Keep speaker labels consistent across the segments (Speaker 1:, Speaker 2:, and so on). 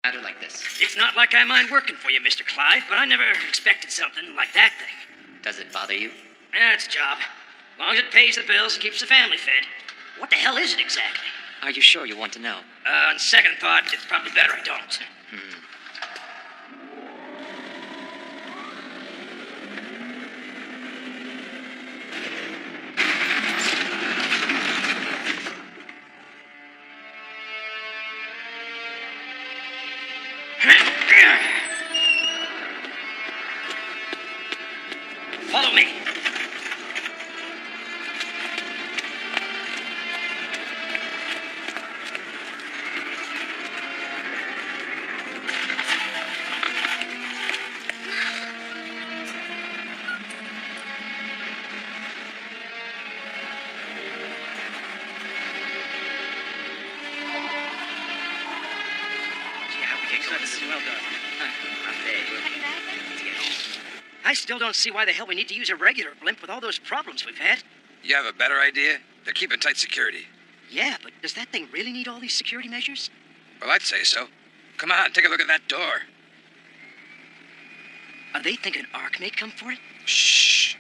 Speaker 1: Matter like this.
Speaker 2: It's not like I mind working for you, Mr. Clive, but I never expected something like that thing.
Speaker 1: Does it bother you?
Speaker 2: Yeah, it's a job. As long as it pays the bills and keeps the family fed. What the hell is it exactly?
Speaker 1: Are you sure you want to know?
Speaker 2: On second thought, it's probably better I don't. Follow me. This is well done. I still don't see why the hell we need to use a regular blimp with all those problems we've had.
Speaker 3: You have a better idea? They're keeping tight security.
Speaker 2: Yeah, but does that thing really need all these security measures?
Speaker 3: Well, I'd say so. Come on, take a look at that door.
Speaker 2: Are they thinking Ark may come for it?
Speaker 3: Shh.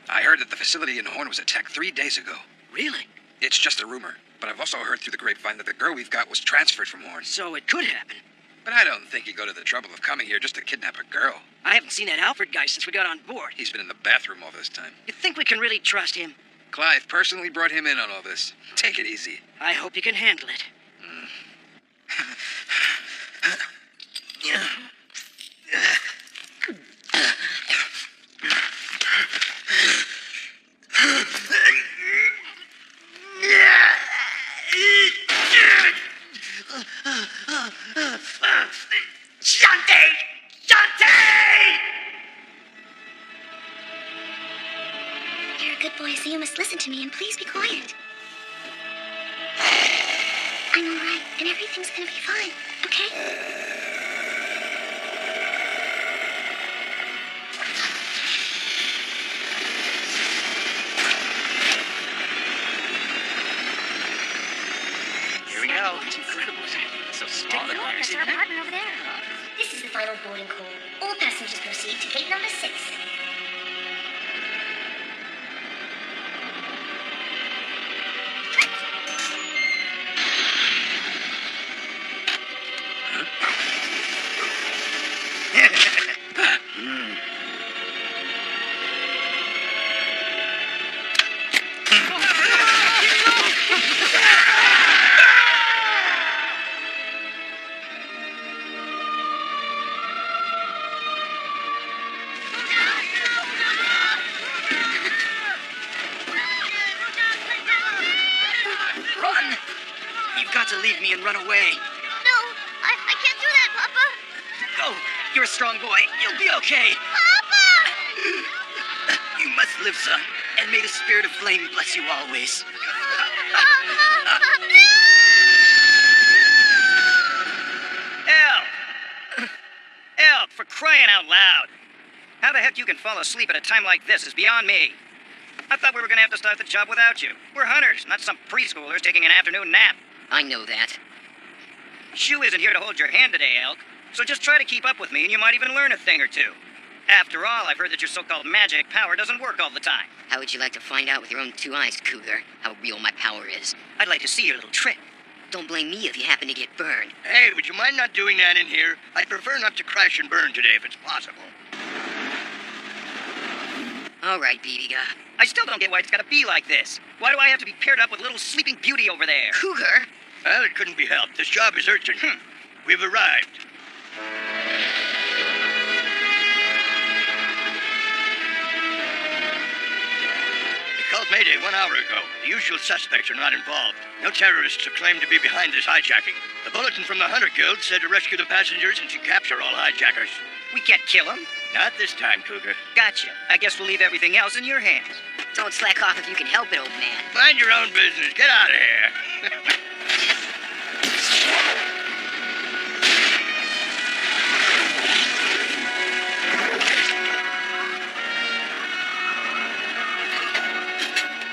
Speaker 3: I heard that the facility in Horn was attacked 3 days ago.
Speaker 2: Really?
Speaker 3: It's just a rumor, but I've also heard through the grapevine that the girl we've got was transferred from Horn.
Speaker 2: So it could happen.
Speaker 3: But I don't think he'd go to the trouble of coming here just to kidnap a girl.
Speaker 2: I haven't seen that Alfred guy since we got on board.
Speaker 3: He's been in the bathroom all this time.
Speaker 2: You think we can really trust him?
Speaker 3: Clive personally brought him in on all this. Take it easy.
Speaker 2: I hope you can handle it.
Speaker 4: You're a good boy, so you must listen to me and please be quiet. I'm all right, and everything's gonna be fine, okay?
Speaker 2: Here we go. It's incredible. So sticky.
Speaker 4: That's our apartment over there. This is the final boarding call. All passengers proceed to gate number 6.
Speaker 2: Run! You've got to leave me and run away.
Speaker 4: No, I can't do that, Papa.
Speaker 2: Go! You're a strong boy. You'll be okay.
Speaker 4: Papa!
Speaker 2: You must live, son. And may the spirit of flame bless you always.
Speaker 5: Elk, for crying out loud. How the heck you can fall asleep at a time like this is beyond me. I thought we were gonna have to start the job without you. We're hunters, not some preschoolers taking an afternoon nap.
Speaker 1: I know that.
Speaker 5: Shu isn't here to hold your hand today, Elk. So just try to keep up with me and you might even learn a thing or two. After all, I've heard that your so-called magic power doesn't work all the time.
Speaker 1: How would you like to find out with your own 2 eyes, Cougar, how real my power is?
Speaker 5: I'd like to see your little trick.
Speaker 1: Don't blame me if you happen to get burned.
Speaker 6: Hey, would you mind not doing that in here? I'd prefer not to crash and burn today if it's possible.
Speaker 1: All right, BB guy.
Speaker 5: I still don't get why it's gotta be like this. Why do I have to be paired up with little sleeping beauty over there?
Speaker 1: Cougar?
Speaker 6: Well, it couldn't be helped. This job is urgent. We've arrived. They called Mayday 1 hour ago. The usual suspects are not involved. No terrorists have claimed to be behind this hijacking. The bulletin from the Hunter Guild said to rescue the passengers and to capture all hijackers.
Speaker 5: We can't kill him.
Speaker 6: Not this time, Cougar.
Speaker 5: Gotcha. I guess we'll leave everything else in your hands.
Speaker 1: Don't slack off if you can help it, old man.
Speaker 6: Mind your own business. Get out of here.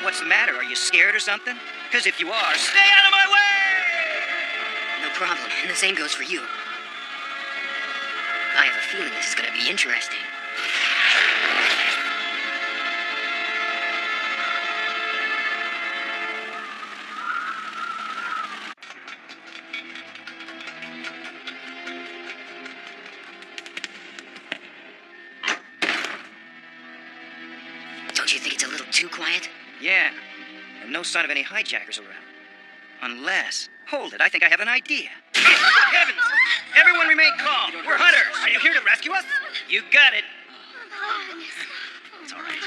Speaker 5: What's the matter? Are you scared or something? Because if you are, stay out of my way!
Speaker 1: No problem, and the same goes for you. I have a feeling this is going to be interesting. Don't you think it's a little too quiet?
Speaker 5: Yeah, and no sign of any hijackers around. Unless... Hold it, I think I have an idea. Heavens! Everyone remain calm. We're hunters. Are you here to rescue us? You got it. It's all right.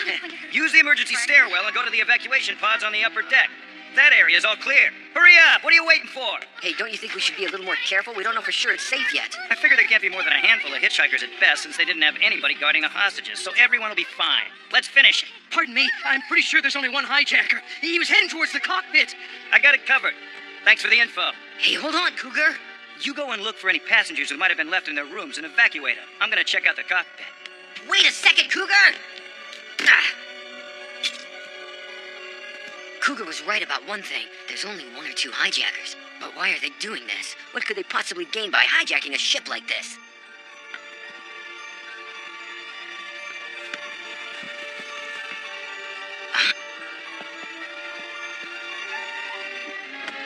Speaker 5: Use the emergency stairwell and go to the evacuation pods on the upper deck. That area is all clear. Hurry up! What are you waiting for?
Speaker 1: Hey, don't you think we should be a little more careful? We don't know for sure it's safe yet.
Speaker 5: I figure there can't be more than a handful of hitchhikers at best since they didn't have anybody guarding the hostages, so everyone will be fine. Let's finish it.
Speaker 2: Pardon me, I'm pretty sure there's only one hijacker. He was heading towards the cockpit.
Speaker 5: I got it covered. Thanks for the info.
Speaker 1: Hey, hold on, Cougar.
Speaker 5: You go and look for any passengers who might have been left in their rooms and evacuate them. I'm gonna check out the cockpit.
Speaker 1: Wait a second, Cougar! Ah. Cougar was right about one thing. There's only one or two hijackers. But why are they doing this? What could they possibly gain by hijacking a ship like this?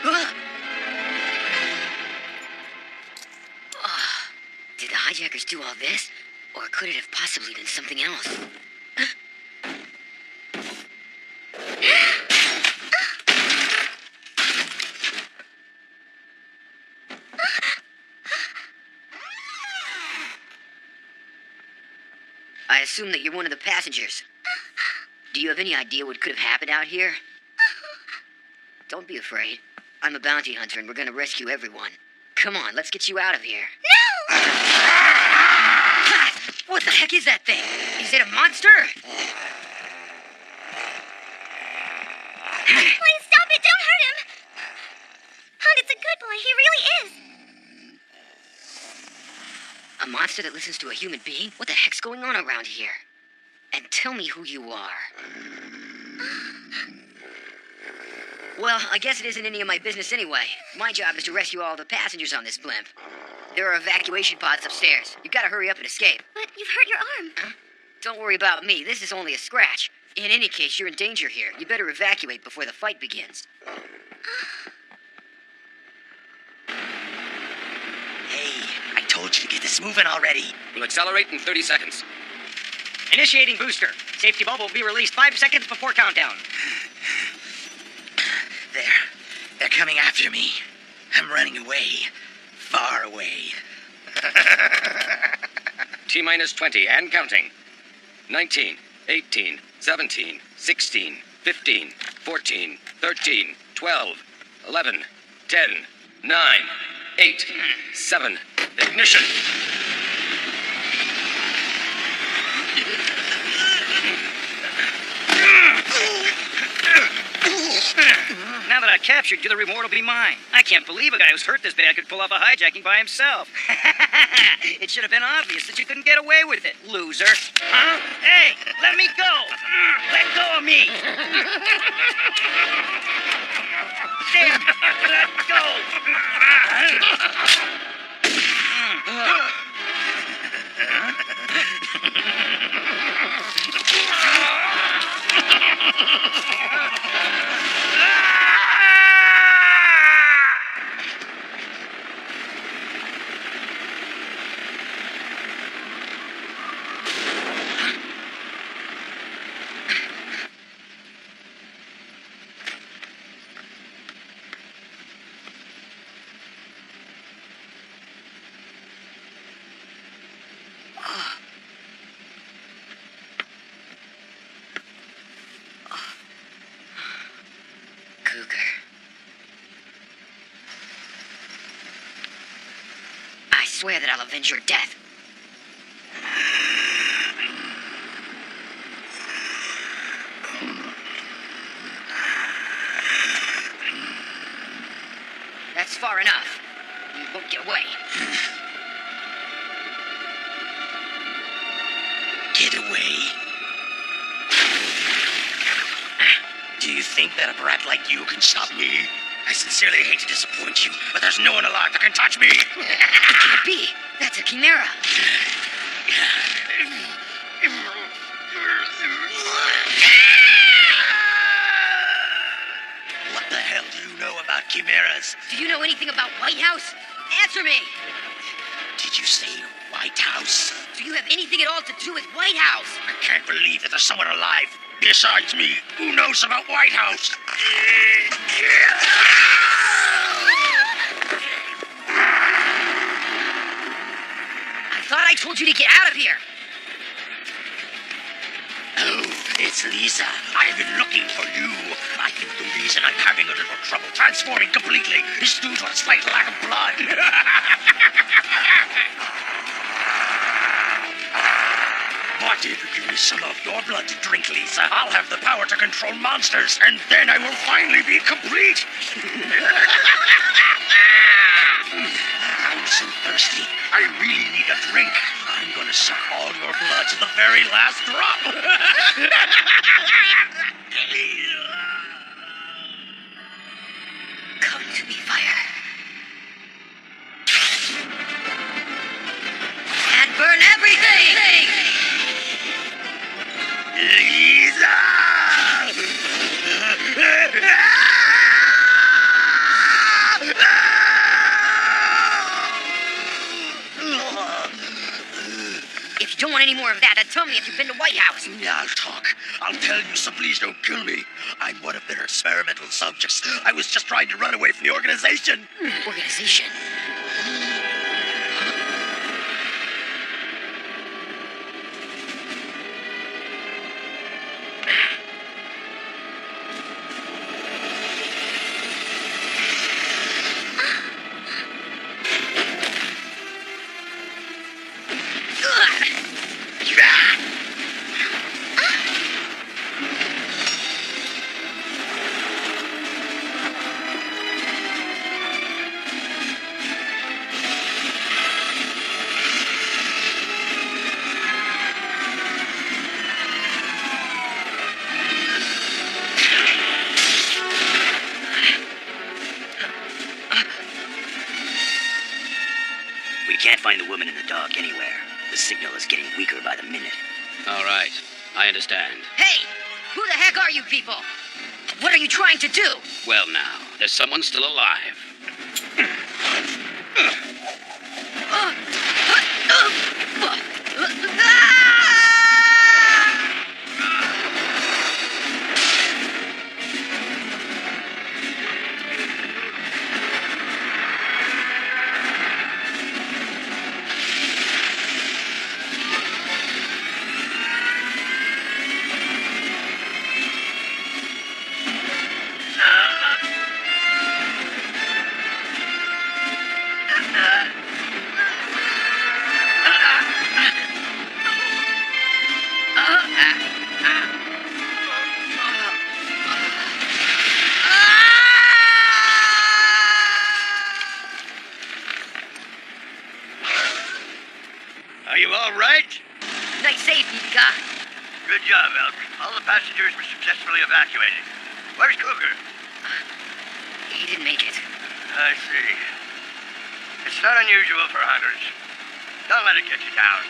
Speaker 1: Huh? Did the hijackers do all this? Or could it have possibly been something else? I assume that you're one of the passengers. Do you have any idea what could have happened out here? Don't be afraid. I'm a bounty hunter and we're gonna rescue everyone. Come on, let's get you out of here.
Speaker 4: No!
Speaker 1: What the heck is that thing? Is it a monster?
Speaker 4: Please stop it! Don't hurt him! Hunt, it's a good boy. He really is.
Speaker 1: A monster that listens to a human being? What the heck's going on around here? And tell me who you are. Well, I guess it isn't any of my business anyway. My job is to rescue all the passengers on this blimp. There are evacuation pods upstairs. You've got to hurry up and escape.
Speaker 4: But you've hurt your arm.
Speaker 1: Huh? Don't worry about me. This is only a scratch. In any case, you're in danger here. You better evacuate before the fight begins.
Speaker 7: Hey, I told you to get this moving already.
Speaker 3: We'll accelerate in 30 seconds.
Speaker 2: Initiating booster. Safety bulb will be released 5 seconds before countdown.
Speaker 7: They're coming after me. I'm running away. Far away.
Speaker 3: T-minus 20 and counting. 19, 18, 17, 16, 15, 14, 13, 12, 11, 10, 9, 8, 7. Ignition!
Speaker 5: Now that I captured you, the reward will be mine. I can't believe a guy who's hurt this bad could pull off a hijacking by himself. It should have been obvious that you couldn't get away with it, loser. Huh? Hey, let me go! Let go of me! Damn, let Cougar. I swear that I'll avenge your death. That's far enough. You won't get away.
Speaker 7: Get away. Do you think that a brat like you can stop me? I sincerely hate to disappoint you, but there's no one alive that can touch me.
Speaker 1: It can't be. That's a chimera.
Speaker 7: What the hell do you know about chimeras?
Speaker 1: Do you know anything about White House? Answer me.
Speaker 7: Did you say White House?
Speaker 1: Do you have anything at all to do with White House?
Speaker 7: I can't believe that there's someone alive besides me who knows about White House.
Speaker 1: I thought I told you to get out of here.
Speaker 7: Oh, it's Lisa. I've been looking for you. I think the reason I'm having a little trouble transforming completely is due to a slight lack of blood. But if you give me some of your blood to drink, Lisa, I'll have the power to control monsters, and then I will finally be complete. I'm so thirsty. I really need a drink. I'm gonna suck all your blood to the very last drop.
Speaker 1: Come to me, fire. And burn everything!
Speaker 7: Lisa!
Speaker 1: If you don't want any more of that, then tell me if you've been to White House.
Speaker 7: Yeah, I'll talk. I'll tell you, so please don't kill me. I'm one of their experimental subjects. I was just trying to run away from the organization.
Speaker 1: Organization?
Speaker 2: We can't find the woman and the dog anywhere. The signal is getting weaker by the minute.
Speaker 3: All right. I understand.
Speaker 1: Hey! Who the heck are you people? What are you trying to do?
Speaker 3: Well, now, there's someone still alive.
Speaker 6: Are you all right?
Speaker 1: Nice save, Mika.
Speaker 6: Good job, Elk. All the passengers were successfully evacuated. Where's Cougar?
Speaker 1: He didn't make it.
Speaker 6: I see. It's not unusual for hunters. Don't let it get you down.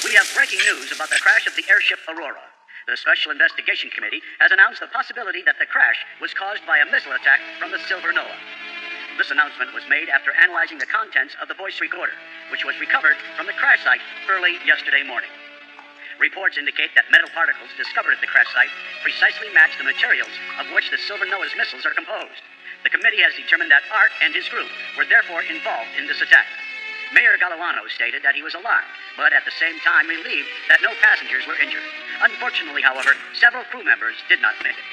Speaker 2: We have breaking news about the crash of the airship Aurora. The Special Investigation Committee has announced the possibility that the crash was caused by a missile attack from the Silver Noah. This announcement was made after analyzing the contents of the voice recorder, which was recovered from the crash site early yesterday morning. Reports indicate that metal particles discovered at the crash site precisely match the materials of which the Silver Noah's missiles are composed. The committee has determined that Art and his group were therefore involved in this attack. Mayor Galliano stated that he was alarmed, but at the same time relieved that no passengers were injured. Unfortunately, however, several crew members did not make it.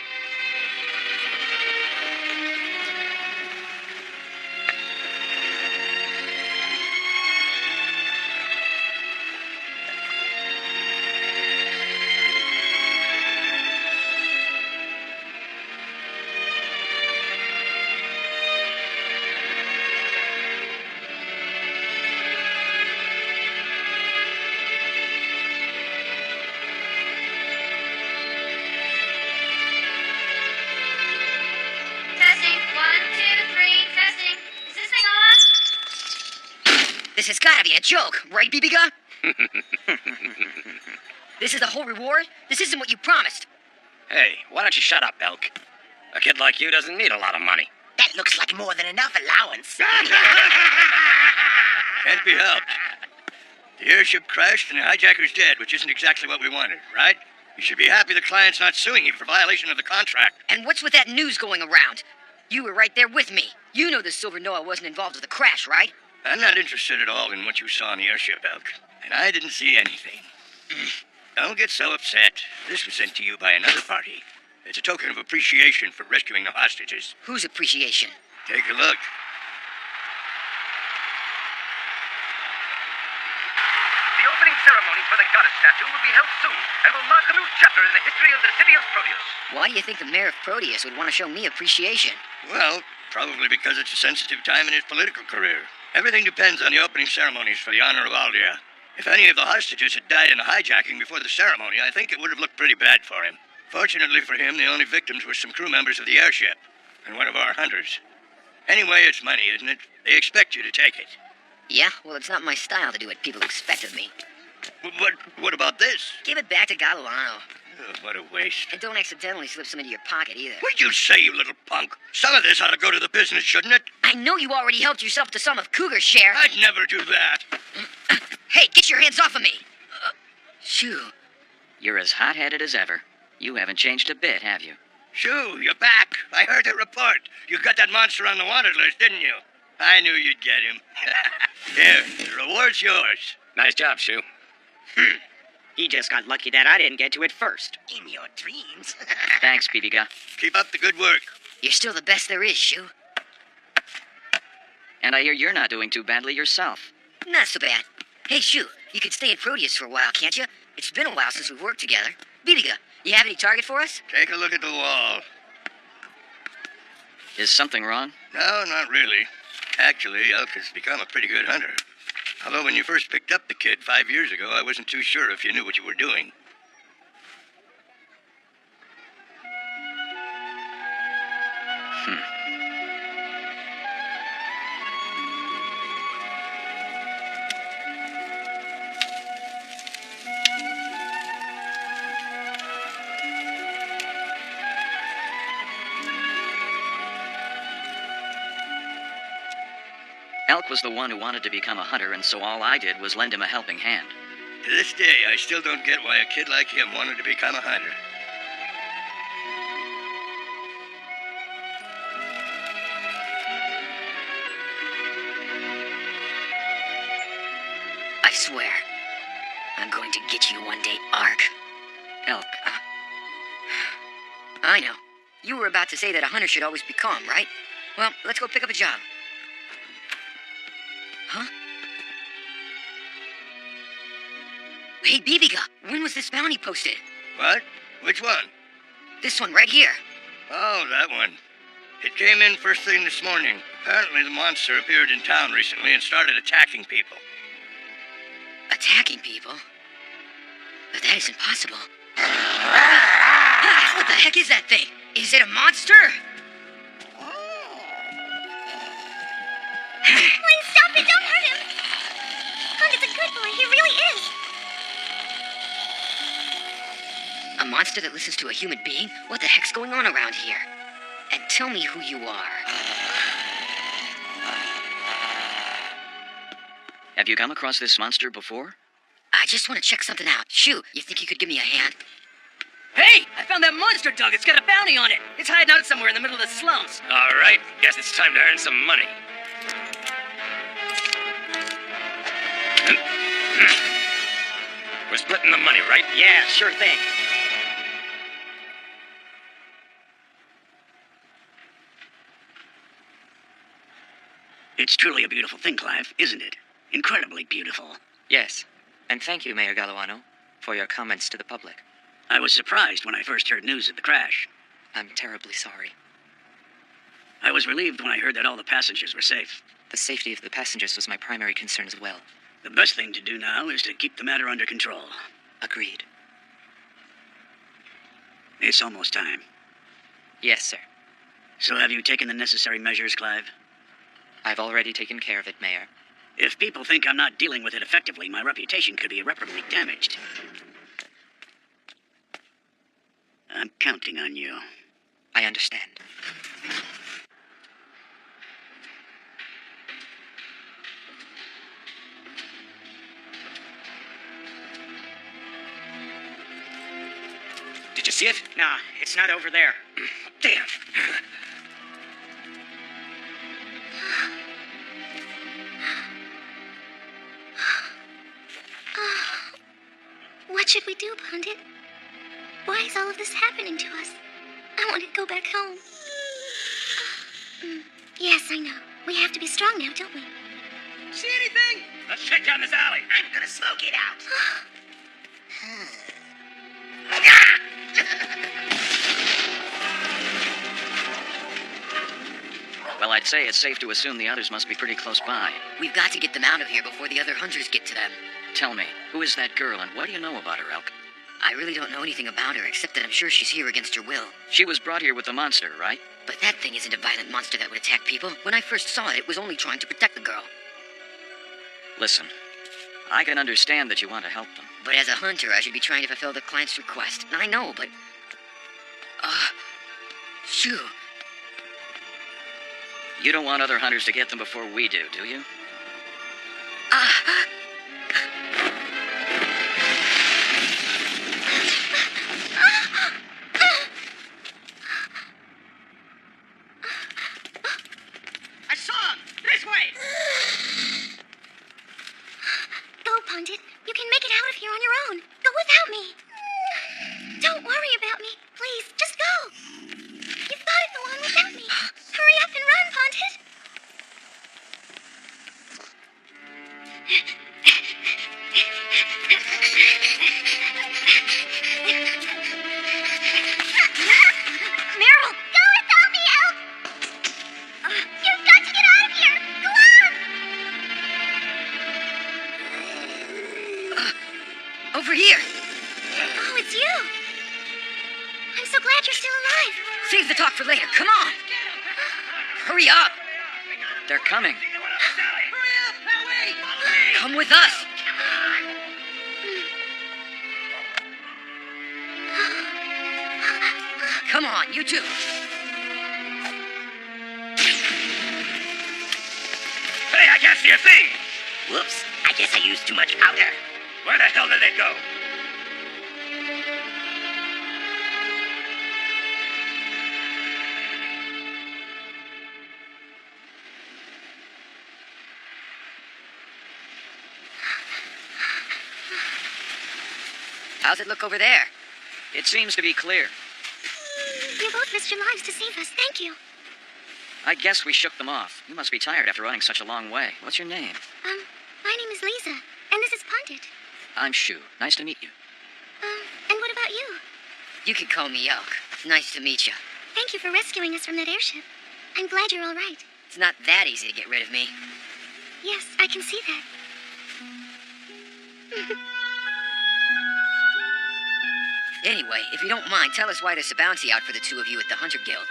Speaker 1: This has got to be a joke, right, Bibiga? This is the whole reward? This isn't what you promised.
Speaker 7: Hey, why don't you shut up, Elk? A kid like you doesn't need a lot of money.
Speaker 8: That looks like more than enough allowance.
Speaker 6: Can't be helped. The airship crashed and the hijacker's dead, which isn't exactly what we wanted, right? You should be happy the client's not suing you for violation of the contract.
Speaker 1: And what's with that news going around? You were right there with me. You know the Silver Noah wasn't involved with the crash, right?
Speaker 6: I'm not interested at all in what you saw in the airship, Elk. And I didn't see anything. Don't get so upset. This was sent to you by another party. It's a token of appreciation for rescuing the hostages.
Speaker 1: Whose appreciation?
Speaker 6: Take a look.
Speaker 2: The opening ceremony for the goddess statue will be held soon and will mark a new chapter in the history of the city of Proteus.
Speaker 1: Why do you think the mayor of Proteus would want to show me appreciation?
Speaker 6: Well, probably because it's a sensitive time in his political career. Everything depends on the opening ceremonies for the honor of Aldea. If any of the hostages had died in a hijacking before the ceremony, I think it would have looked pretty bad for him. Fortunately for him, the only victims were some crew members of the airship and one of our hunters. Anyway, it's money, isn't it? They expect you to take it.
Speaker 1: Yeah, well, it's not my style to do what people expect of me.
Speaker 6: What about this?
Speaker 1: Give it back to Galilano.
Speaker 6: Oh, what a waste.
Speaker 1: And don't accidentally slip some into your pocket either.
Speaker 6: What'd you say, you little punk? Some of this ought to go to the business, shouldn't it?
Speaker 1: I know you already helped yourself to some of Cougar's share.
Speaker 6: I'd never do that.
Speaker 1: Hey, get your hands off of me! Shoo.
Speaker 5: You're as hot-headed as ever. You haven't changed a bit, have you?
Speaker 6: Shoo, you're back. I heard the report. You got that monster on the wanted list, didn't you? I knew you'd get him. Here, the reward's yours.
Speaker 7: Nice job, Shu.
Speaker 5: He just got lucky that I didn't get to it first.
Speaker 8: In your dreams.
Speaker 5: Thanks, Bibiga.
Speaker 6: Keep up the good work.
Speaker 1: You're still the best there is, Shoo.
Speaker 5: And I hear you're not doing too badly yourself.
Speaker 1: Not so bad. Hey, Shoo, you could stay in Proteus for a while, can't you? It's been a while since we've worked together. Bibiga, you have any target for us?
Speaker 6: Take a look at the wall.
Speaker 5: Is something wrong?
Speaker 6: No, not really. Actually, Elk has become a pretty good hunter. Although when you first picked up the kid 5 years ago, I wasn't too sure if you knew what you were doing.
Speaker 5: Elk was the one who wanted to become a hunter, and so all I did was lend him a helping hand.
Speaker 6: To this day, I still don't get why a kid like him wanted to become a hunter.
Speaker 1: I swear, I'm going to get you one day, Ark.
Speaker 5: Elk,
Speaker 1: I know. You were about to say that a hunter should always be calm, right? Well, let's go pick up a job. Huh? Hey, Bibiga, when was this bounty posted?
Speaker 6: What? Which one?
Speaker 1: This one right here.
Speaker 6: Oh, that one. It came in first thing this morning. Apparently the monster appeared in town recently and started attacking people.
Speaker 1: Attacking people? But that isn't possible. Ah, what the heck is that thing? Is it a monster?
Speaker 4: Please stop it, don't hurt him. Hunk is a good boy, he really is.
Speaker 1: A monster that listens to a human being? What the heck's going on around here? And tell me who you are.
Speaker 5: have you come across this monster before?
Speaker 1: I just want to check something out. Shoo, you think you could give me a hand?
Speaker 9: Hey, I found that monster dog. It's got a bounty on it. It's hiding out somewhere in the middle of the slums.
Speaker 7: All right, guess it's time to earn some money. We're splitting the money, right?
Speaker 5: Yeah, sure thing.
Speaker 2: It's truly a beautiful thing, Clive, isn't it? Incredibly beautiful.
Speaker 10: Yes, and thank you, Mayor Galliano, for your comments to the public.
Speaker 2: I was surprised when I first heard news of the crash.
Speaker 10: I'm terribly sorry.
Speaker 2: I was relieved when I heard that all the passengers were safe.
Speaker 10: The safety of the passengers was my primary concern as well.
Speaker 2: The best thing to do now is to keep the matter under control.
Speaker 10: Agreed.
Speaker 2: It's almost time.
Speaker 10: Yes, sir.
Speaker 2: So have you taken the necessary measures, Clive?
Speaker 10: I've already taken care of it, Mayor.
Speaker 2: If people think I'm not dealing with it effectively, my reputation could be irreparably damaged. I'm counting on you.
Speaker 10: I understand.
Speaker 5: Did you see it? Nah, it's not over there.
Speaker 7: Damn.
Speaker 4: What should we do, Pundit? Why is all of this happening to us? I want to go back home. Yes, I know. We have to be strong now, don't we?
Speaker 7: See anything? Let's check down this alley. I'm gonna smoke it out.
Speaker 10: Well, I'd say it's safe to assume the others must be pretty close by.
Speaker 1: We've got to get them out of here before the other hunters get to them.
Speaker 10: Tell me, who is that girl and what do you know about her, Elk?
Speaker 1: I really don't know anything about her, except that I'm sure she's here against her will.
Speaker 10: She was brought here with the monster, right?
Speaker 1: But that thing isn't a violent monster that would attack people. When I first saw it, it was only trying to protect the girl.
Speaker 10: Listen, I can understand that you want to help them.
Speaker 1: But as a hunter, I should be trying to fulfill the client's request. I know, but... Shoo.
Speaker 10: You don't want other hunters to get them before we do you?
Speaker 7: I saw him! This way!
Speaker 4: Go, Pundit. You can make it out of here on your own. Go without me. Don't worry about me. Please, just go. You've got to go on without me. Hurry up and run, Pundit. Meryl, go without me, Elf. You've got to get out of here. Go on.
Speaker 1: Over here!
Speaker 4: Oh, it's you. I'm so glad you're still alive.
Speaker 1: Save the talk for later. Come on! Hurry up!
Speaker 10: They're coming.
Speaker 1: Come with us! Come on, you two.
Speaker 7: Hey, I can't see a thing!
Speaker 8: Whoops, I guess I used too much powder.
Speaker 7: Where the hell did they go?
Speaker 1: How's it look over there?
Speaker 10: It seems to be clear.
Speaker 4: You both risked your lives to save us. Thank you.
Speaker 10: I guess we shook them off. You must be tired after running such a long way. What's your name?
Speaker 4: My name is Lisa, and this is Pundit.
Speaker 10: I'm Shu. Nice to meet you.
Speaker 4: And what about you?
Speaker 1: You can call me Elk. Nice to meet you.
Speaker 4: Thank you for rescuing us from that airship. I'm glad you're all right.
Speaker 1: It's not that easy to get rid of me.
Speaker 4: Yes, I can see that.
Speaker 1: Anyway, if you don't mind, tell us why there's a bounty out for the two of you at the Hunter Guild.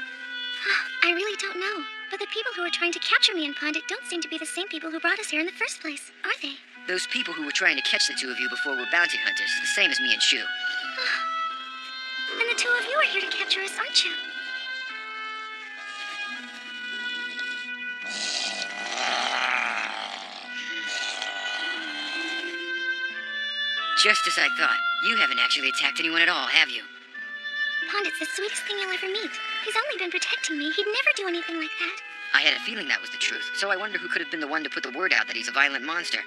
Speaker 4: I really don't know. But the people who are trying to capture me and Pundit don't seem to be the same people who brought us here in the first place, are they?
Speaker 1: Those people who were trying to catch the two of you before were bounty hunters, the same as me and Shu.
Speaker 4: And the two of you are here to capture us, aren't you?
Speaker 1: Just as I thought. You haven't actually attacked anyone at all, have you?
Speaker 4: Pundit's the sweetest thing you'll ever meet. He's only been protecting me. He'd never do anything like that.
Speaker 1: I had a feeling that was the truth, so I wonder who could have been the one to put the word out that he's a violent monster.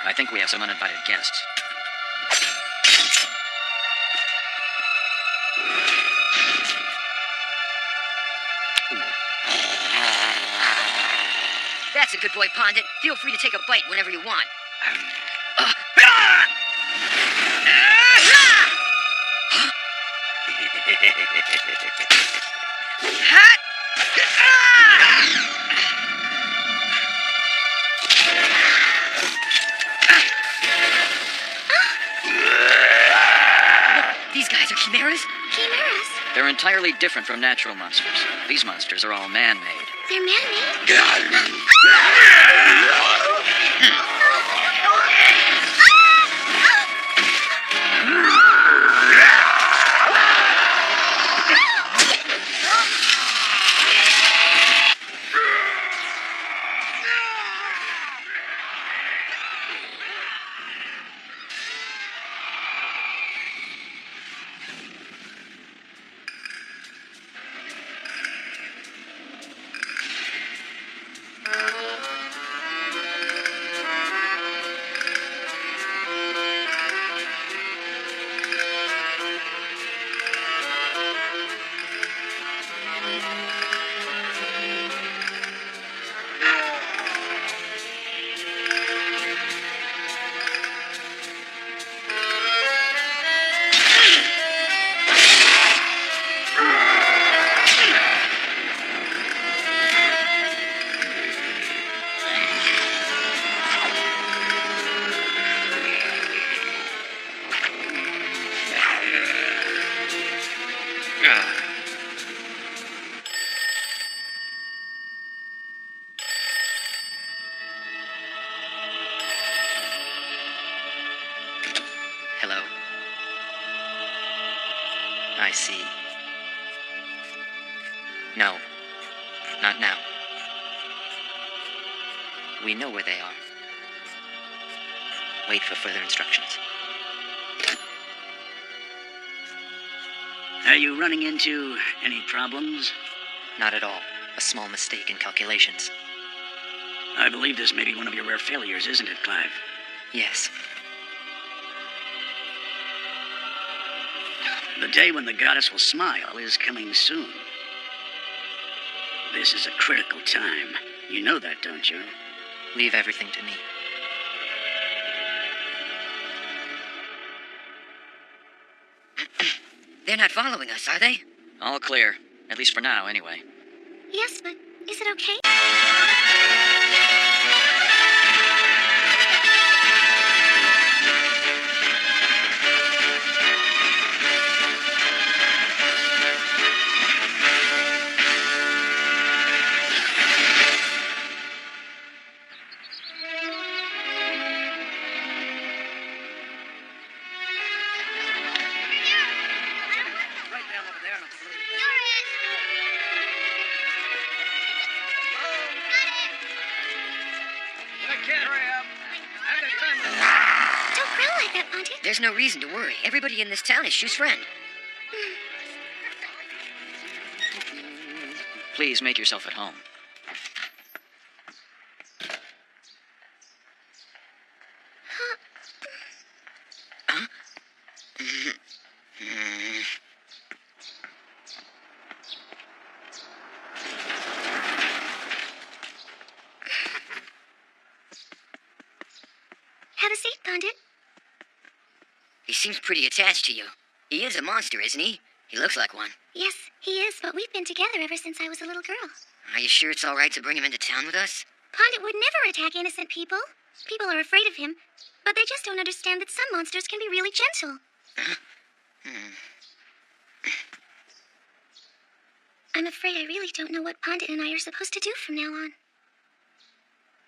Speaker 10: I think we have some uninvited guests.
Speaker 1: That's a good boy, Pondit. Feel free to take a bite whenever you want. These guys are chimeras?
Speaker 4: Chimeras?
Speaker 10: They're entirely different from natural monsters. These monsters are all man-made.
Speaker 4: They're man-made?
Speaker 10: Hello. I see. No. Not now. We know where they are. Wait for further instructions.
Speaker 2: Are you running into any problems?
Speaker 10: Not at all. A small mistake in calculations.
Speaker 2: I believe this may be one of your rare failures, isn't it, Clive?
Speaker 10: Yes.
Speaker 2: The day when the goddess will smile is coming soon. This is a critical time. You know that, don't you?
Speaker 10: Leave everything to me.
Speaker 1: They're not following us, are they?
Speaker 10: All clear. At least for now, anyway.
Speaker 4: Yes, but is it okay? Don't growl like that, Pontiac.
Speaker 1: There's no reason to worry. Everybody in this town is Shu's friend.
Speaker 10: Please make yourself at home.
Speaker 1: Huh?
Speaker 4: Have a seat, Pontiac.
Speaker 1: He seems pretty attached to you. He is a monster, isn't he? He looks like one.
Speaker 4: Yes, he is, but we've been together ever since I was a little girl.
Speaker 1: Are you sure it's all right to bring him into town with us?
Speaker 4: Pontiac would never attack innocent people. People are afraid of him, but they just don't understand that some monsters can be really gentle. I'm afraid I really don't know what Pontiac and I are supposed to do from now on.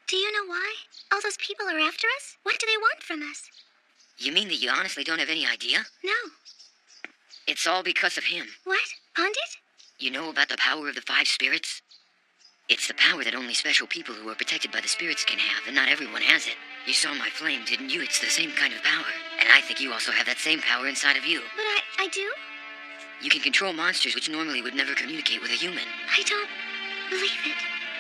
Speaker 4: Do you know why? All those people are after us? What do they want from us?
Speaker 1: You mean that you honestly don't have any idea?
Speaker 4: No.
Speaker 1: It's all because of him.
Speaker 4: What? Pontiac?
Speaker 1: You know about the power of the 5 spirits? It's the power that only special people who are protected by the spirits can have, and not everyone has it. You saw my flame, didn't you? It's the same kind of power. And I think you also have that same power inside of you.
Speaker 4: But I do?
Speaker 1: You can control monsters which normally would never communicate with a human.
Speaker 4: I don't believe it.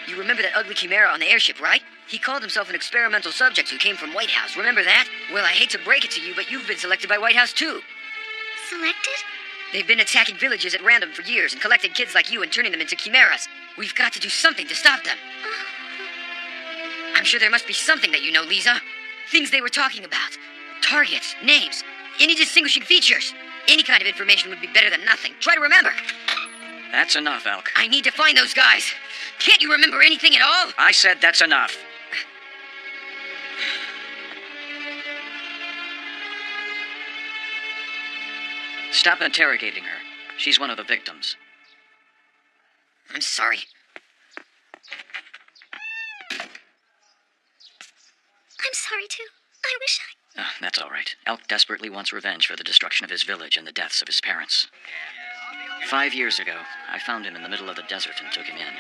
Speaker 1: You remember that ugly chimera on the airship, right? He called himself an experimental subject who came from White House. Remember that? Well, I hate to break it to you, but you've been selected by White House, too.
Speaker 4: Selected?
Speaker 1: They've been attacking villages at random for years and collecting kids like you and turning them into chimeras. We've got to do something to stop them. I'm sure there must be something that you know, Lisa. Things they were talking about. Targets, names, any distinguishing features. Any kind of information would be better than nothing. Try to remember.
Speaker 10: That's enough, Elk.
Speaker 1: I need to find those guys. Can't you remember anything at all?
Speaker 10: I said that's enough. Stop interrogating her. She's one of the victims.
Speaker 1: I'm sorry.
Speaker 4: I'm sorry, too. I wish I...
Speaker 10: That's all right. Elk desperately wants revenge for the destruction of his village and the deaths of his parents. 5 years ago, I found him in the middle of the desert and took him in.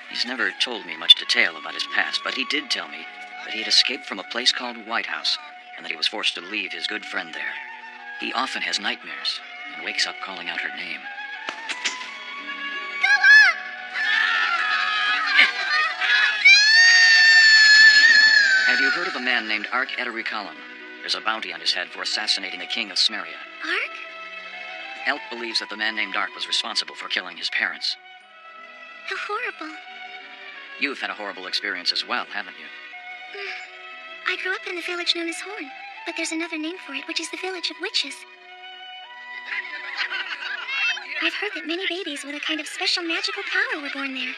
Speaker 10: He's never told me much detail about his past, but he did tell me that he had escaped from a place called White House and that he was forced to leave his good friend there. He often has nightmares and wakes up calling out her name. Have you heard of a man named Ark Ederikalam? There's a bounty on his head for assassinating the king of Smeria.
Speaker 4: Ark?
Speaker 10: Elk believes that the man named Ark was responsible for killing his parents.
Speaker 4: How horrible.
Speaker 10: You've had a horrible experience as well, haven't you?
Speaker 4: I grew up in the village known as Horn, but there's another name for it, which is the village of witches. I've heard that many babies with a kind of special magical power were born there.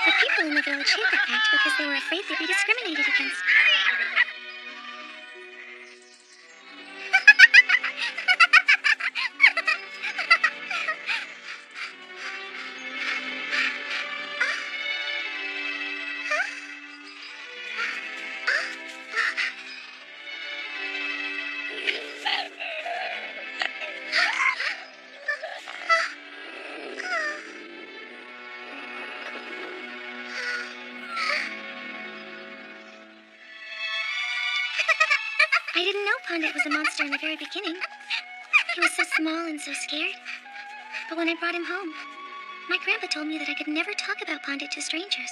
Speaker 4: The people in the village hid the fact because they were afraid they'd be discriminated against. I didn't know Pandit was a monster in the very beginning. He was so small and so scared. But when I brought him home, my grandpa told me that I could never talk about Pandit to strangers.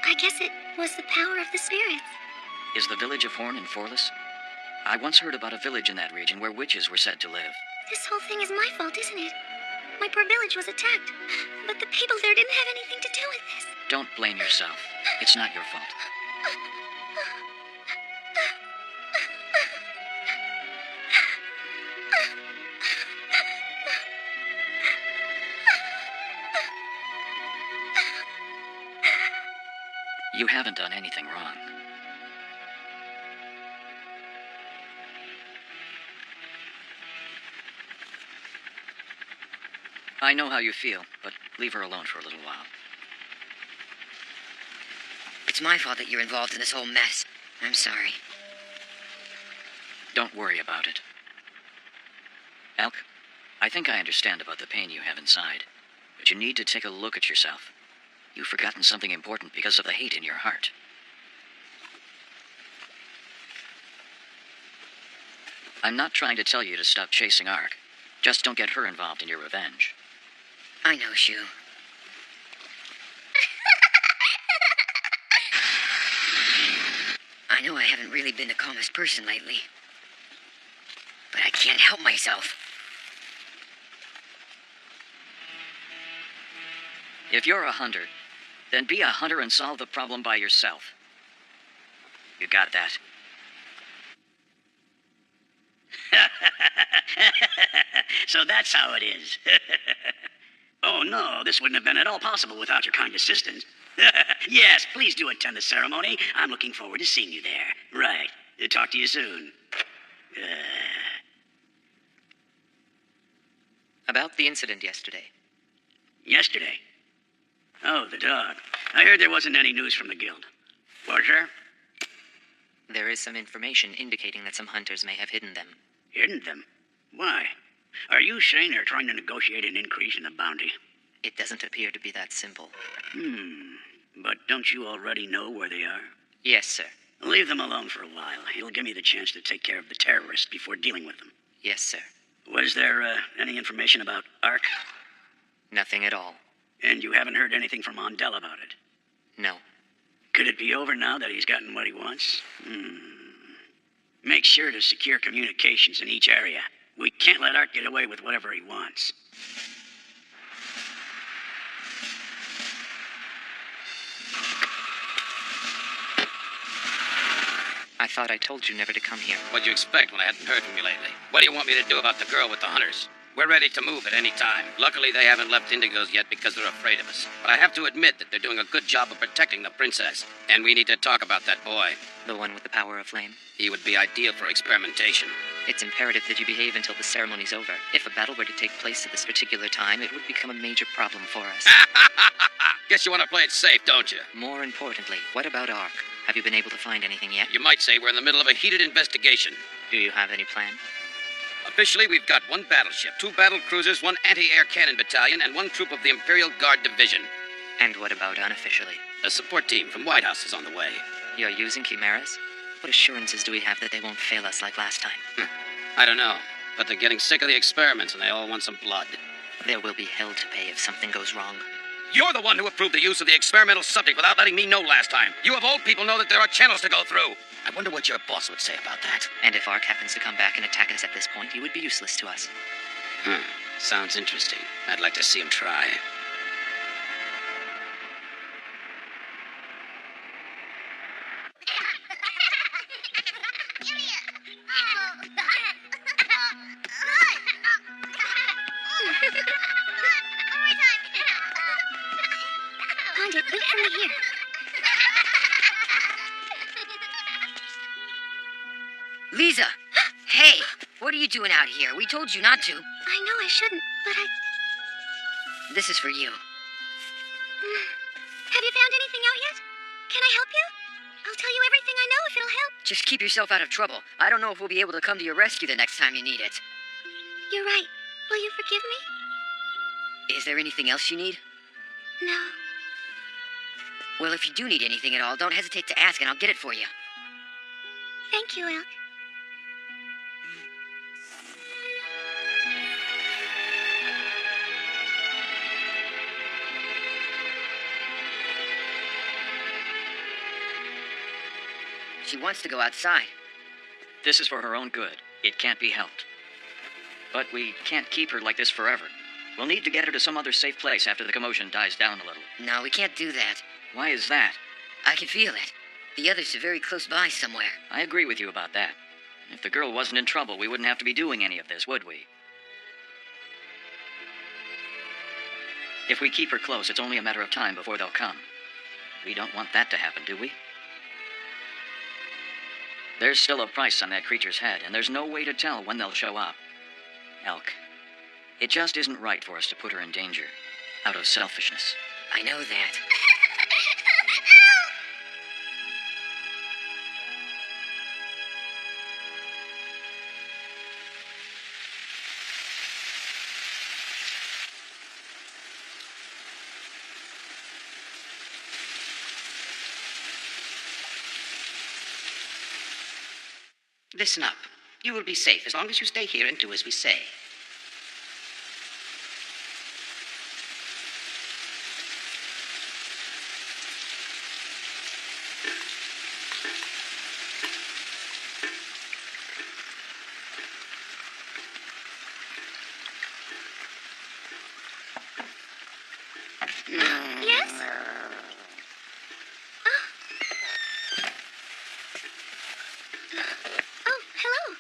Speaker 4: I guess it was the power of the spirits.
Speaker 10: Is the village of Horn in Forlis? I once heard about a village in that region where witches were said to live.
Speaker 4: This whole thing is my fault, isn't it? My poor village was attacked, but the people there didn't have anything to do with this.
Speaker 10: Don't blame yourself. It's not your fault. You haven't done anything wrong. I know how you feel, but leave her alone for a little while.
Speaker 1: It's my fault that you're involved in this whole mess. I'm sorry.
Speaker 10: Don't worry about it. Elk, I think I understand about the pain you have inside, but you need to take a look at yourself. You've forgotten something important because of the hate in your heart. I'm not trying to tell you to stop chasing Ark. Just don't get her involved in your revenge.
Speaker 1: I know, Shu. I know I haven't really been the calmest person lately, but I can't help myself.
Speaker 10: If you're a hunter, then be a hunter and solve the problem by yourself. You got that?
Speaker 2: So that's how it is. Oh, no, this wouldn't have been at all possible without your kind assistance. Yes, please do attend the ceremony. I'm looking forward to seeing you there. Right. Talk to you soon.
Speaker 11: About the incident yesterday.
Speaker 2: Yesterday? Oh, the dog. I heard there wasn't any news from the guild. Was there?
Speaker 11: There is some information indicating that some hunters may have hidden them.
Speaker 2: Hidden them? Why? Are you saying they're trying to negotiate an increase in the bounty?
Speaker 11: It doesn't appear to be that simple.
Speaker 2: But don't you already know where they are?
Speaker 11: Yes, sir.
Speaker 2: Leave them alone for a while. It'll give me the chance to take care of the terrorists before dealing with them.
Speaker 11: Yes, sir.
Speaker 2: Was there any information about Ark?
Speaker 11: Nothing at all.
Speaker 2: And you haven't heard anything from Mondell about it?
Speaker 11: No.
Speaker 2: Could it be over now that he's gotten what he wants? Make sure to secure communications in each area. We can't let Ark get away with whatever he wants.
Speaker 11: I thought I told you never to come here.
Speaker 3: What'd you expect when I hadn't heard from you lately? What do you want me to do about the girl with the hunters? We're ready to move at any time. Luckily, they haven't left Indigos yet because they're afraid of us. But I have to admit that they're doing a good job of protecting the princess. And we need to talk about that boy.
Speaker 11: The one with the power of flame?
Speaker 3: He would be ideal for experimentation.
Speaker 11: It's imperative that you behave until the ceremony's over. If a battle were to take place at this particular time, it would become a major problem for us.
Speaker 3: Guess you want to play it safe, don't you?
Speaker 11: More importantly, what about Ark? Have you been able to find anything yet?
Speaker 3: You might say we're in the middle of a heated investigation.
Speaker 11: Do you have any plan?
Speaker 3: Officially, we've got one battleship, 2 battle cruisers, 1 anti-air cannon battalion, and 1 troop of the Imperial Guard Division.
Speaker 11: And what about unofficially?
Speaker 3: A support team from White House is on the way.
Speaker 11: You're using chimeras? What assurances do we have that they won't fail us like last time?
Speaker 3: I don't know, but they're getting sick of the experiments and they all want some blood.
Speaker 11: There will be hell to pay if something goes wrong.
Speaker 3: You're the one who approved the use of the experimental subject without letting me know last time. You of old people know that there are channels to go through. I wonder what your boss would say about that.
Speaker 11: And if Ark happens to come back and attack us at this point, you would be useless to us.
Speaker 3: Sounds interesting. I'd like to see him try.
Speaker 4: Pandit, wait for me here.
Speaker 1: Lisa! Hey! What are you doing out here? We told you not to.
Speaker 4: I know I shouldn't, but
Speaker 1: This is for you.
Speaker 4: Have you found anything out yet? Can I help you? I'll tell you everything I know if it'll help.
Speaker 1: Just keep yourself out of trouble. I don't know if we'll be able to come to your rescue the next time you need it.
Speaker 4: You're right. Will you forgive me?
Speaker 1: Is there anything else you need?
Speaker 4: No.
Speaker 1: Well, if you do need anything at all, don't hesitate to ask and I'll get it for you.
Speaker 4: Thank you, Elk.
Speaker 1: She wants to go outside.
Speaker 10: This is for her own good. It can't be helped. But we can't keep her like this forever. We'll need to get her to some other safe place after the commotion dies down a little.
Speaker 1: No, we can't do that.
Speaker 10: Why is that?
Speaker 1: I can feel it. The others are very close by somewhere.
Speaker 10: I agree with you about that. If the girl wasn't in trouble, we wouldn't have to be doing any of this, would we? If we keep her close, it's only a matter of time before they'll come. We don't want that to happen, do we? There's still a price on that creature's head, and there's no way to tell when they'll show up. Elk, it just isn't right for us to put her in danger, out of selfishness.
Speaker 1: I know that.
Speaker 8: Listen up. You will be safe as long as you stay here and do as we say.
Speaker 4: Yes? Oh, hello.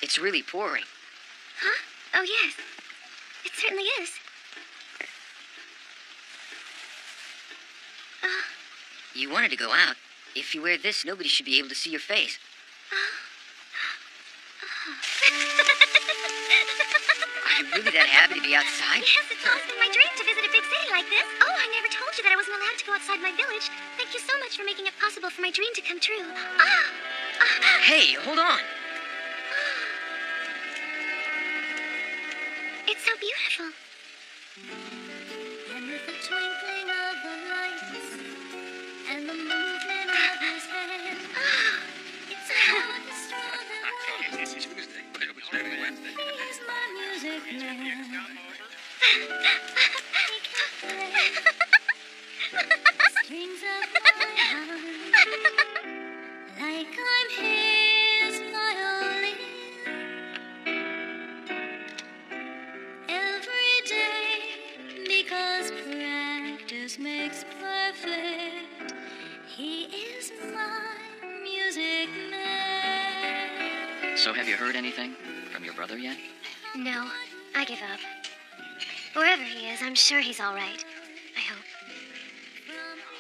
Speaker 1: It's really pouring.
Speaker 4: Huh? Oh, yes. It certainly is.
Speaker 1: You wanted to go out. If you wear this, nobody should be able to see your face. Are you really that happy to be outside?
Speaker 4: Yes, it's always been my dream to visit a big city like this. Oh, I never told you that I wasn't allowed to go outside my village. Thank you so much for making it possible for my dream to come true.
Speaker 1: Hey, hold on.
Speaker 4: It's so beautiful.
Speaker 12: And with the twinkling of the lights and the movement of his hand, it's a orchestra that waits. He's my music man. He can play strings of my heart like I'm his violin. Every day, because practice makes perfect, he is my music man.
Speaker 10: So have you heard anything from your brother yet?
Speaker 4: No, I give up. Wherever he is, I'm sure he's all right. I hope.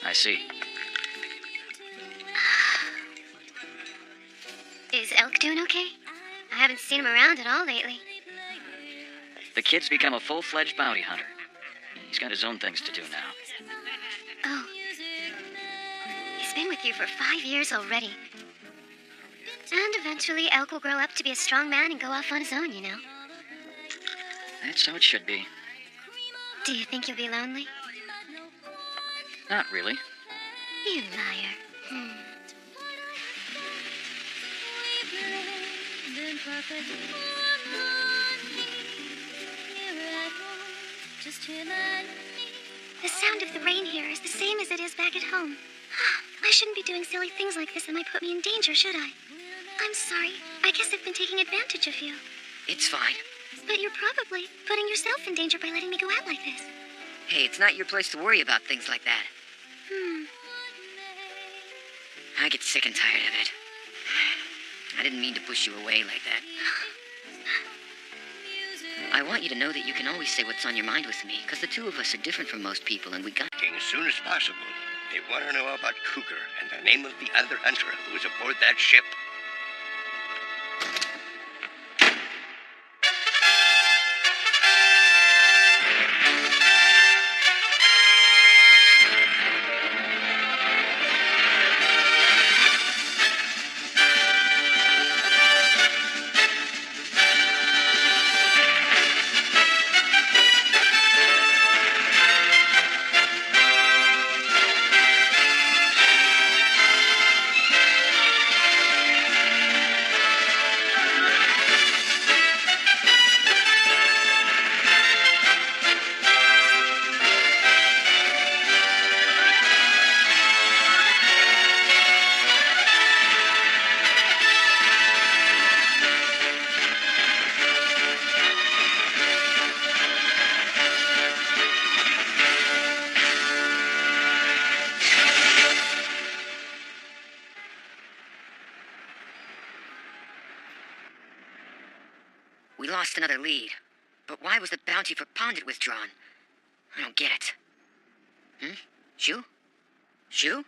Speaker 10: I see.
Speaker 4: Is Elk doing okay? I haven't seen him around at all lately.
Speaker 10: The kid's become a full-fledged bounty hunter. He's got his own things to do now.
Speaker 4: Oh. He's been with you for 5 years already. And eventually Elk will grow up to be a strong man and go off on his own, you know.
Speaker 10: That's how it should be.
Speaker 4: Do you think you'll be lonely?
Speaker 10: Not really.
Speaker 4: You liar. The sound of the rain here is the same as it is back at home. I shouldn't be doing silly things like this that might put me in danger, should I? I'm sorry. I guess I've been taking advantage of you.
Speaker 1: It's fine.
Speaker 4: But you're probably putting yourself in danger by letting me go out like this.
Speaker 1: Hey, it's not your place to worry about things like that. I get sick and tired of it. I didn't mean to push you away like that. I want you to know that you can always say what's on your mind with me, because the two of us are different from most people, and we got...
Speaker 6: As soon as possible. They want to know about Cougar and the name of the other hunter who was aboard that ship.
Speaker 1: We lost another lead. But why was the bounty for Pondit withdrawn? I don't get it. Shu? Shu?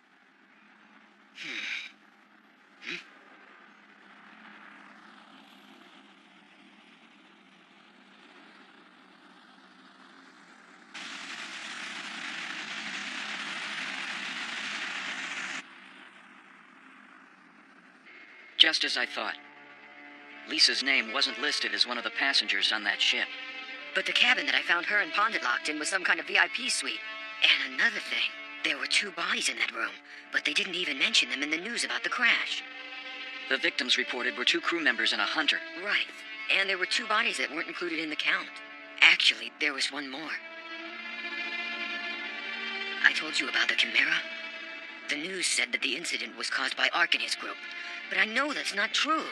Speaker 10: Just as I thought. Lisa's name wasn't listed as one of the passengers on that ship.
Speaker 1: But the cabin that I found her and Pondit locked in was some kind of VIP suite. And another thing, there were 2 bodies in that room, but they didn't even mention them in the news about the crash.
Speaker 10: The victims reported were 2 crew members and a hunter.
Speaker 1: Right. And there were 2 bodies that weren't included in the count. Actually, there was one more. I told you about the Chimera? The news said that the incident was caused by Ark and his group, but I know that's not true.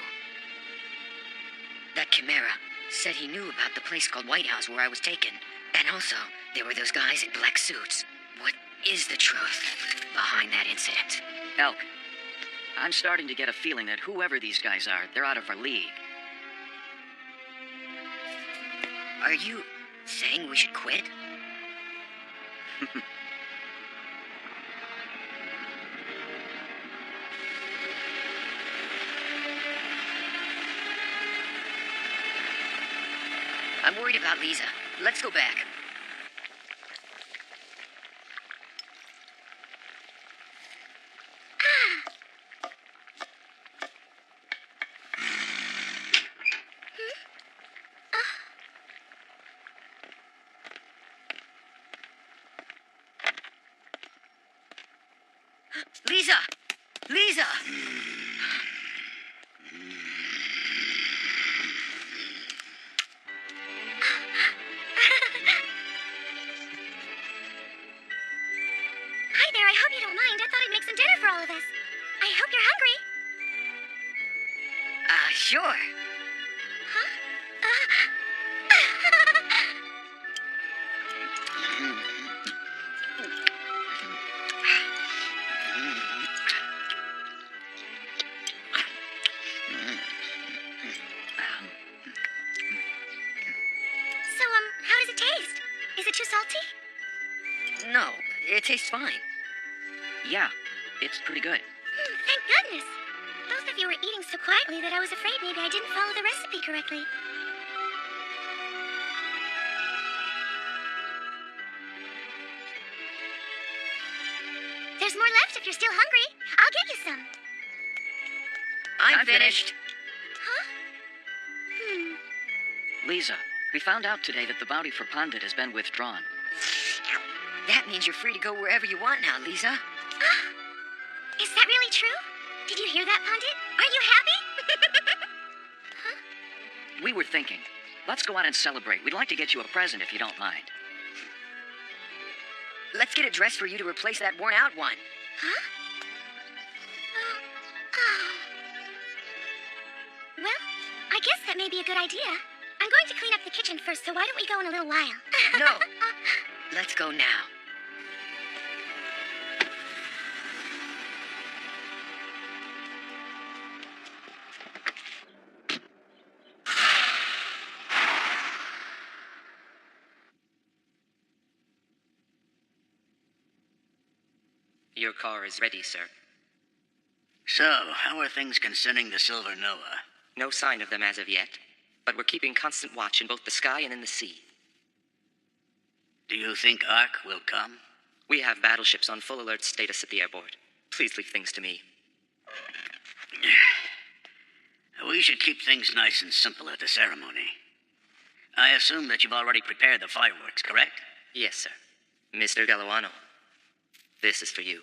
Speaker 1: That Chimera said he knew about the place called White House where I was taken. And also, there were those guys in black suits. What is the truth behind that incident?
Speaker 10: Elk, I'm starting to get a feeling that whoever these guys are, they're out of our league.
Speaker 1: Are you saying we should quit? I'm worried about Lisa. Let's go back. Lisa! Lisa!
Speaker 4: Hi there, I hope you don't mind. I thought I'd make some dinner for all of us. I hope you're hungry.
Speaker 1: Sure.
Speaker 4: Huh? How does it taste? Is it too salty?
Speaker 1: No, it tastes fine.
Speaker 10: Yeah, it's pretty good.
Speaker 4: Thank goodness. Those of you were eating so quietly that I was afraid maybe I didn't follow the recipe correctly. There's more left if you're still hungry. I'll get you some.
Speaker 1: I'm finished.
Speaker 4: Huh?
Speaker 10: Lisa, we found out today that the bounty for Pandit has been withdrawn.
Speaker 1: That means you're free to go wherever you want now, Lisa.
Speaker 4: Is that really true? Did you hear that, Pandit? Are you happy?
Speaker 10: We were thinking, let's go out and celebrate. We'd like to get you a present if you don't mind.
Speaker 1: Let's get a dress for you to replace that worn-out one.
Speaker 4: Huh? Oh. Well, I guess that may be a good idea. I'm going to clean up the kitchen first, so why don't we go in a little while?
Speaker 1: No. Let's go now.
Speaker 11: Your car is ready, sir.
Speaker 2: So, how are things concerning the Silver Noah?
Speaker 11: No sign of them as of yet, but we're keeping constant watch in both the sky and in the sea.
Speaker 2: Do you think Ark will come?
Speaker 11: We have battleships on full alert status at the airport. Please leave things to me.
Speaker 2: We should keep things nice and simple at the ceremony. I assume that you've already prepared the fireworks, correct?
Speaker 11: Yes, sir. Mr. Galawano, this is for you.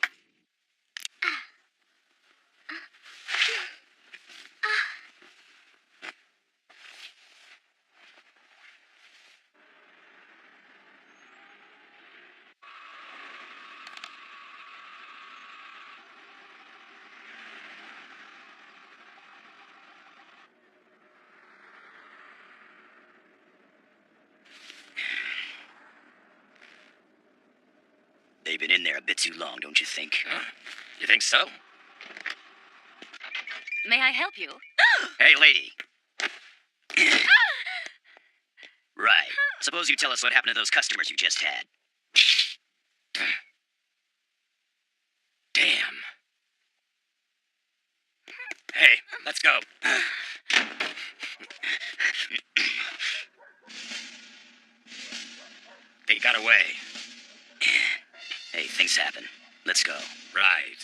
Speaker 2: They've been in there a bit too long, don't you think?
Speaker 3: You think so?
Speaker 9: May I help you?
Speaker 2: Hey, lady. Right. Suppose you tell us what happened to those customers you just had.
Speaker 3: Damn. Hey, let's go. They got away.
Speaker 2: Hey, things happen. Let's go.
Speaker 3: Right.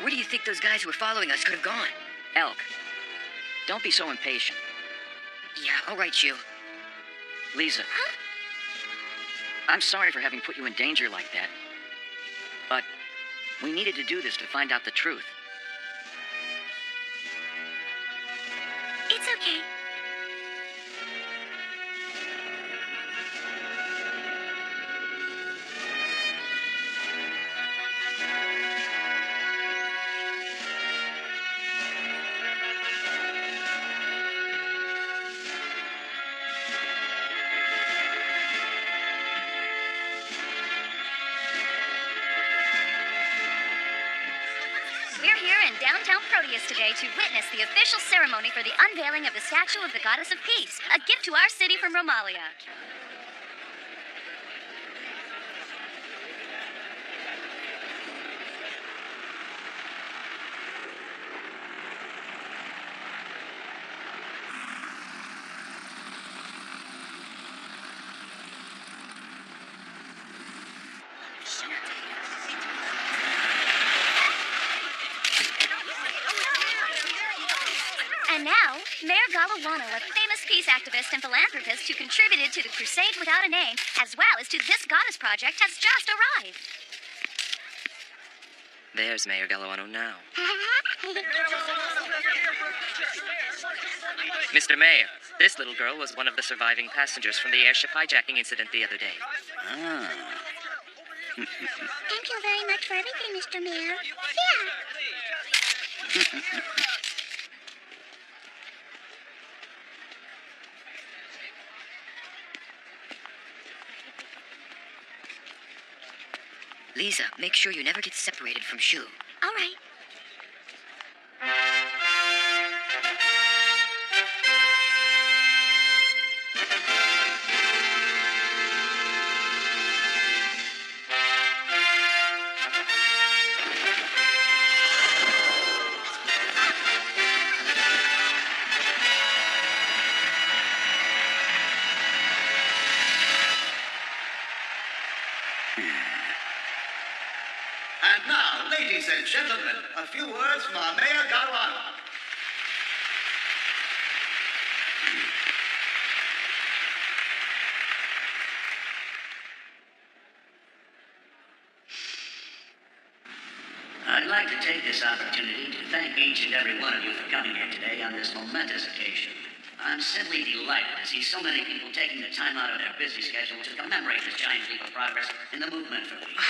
Speaker 1: Where do you think those guys who were following us could have gone?
Speaker 10: Elk, don't be so impatient.
Speaker 1: Yeah, all right, you.
Speaker 10: Lisa, I'm sorry for having put you in danger like that. But we needed to do this to find out the truth.
Speaker 4: It's okay.
Speaker 13: We're here in downtown Proteus today to witness the official ceremony for the unveiling of the statue of the Goddess of Peace, a gift to our city from Romalia. And now, Mayor Galawano, a famous peace activist and philanthropist who contributed to the Crusade Without a Name, as well as to this Goddess Project, has just arrived.
Speaker 11: There's Mayor Galawano now. Mr. Mayor, this little girl was one of the surviving passengers from the airship hijacking incident the other day.
Speaker 2: Ah.
Speaker 4: Thank you very much for everything, Mr. Mayor. Yeah.
Speaker 1: Lisa, make sure you never get separated from Shu.
Speaker 4: All right.
Speaker 2: And now, ladies and gentlemen, a few words from our Mayor Galvano.
Speaker 14: I'd like to take this opportunity to thank each and every one of you for coming here today on this momentous occasion. I'm simply delighted to see so many people taking the time out of their busy schedule to commemorate this giant leap of progress in the movement for peace.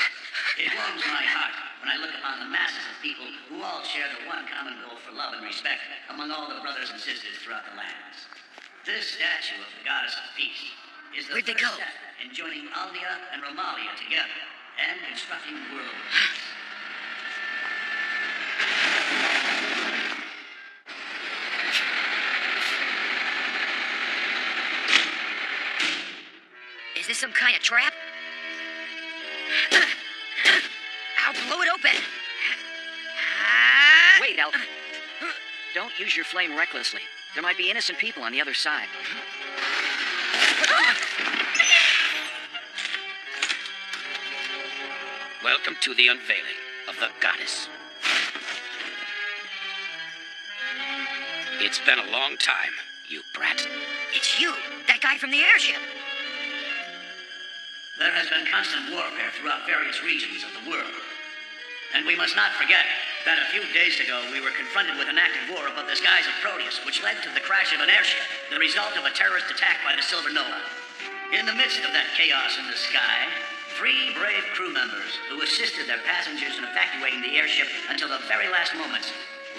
Speaker 14: It warms my heart when I look upon the masses of people who all share the one common goal for love and respect among all the brothers and sisters throughout the lands. This statue of the goddess of peace is the
Speaker 1: Where'd they
Speaker 14: first
Speaker 1: go?
Speaker 14: step in joining Aldia and Romalia together and constructing the world of peace.
Speaker 1: Is this some kind of trap? I'll blow it open.
Speaker 10: Wait, Elk. Don't use your flame recklessly. There might be innocent people on the other side.
Speaker 3: Welcome to the unveiling of the goddess. It's been a long time, you brat.
Speaker 1: It's you, that guy from the airship.
Speaker 14: There has been constant warfare throughout various regions of the world. And we must not forget that a few days ago we were confronted with an active war above the skies of Proteus, which led to the crash of an airship, the result of a terrorist attack by the Silver Nova. In the midst of that chaos in the sky, 3 brave crew members who assisted their passengers in evacuating the airship until the very last moments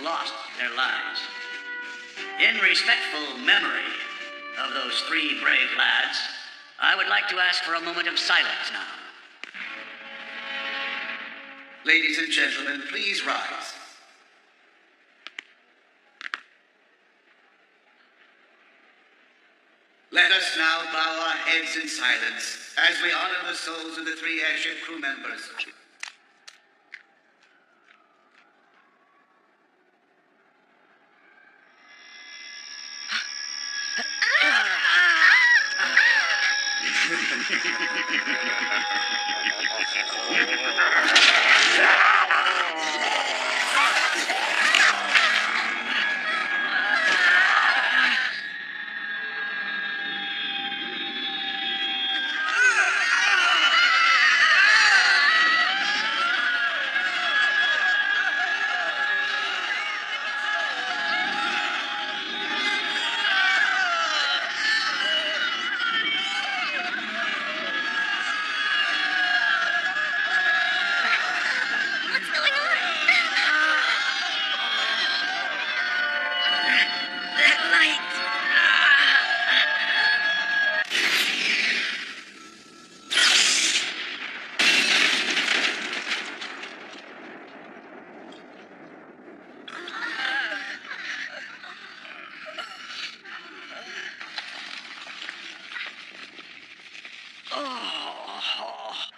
Speaker 14: lost their lives. In respectful memory of those 3 brave lads, I would like to ask for a moment of silence now.
Speaker 2: Ladies and gentlemen, please rise. Let us now bow our heads in silence as we honor the souls of the 3 airship crew members.
Speaker 4: What's going on?
Speaker 1: That light.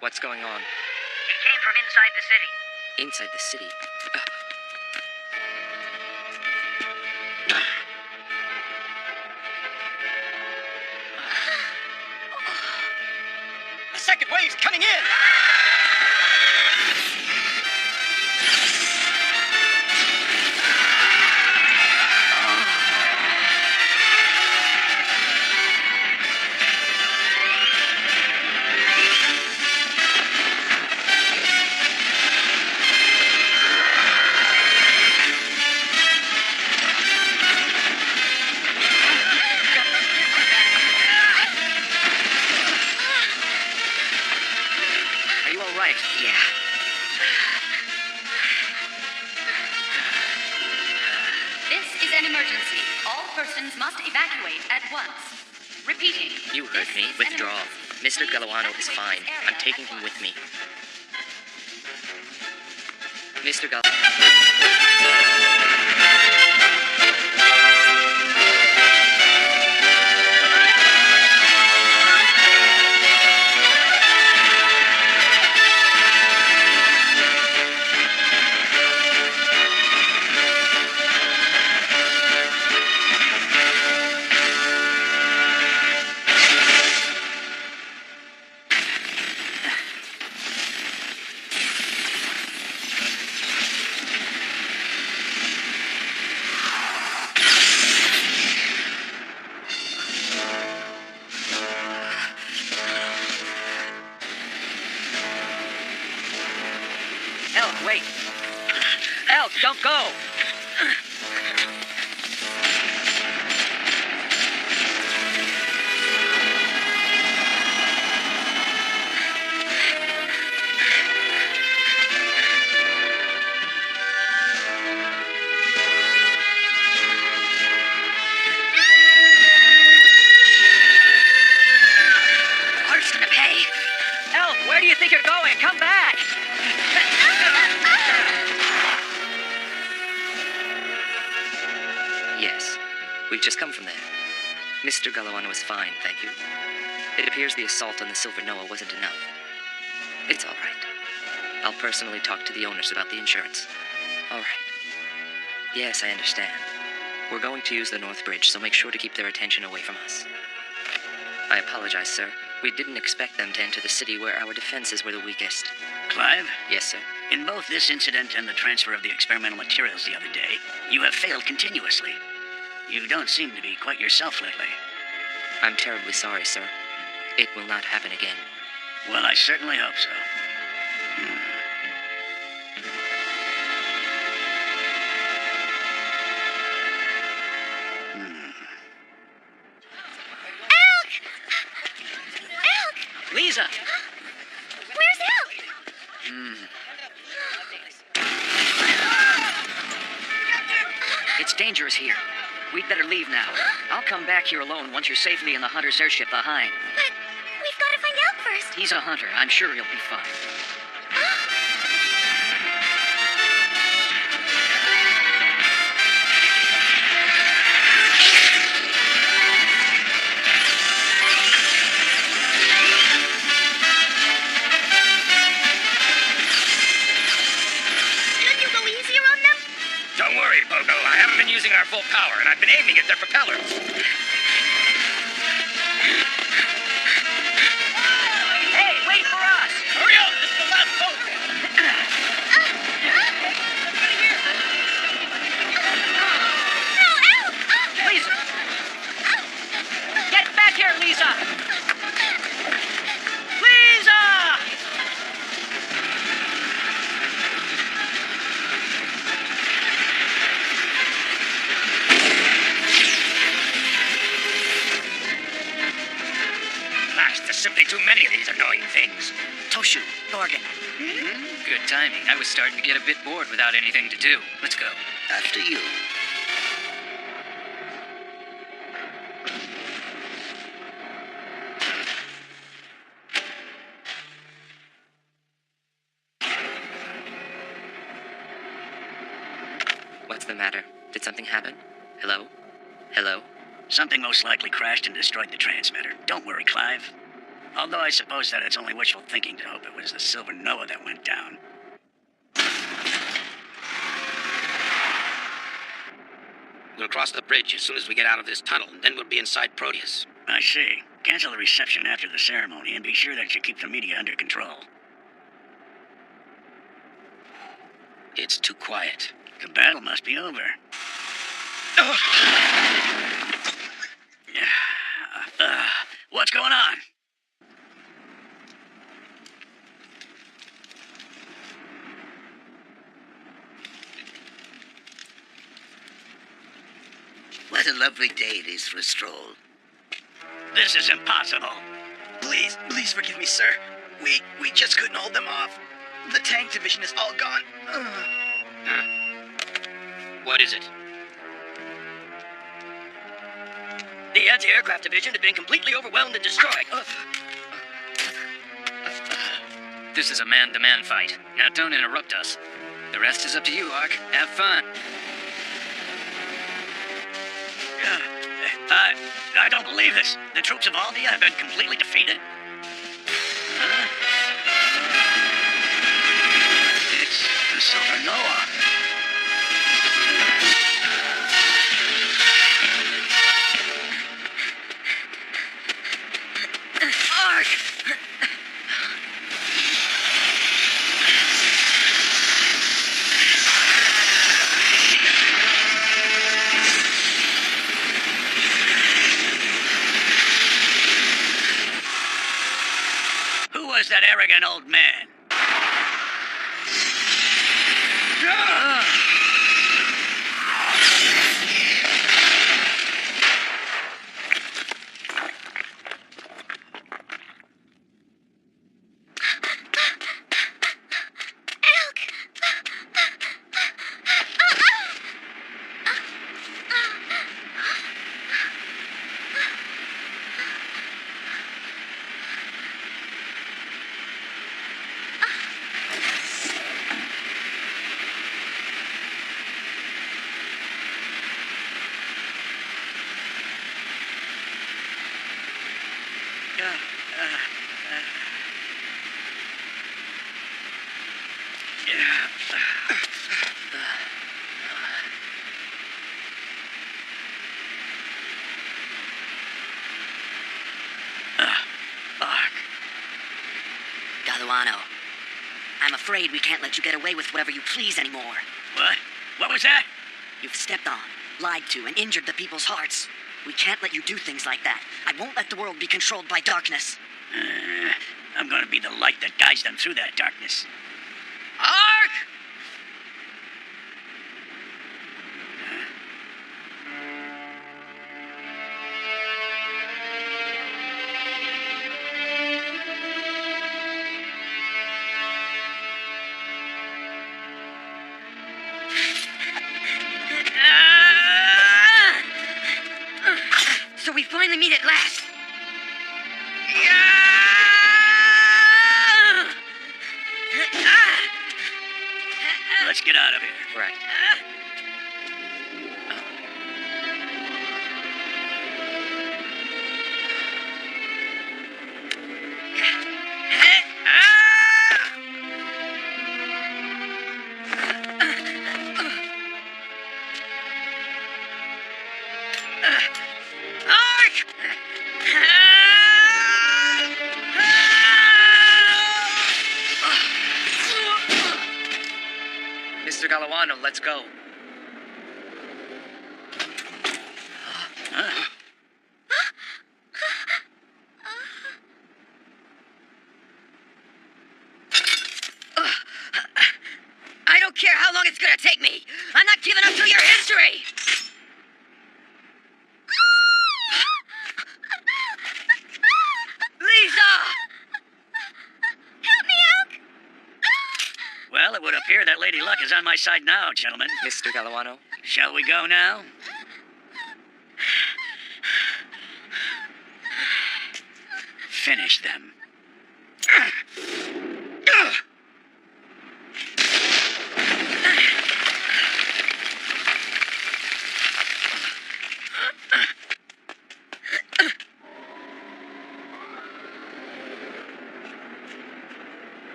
Speaker 11: What's going on?
Speaker 9: It came from inside the city.
Speaker 11: Inside the city?
Speaker 5: The second wave's coming in!
Speaker 10: Are you all right?
Speaker 1: Yeah.
Speaker 13: This is an emergency. All persons must evacuate at once. Repeating.
Speaker 11: You heard
Speaker 13: this
Speaker 11: me.
Speaker 13: is an
Speaker 11: Withdraw.
Speaker 13: emergency.
Speaker 11: Mr.
Speaker 13: Please
Speaker 11: Galvano is
Speaker 13: evacuate
Speaker 11: fine.
Speaker 13: this area
Speaker 11: I'm taking
Speaker 13: at
Speaker 11: him with
Speaker 13: once.
Speaker 11: me. Mr. Gull.
Speaker 8: Elk, wait. Elk, don't go.
Speaker 9: Art's gonna pay.
Speaker 8: Elk, where do you think you're going? Come back.
Speaker 11: Yes, we've just come from there. Mr. Galawan was fine, thank you. It appears the assault on the Silver Noah wasn't enough. It's all right. I'll personally talk to the owners about the insurance. All right. Yes, I understand. We're going to use the North Bridge, so make sure to keep their attention away from us. I apologize, sir. We didn't expect them to enter the city where our defenses were the weakest.
Speaker 14: Clive?
Speaker 11: Yes, sir.
Speaker 14: In both this incident and the transfer of the experimental materials the other day, you have failed continuously. You don't seem to be quite yourself lately.
Speaker 11: I'm terribly sorry, sir. It will not happen again.
Speaker 14: Well, I certainly hope so.
Speaker 8: Lisa!
Speaker 4: Where's Elk?
Speaker 8: It's dangerous here. We'd better leave now. I'll come back here alone once you're safely in the hunter's airship behind.
Speaker 4: But we've got to find Elk first.
Speaker 8: He's a hunter. I'm sure he'll be fine.
Speaker 4: Couldn't you go easier on them?
Speaker 3: Don't worry, Pogo. I haven't been using our full power, and I've been aiming at their propellers.
Speaker 8: Hey, wait for us!
Speaker 3: Hurry up! This is the last boat!
Speaker 4: No, Elk!
Speaker 8: Lisa! Get back here, Lisa! Lisa!
Speaker 3: Gosh, there's simply too many of these annoying things.
Speaker 8: Toshu, Thorgan.
Speaker 9: Good timing. I was starting to get a bit bored without anything to do. Let's go.
Speaker 7: After you.
Speaker 11: What's the matter? Did something happen? Hello? Hello?
Speaker 14: Something most likely crashed and destroyed the transmitter. Don't worry, Clive. Although I suppose that it's only wishful thinking to hope it was the Silver Noah that went down.
Speaker 3: We'll cross the bridge as soon as we get out of this tunnel, and then we'll be inside Proteus.
Speaker 14: I see. Cancel the reception after the ceremony and be sure that you keep the media under control.
Speaker 3: It's too quiet.
Speaker 14: The battle must be over. What's going on?
Speaker 7: What a lovely day it is for a stroll.
Speaker 14: This is impossible.
Speaker 5: Please forgive me, sir. We just couldn't hold them off. The tank division is all gone.
Speaker 3: What is it?
Speaker 5: The anti-aircraft division had been completely overwhelmed and destroyed.
Speaker 9: This is a man-to-man fight. Now don't interrupt us.
Speaker 8: The rest is up to you, Ark. Have fun.
Speaker 14: I don't believe this. The troops of Aldia have been completely defeated. Huh? It's the Silver Noah.
Speaker 1: Ark!
Speaker 14: Who was that arrogant old man?
Speaker 1: Galluano, I'm afraid we can't let you get away with whatever you please anymore.
Speaker 14: What? What was that?
Speaker 1: You've stepped on, lied to, and injured the people's hearts. We can't let you do things like that. I won't let the world be controlled by darkness.
Speaker 14: I'm gonna be the light that guides them through that darkness.
Speaker 1: Ark! So we finally meet at last.
Speaker 14: Let's get out of here.
Speaker 8: Right. Mr. Galluano, let's go.
Speaker 1: I don't care how long it's gonna take me. I'm not giving up to your history.
Speaker 14: Well, it would appear that Lady Luck is on my side now, gentlemen.
Speaker 11: Mr. Galluano?
Speaker 14: Shall we go now? Finish them.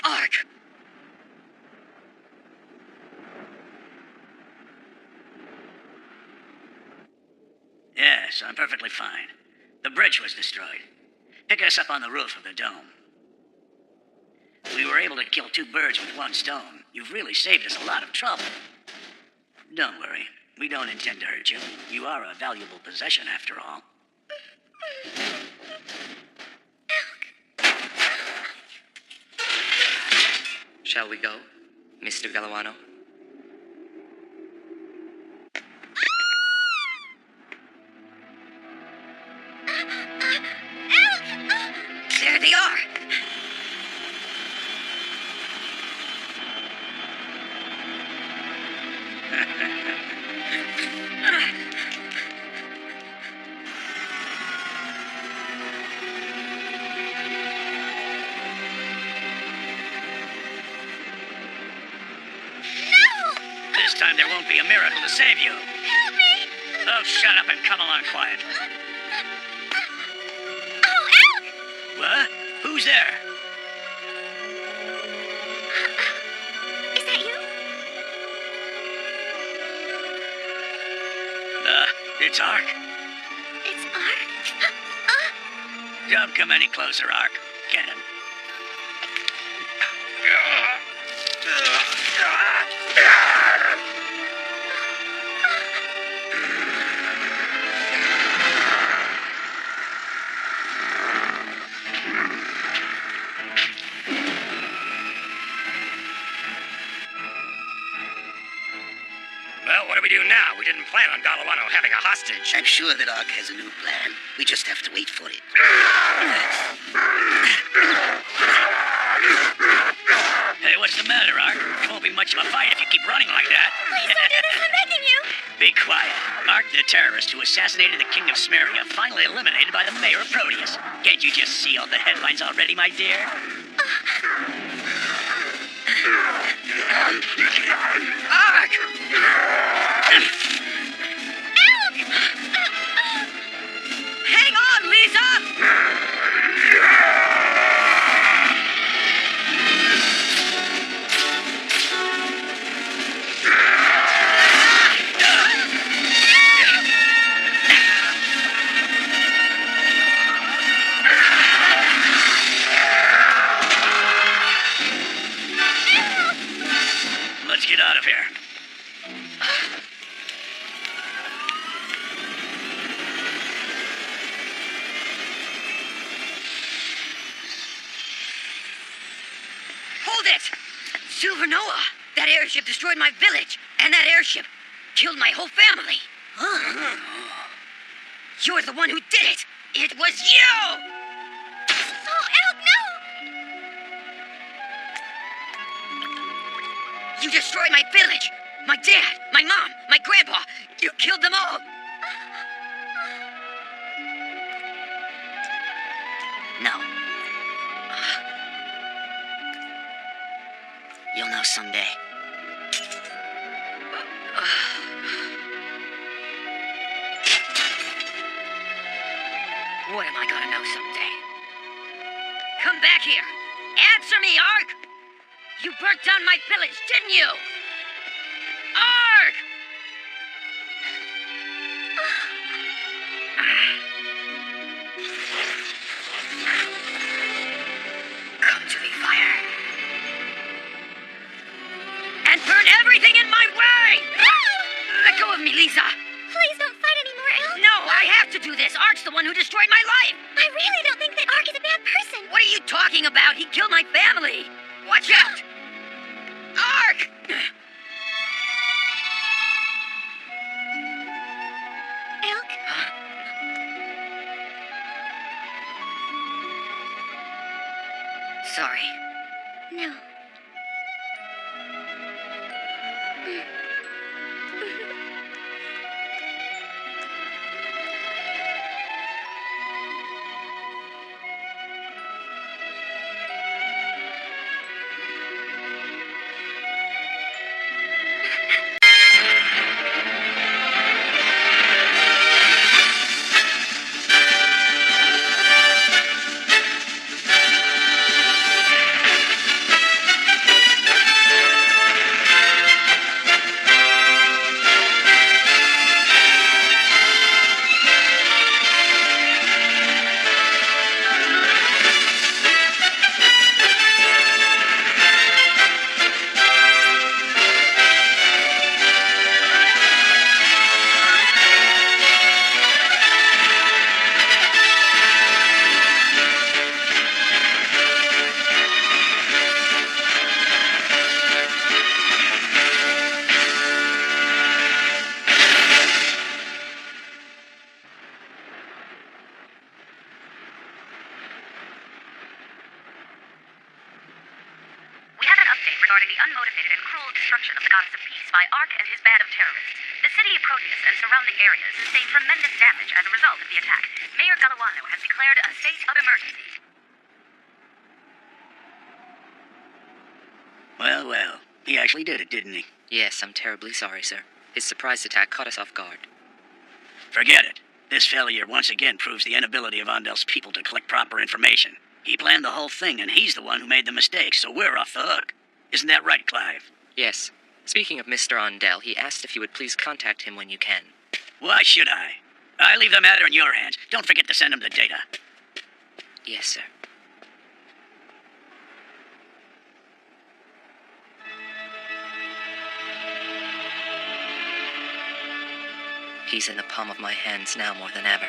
Speaker 1: Ark!
Speaker 14: Yes, I'm perfectly fine. The bridge was destroyed. Pick us up on the roof of the dome. We were able to kill 2 birds with 1 stone. You've really saved us a lot of trouble. Don't worry. We don't intend to hurt you. You are a valuable possession, after all.
Speaker 11: Shall we go, Mr. Galluano?
Speaker 1: There they are!
Speaker 14: time there won't be a miracle to save you.
Speaker 4: Help me!
Speaker 14: Oh, shut up and come along quietly.
Speaker 4: Oh, Elk!
Speaker 14: What? Who's there?
Speaker 4: Is that you?
Speaker 14: It's Ark.
Speaker 4: It's Ark?
Speaker 14: Don't come any closer, Ark. Get him.
Speaker 3: Well, what do we do now? We didn't plan on Galawano having a hostage.
Speaker 7: I'm sure that Ark has a new plan. We just have to wait for it.
Speaker 14: Hey, what's the matter, Ark? It won't be much of a fight if you keep running like that.
Speaker 4: Please don't do this, I'm begging you!
Speaker 14: Be quiet. Ark, the terrorist who assassinated the king of Smeria, finally eliminated by the mayor of Proteus. Can't you just see all the headlines already, my dear?
Speaker 3: Ark!
Speaker 9: Hang on, Lisa!
Speaker 14: Let's get out of here.
Speaker 1: Hold it! Silver Noah! That airship destroyed my village, and that airship killed my whole family. You're the one who did it! It was you!
Speaker 4: Oh, Elk, no!
Speaker 1: You destroyed my village! My dad, my mom, my grandpa! You killed them all! No. You'll know someday. What am I gonna know someday? Come back here! Answer me, Ark! You burnt down my village, didn't you? Ark! Come to me, fire. And burn everything in my way!
Speaker 4: No!
Speaker 1: Let go of me, Lisa!
Speaker 4: Please don't fight anymore, Elk.
Speaker 1: No, I have to do this. Ark's the one who destroyed my life.
Speaker 4: I really don't think that Ark is a bad person.
Speaker 1: What are you talking about? He killed my family. Watch out! Ark!
Speaker 4: Elk?
Speaker 1: Sorry.
Speaker 4: No.
Speaker 15: regarding the unmotivated and cruel destruction of the goddess of peace by Ark and his band of terrorists. The city of Proteus and surrounding areas sustained tremendous damage as a result of the attack. Mayor Galawano has declared a state of emergency.
Speaker 14: Well, well. He actually did it, didn't he?
Speaker 11: Yes, I'm terribly sorry, sir. His surprise attack caught us off guard.
Speaker 14: Forget it. This failure once again proves the inability of Ondel's people to collect proper information. He planned the whole thing, and he's the one who made the mistake, so we're off the hook. Isn't that right, Clive?
Speaker 11: Yes. Speaking of Mr. Ondel, he asked if you would please contact him when you can.
Speaker 14: Why should I? I leave the matter in your hands. Don't forget to send him the data.
Speaker 11: Yes, sir. He's in the palm of my hands now more than ever.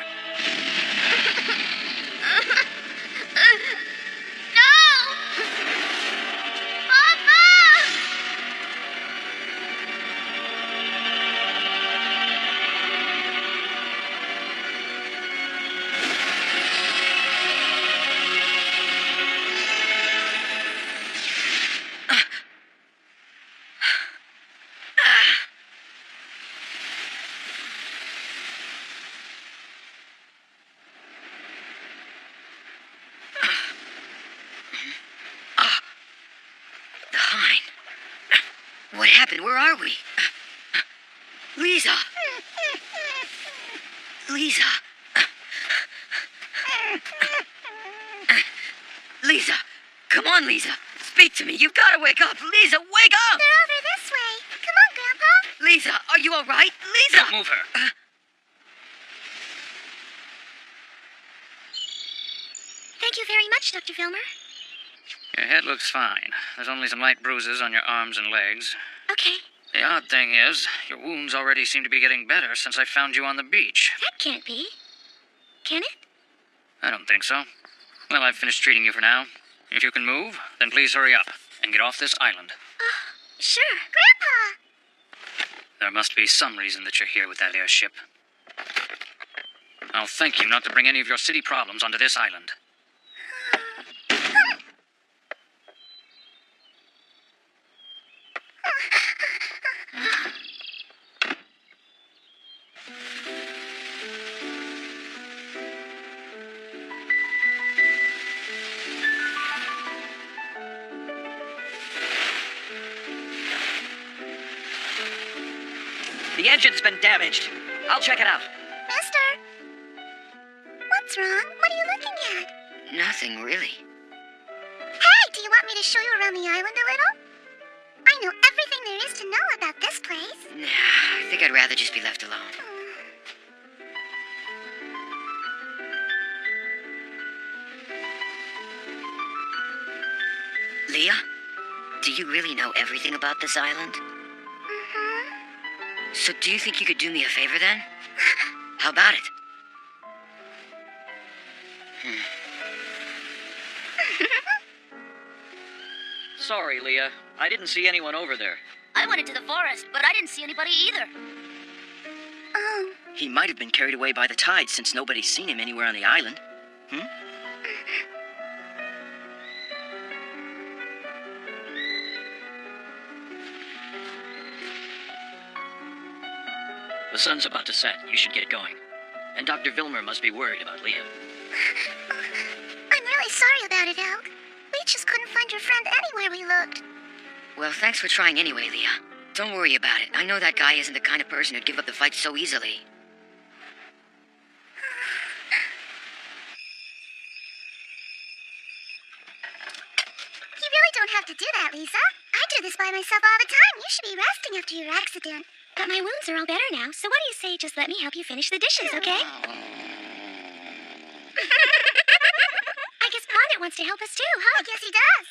Speaker 1: What happened? Where are we? Lisa! Lisa! Lisa! Come on, Lisa! Speak to me! You've got to wake up! Lisa, wake up!
Speaker 4: They're over this way. Come on, Grandpa.
Speaker 1: Lisa, are you all right? Lisa!
Speaker 3: Don't move her.
Speaker 4: Thank you very much, Dr. Vilmer.
Speaker 3: Your head looks fine. There's only some light bruises on your arms and legs.
Speaker 4: Okay.
Speaker 3: The odd thing is, your wounds already seem to be getting better since I found you on the beach.
Speaker 4: That can't be. Can it?
Speaker 3: I don't think so. Well, I've finished treating you for now. If you can move, then please hurry up and get off this island.
Speaker 4: Sure. Grandpa!
Speaker 3: There must be some reason that you're here with that airship. I'll thank you not to bring any of your city problems onto this island.
Speaker 8: The engine's been damaged. I'll check it out.
Speaker 4: Mister! What's wrong? What are you looking at?
Speaker 1: Nothing, really.
Speaker 4: Hey, do you want me to show you around the island a little? I know everything there is to know about this place.
Speaker 1: Nah, I think I'd rather just be left alone. Leah, do you really know everything about this island?
Speaker 4: Mm-hmm.
Speaker 1: So do you think you could do me a favor then? How about it?
Speaker 8: Sorry, Leah. I didn't see anyone over there.
Speaker 13: I went into the forest, but I didn't see anybody either.
Speaker 4: Oh.
Speaker 8: He might have been carried away by the tide since nobody's seen him anywhere on the island. The sun's about to set. You should get going. And Dr. Vilmer must be worried about Leah.
Speaker 4: I'm really sorry about it, Elk. We just couldn't find your friend anywhere we looked.
Speaker 1: Well, thanks for trying anyway, Leah. Don't worry about it. I know that guy isn't the kind of person who'd give up the fight so easily.
Speaker 4: You really don't have to do that, Lisa. I do this by myself all the time. You should be resting after your accident. But my wounds are all better now, so what do you say just let me help you finish the dishes, okay? I guess Pondit wants to help us too, huh? Yes, he does.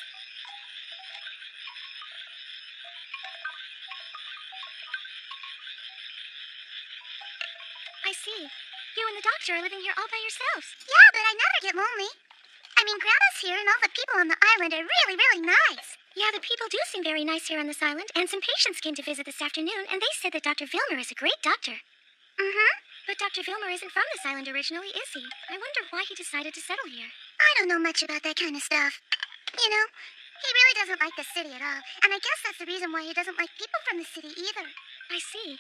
Speaker 4: I see. You and the doctor are living here all by yourselves. Yeah, but I never get lonely. I mean, Grandma's here and all the people on the island are really, really nice. Yeah, the people do seem very nice here on this island, and some patients came to visit this afternoon, and they said that Dr. Vilmer is a great doctor. Mm-hmm. But Dr. Vilmer isn't from this island originally, is he? I wonder why he decided to settle here. I don't know much about that kind of stuff. You know, he really doesn't like the city at all, and I guess that's the reason why he doesn't like people from the city either. I see.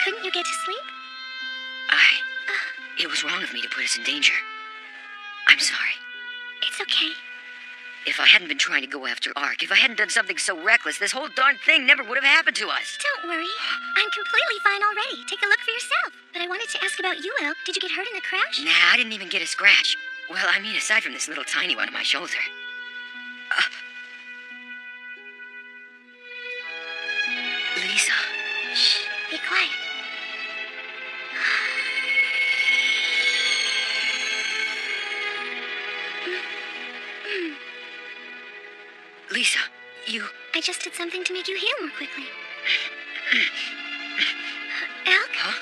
Speaker 4: Couldn't you get to sleep?
Speaker 1: It was wrong of me to put us in danger. I'm sorry.
Speaker 4: It's okay.
Speaker 1: If I hadn't been trying to go after Ark, if I hadn't done something so reckless, this whole darn thing never would have happened to us.
Speaker 4: Don't worry. I'm completely fine already. Take a look for yourself. But I wanted to ask about you, Elk. Did you get hurt in the crash?
Speaker 1: Nah, I didn't even get a scratch. Well, I mean, aside from this little tiny one on my shoulder. Lisa.
Speaker 4: Shh. Be quiet.
Speaker 1: Lisa, you...
Speaker 4: I just did something to make you heal more quickly. Elk?
Speaker 1: Huh?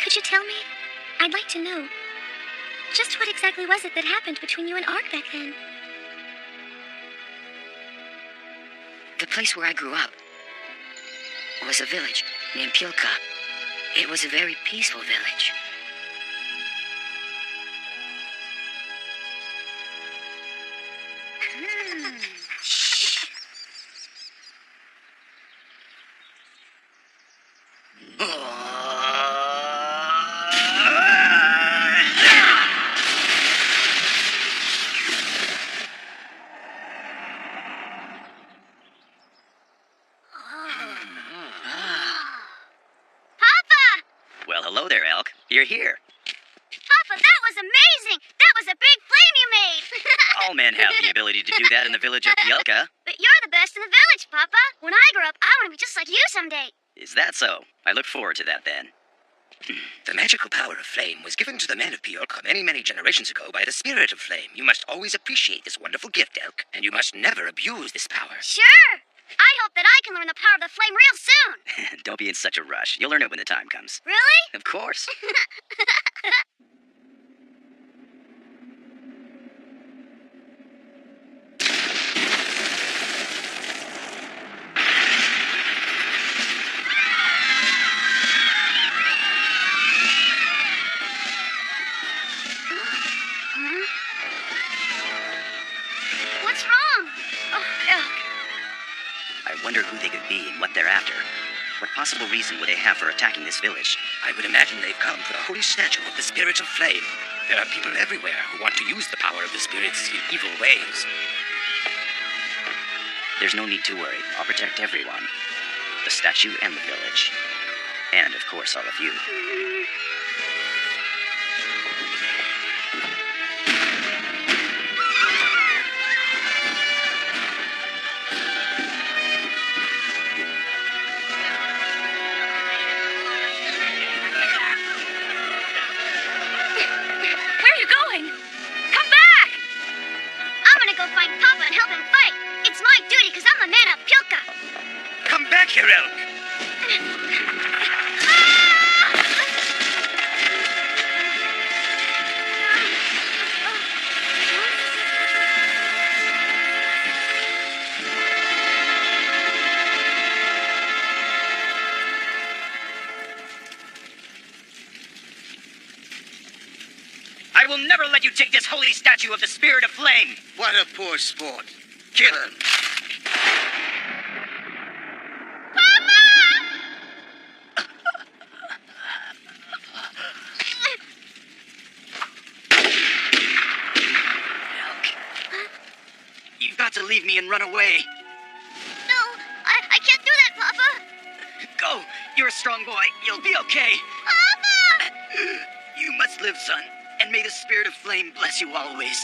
Speaker 4: Could you tell me? I'd like to know. Just what exactly was it that happened between you and Ark back then?
Speaker 1: The place where I grew up was a village named Pilka. It was a very peaceful village.
Speaker 4: Shh.
Speaker 13: Papa!
Speaker 14: Well, hello there, Elk. You're here.
Speaker 13: Papa, that was amazing! That was a big flame you made!
Speaker 14: All men have the ability to do that in the village of Yelka.
Speaker 13: But you're the best in the village, Papa. When I grow up, I want to be just like you someday.
Speaker 14: Is that so? I look forward to that then.
Speaker 7: The magical power of flame was given to the men of Bjork many, many generations ago by the spirit of flame. You must always appreciate this wonderful gift, Elk, and you must never abuse this power.
Speaker 13: Sure! I hope that I can learn the power of the flame real soon.
Speaker 14: Don't be in such a rush. You'll learn it when the time comes.
Speaker 13: Really?
Speaker 14: Of course.
Speaker 13: What's wrong? Oh, Elk.
Speaker 14: I wonder who they could be and what they're after. What possible reason would they have for attacking this village?
Speaker 7: I would imagine they've come for the holy statue of the spirit of flame. There are people everywhere who want to use the power of the spirits in evil ways.
Speaker 14: There's no need to worry. I'll protect everyone. The statue and the village. And, of course, all of you.
Speaker 13: Where are you going? Come back! I'm gonna go find Papa and help him fight. It's my duty because I'm the man of Pilka.
Speaker 7: Come back here, Elk!
Speaker 5: I will never let you take this holy statue of the spirit of flame.
Speaker 6: What a poor sport. Kill him.
Speaker 5: You've got to leave me and run away.
Speaker 13: No, I can't do that, Papa.
Speaker 5: Go. You're a strong boy. You'll be okay.
Speaker 13: Papa!
Speaker 5: You must live, son. And may the spirit of flame bless you always.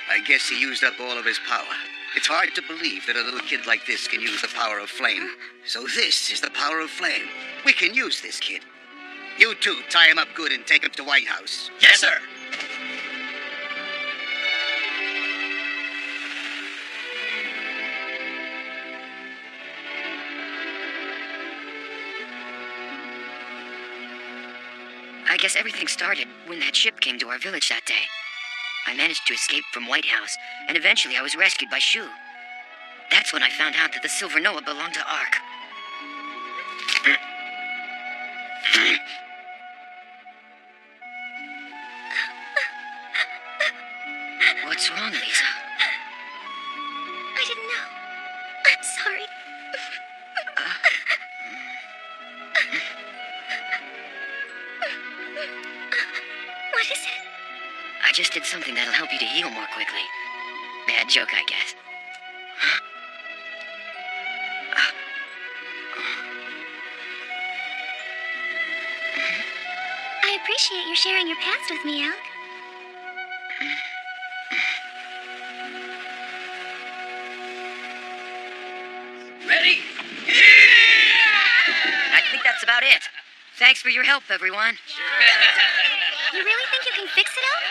Speaker 6: I guess he used up all of his power. It's hard to believe that a little kid like this can use the power of flame. So this is the power of flame. We can use this kid. You two, tie him up good and take him to White House.
Speaker 5: Yes, sir.
Speaker 1: I guess everything started when that ship came to our village that day. I managed to escape from White House, and eventually I was rescued by Shu. That's when I found out that the Silver Noah belonged to Ark. What's wrong, Lisa?
Speaker 4: I didn't know. I'm sorry. What is it?
Speaker 1: I just did something that'll help you to heal more quickly. Bad joke, I guess. Huh?
Speaker 4: I appreciate you sharing your past with me, Elk.
Speaker 8: Ready?
Speaker 1: I think that's about it. Thanks for your help, everyone.
Speaker 4: You really think you can fix it, Elk?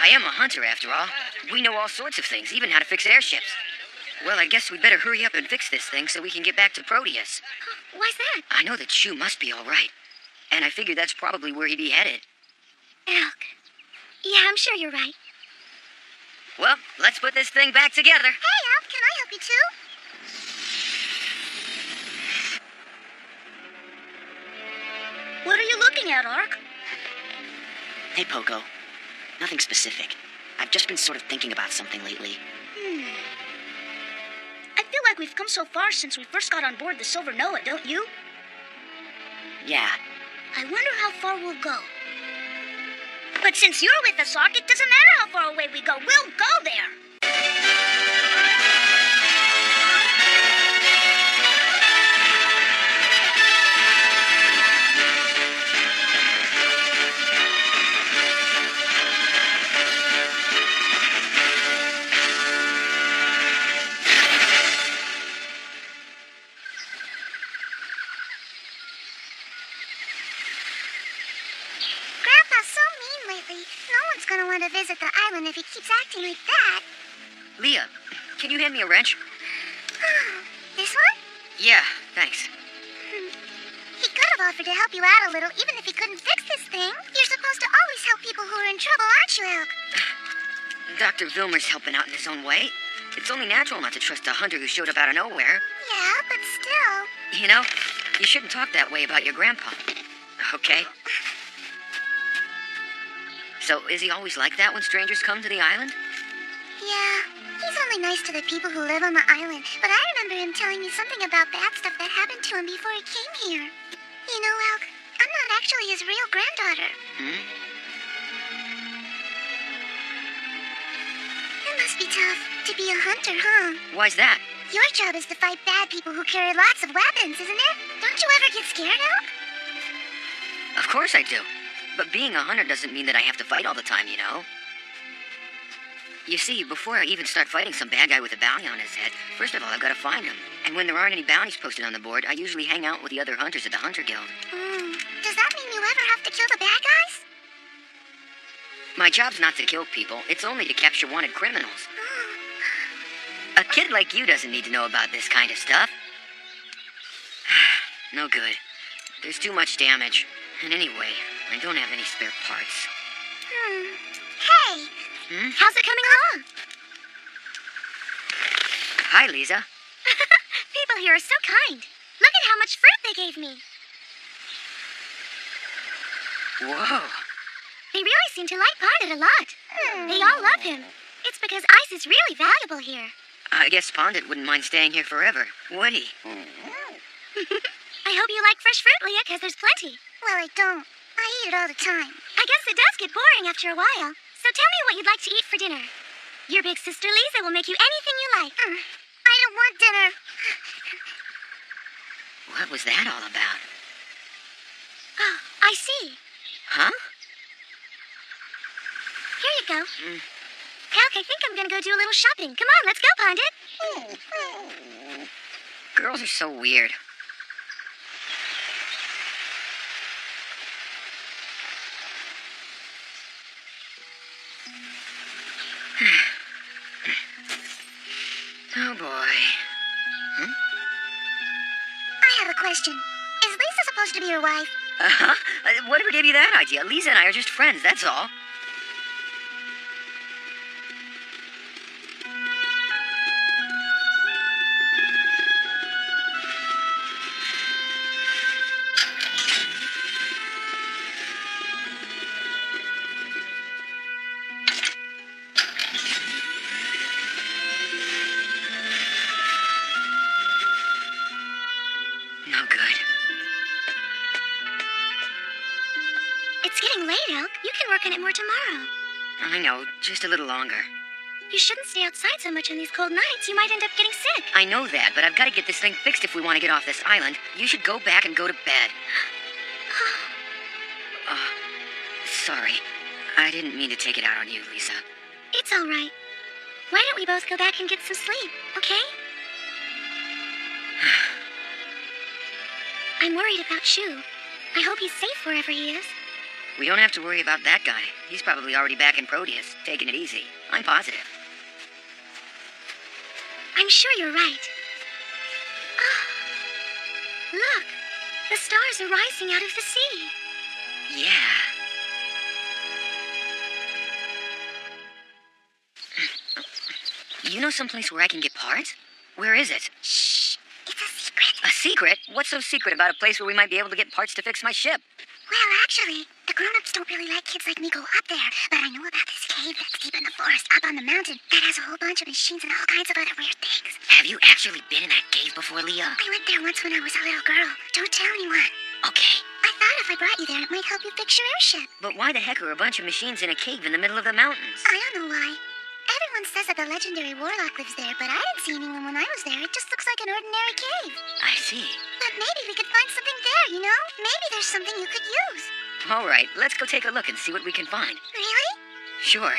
Speaker 1: I am a hunter, after all. We know all sorts of things, even how to fix airships. Well, I guess we'd better hurry up and fix this thing so we can get back to Proteus.
Speaker 4: Why's that?
Speaker 1: I know that Shu must be all right, and I figure that's probably where he'd be headed.
Speaker 4: Elk. Yeah, I'm sure you're right.
Speaker 1: Well, let's put this thing back together.
Speaker 4: Hey, Elk, can I help you too?
Speaker 9: What are you looking at, Ark?
Speaker 8: Hey, Poco. Nothing specific. I've just been sort of thinking about something lately.
Speaker 9: I feel like we've come so far since we first got on board the Silver Noah, don't you?
Speaker 8: Yeah.
Speaker 9: I wonder how far we'll go. But since you're with us, Ark, it doesn't matter how far away we go. We'll go there.
Speaker 4: Grandpa's so mean lately. No one's gonna want to visit the island if he keeps acting like that.
Speaker 1: Leah, can you hand me a wrench?
Speaker 4: This one?
Speaker 1: Yeah, thanks.
Speaker 4: He could have offered to help you out a little, even if he couldn't fix this thing. You're supposed to always help people who are in trouble, aren't you, Elk?
Speaker 1: Dr. Vilmer's helping out in his own way. It's only natural not to trust a hunter who showed up out of nowhere.
Speaker 4: Yeah, but still.
Speaker 1: You know, you shouldn't talk that way about your grandpa. Okay? So, is he always like that when strangers come to the island?
Speaker 4: Yeah, he's only nice to the people who live on the island, but I remember him telling me something about bad stuff that happened to him before he came here. You know, Elk, I'm not actually his real granddaughter. It must be tough to be a hunter, huh?
Speaker 1: Why's that?
Speaker 4: Your job is to fight bad people who carry lots of weapons, isn't it? Don't you ever get scared, Elk?
Speaker 1: Of course I do. But being a hunter doesn't mean that I have to fight all the time, you know? You see, before I even start fighting some bad guy with a bounty on his head, first of all, I've got to find him. And when there aren't any bounties posted on the board, I usually hang out with the other hunters at the Hunter Guild.
Speaker 4: Does that mean you ever have to kill the bad guys?
Speaker 1: My job's not to kill people, it's only to capture wanted criminals. A kid like you doesn't need to know about this kind of stuff. No good. There's too much damage. And anyway, I don't have any spare parts.
Speaker 4: Hey! How's it coming along?
Speaker 1: Hi, Lisa.
Speaker 4: People here are so kind. Look at how much fruit they gave me.
Speaker 1: Whoa.
Speaker 4: They really seem to like Pondit a lot. They all love him. It's because ice is really valuable here.
Speaker 1: I guess Pondit wouldn't mind staying here forever, would he?
Speaker 4: I hope you like fresh fruit, Leah, because there's plenty. Well, I don't. I eat it all the time. I guess it does get boring after a while. So tell me what you'd like to eat for dinner. Your big sister Lisa will make you anything you like. I don't want dinner.
Speaker 1: What was that all about?
Speaker 4: Oh, I see.
Speaker 1: Huh?
Speaker 4: Here you go. Elk, I think I'm gonna go do a little shopping. Come on, let's go, Pondit.
Speaker 1: Girls are so weird. Oh, boy.
Speaker 4: I have a question. Is Lisa supposed to be your wife?
Speaker 1: Uh-huh. Whatever gave you that idea? Lisa and I are just friends, that's all. No good.
Speaker 4: It's getting late, Elk. You can work on it more tomorrow.
Speaker 1: I know, just a little longer.
Speaker 4: You shouldn't stay outside so much on these cold nights. You might end up getting sick.
Speaker 1: I know that, but I've got to get this thing fixed if we want to get off this island. You should go back and go to bed. Sorry. I didn't mean to take it out on you, Lisa.
Speaker 4: It's all right. Why don't we both go back and get some sleep, okay? I'm worried about Shu. I hope he's safe wherever he is.
Speaker 1: We don't have to worry about that guy. He's probably already back in Proteus, taking it easy. I'm positive.
Speaker 4: I'm sure you're right. Look, the stars are rising out of the sea.
Speaker 1: Yeah. You know someplace where I can get parts? Where is it?
Speaker 4: Shh, it's a secret.
Speaker 1: A secret? What's so secret about a place where we might be able to get parts to fix my ship?
Speaker 4: Well, actually, the grown-ups don't really like kids like me go up there, but I know about this cave that's deep in the forest up on the mountain that has a whole bunch of machines and all kinds of other weird things.
Speaker 1: Have you actually been in that cave before, Leah?
Speaker 4: I went there once when I was a little girl. Don't tell anyone.
Speaker 1: Okay.
Speaker 4: I thought if I brought you there, it might help you fix your airship.
Speaker 1: But why the heck are a bunch of machines in a cave in the middle of the mountains?
Speaker 4: I don't know why. Everyone says that the legendary warlock lives there, but I didn't see anyone when I was there. It just looks like an ordinary cave.
Speaker 1: I see.
Speaker 4: But maybe we could find something there, you know? Maybe there's something you could use.
Speaker 1: All right, let's go take a look and see what we can find.
Speaker 4: Really?
Speaker 1: Sure.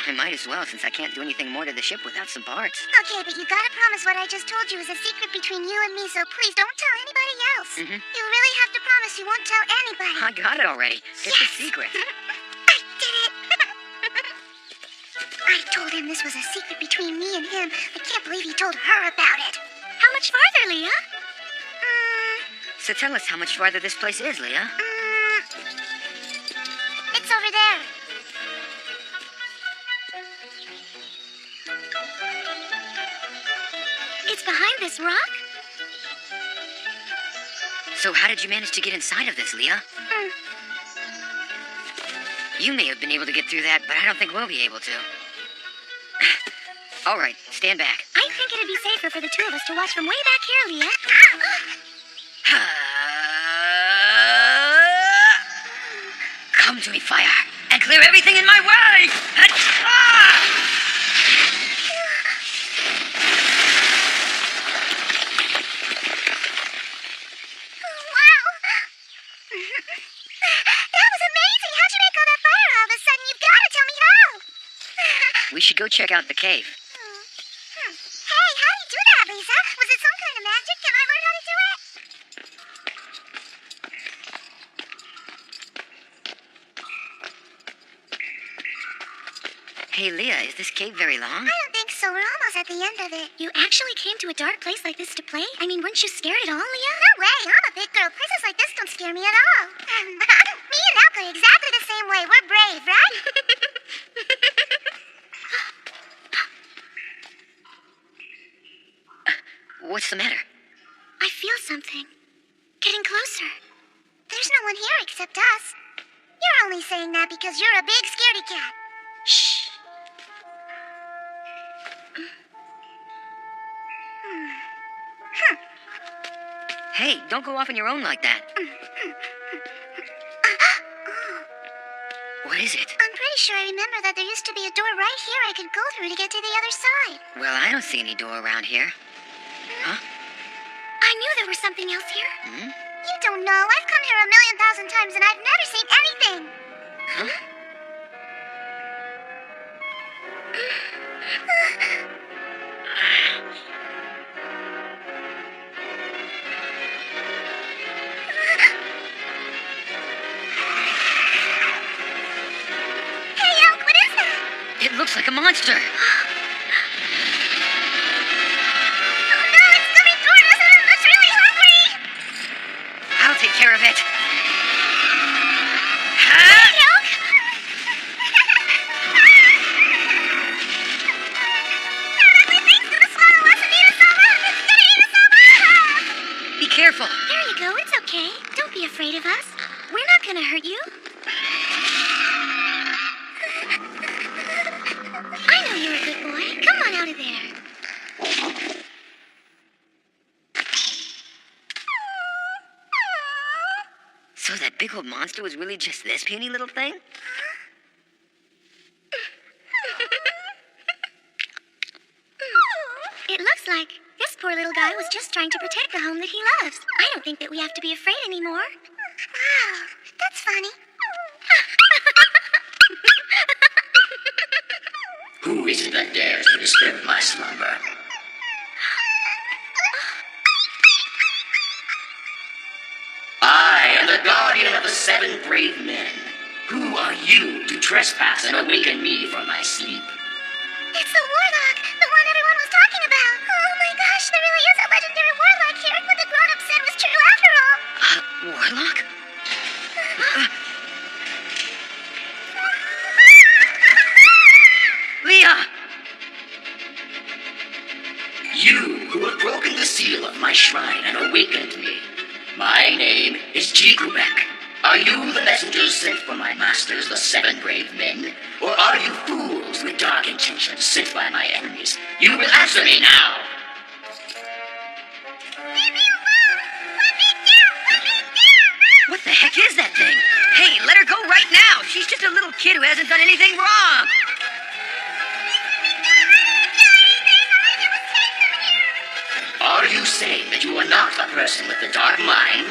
Speaker 1: I might as well, since I can't do anything more to the ship without some parts.
Speaker 4: Okay, but you gotta promise what I just told you is a secret between you and me, so please don't tell anybody else.
Speaker 1: Mm-hmm.
Speaker 4: You really have to promise you won't tell anybody.
Speaker 1: I got it already. It's a secret.
Speaker 4: I did it. I told him this was a secret between me and him. I can't believe he told her about it. How much farther, Leah?
Speaker 1: So tell us how much farther this place is, Leah.
Speaker 4: It's over there. It's behind this rock?
Speaker 1: So how did you manage to get inside of this, Leah? You may have been able to get through that, but I don't think we'll be able to. All right, stand back.
Speaker 4: I think it'd be safer for the two of us to watch from way back here, Leah.
Speaker 1: Come to me, fire, and clear everything in my way!
Speaker 4: Wow! That was amazing! How'd you make all that fire all of a sudden? You've got to tell me how!
Speaker 1: We should go check out the cave.
Speaker 4: Hey, how do you do that, Lisa? Was it some kind of magic? Can I learn how to do it?
Speaker 1: Hey, Leah, is this cave very long?
Speaker 4: I don't think so. We're almost at the end of it. You actually came to a dark place like this to play? I mean, weren't you scared at all, Leah? No way. I'm a big girl. Places like this don't scare me at all. Me and Elk are exactly the same way. We're brave, right?
Speaker 1: What's the matter?
Speaker 4: I feel something. Getting closer. There's no one here except us. You're only saying that because you're a big scaredy cat. Shh.
Speaker 1: Hey, don't go off on your own like that. What is it?
Speaker 4: I'm pretty sure I remember that there used to be a door right here I could go through to get to the other side.
Speaker 1: Well, I don't see any door around here. Huh?
Speaker 4: I knew there was something else here.
Speaker 1: Hmm?
Speaker 4: You don't know. I've come here 1,000,000 times and I've never seen anything.
Speaker 1: Huh?
Speaker 4: Hey, Elk, what is that?
Speaker 1: It looks like a monster.
Speaker 4: Oh no, it's coming toward us and it looks really hungry.
Speaker 1: I'll take care of it. magical monster was really just this puny little thing?
Speaker 4: It looks like this poor little guy was just trying to protect the home that he loves. I don't think that we have to be afraid anymore.
Speaker 9: Wow, that's funny.
Speaker 7: Who is it that dares to disturb my slumber? I am the guardian of the 7 brave men. Who are you to trespass and awaken me from my sleep?
Speaker 9: It's the warlock, the one everyone was talking about. Oh my gosh, there really is a legendary warlock here. What the grown-up said was true after all.
Speaker 1: Warlock? Leah!
Speaker 7: You who have broken the seal of my shrine and awakened me. My name is Jikubek. Are you the messengers sent from my masters, the 7 brave men? Or are you fools with dark intentions sent by my enemies? You will answer me now!
Speaker 1: What the heck is that thing? Hey, let her go right now! She's just a little kid who hasn't done anything wrong!
Speaker 7: Are you saying that you are not a person with the dark mind?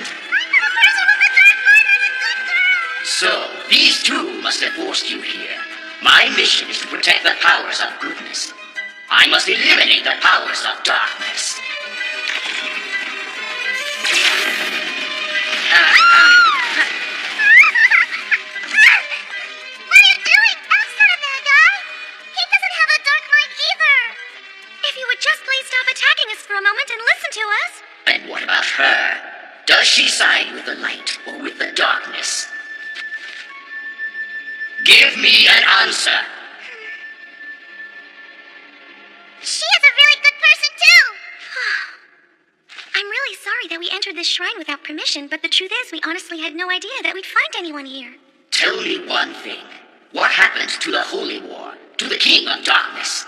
Speaker 7: So, these two must have forced you here. My mission is to protect the powers of goodness. I must eliminate the powers of darkness.
Speaker 9: What are you doing? That's not a bad guy. He doesn't have a dark mind either.
Speaker 4: If you would just please stop attacking us for a moment and listen to us.
Speaker 7: And what about her? Does she side with the light or with the darkness? Give me an answer.
Speaker 9: She is a really good person, too.
Speaker 4: I'm really sorry that we entered this shrine without permission, but the truth is we honestly had no idea that we'd find anyone here.
Speaker 7: Tell me one thing. What happened to the Holy War? To the King of Darkness?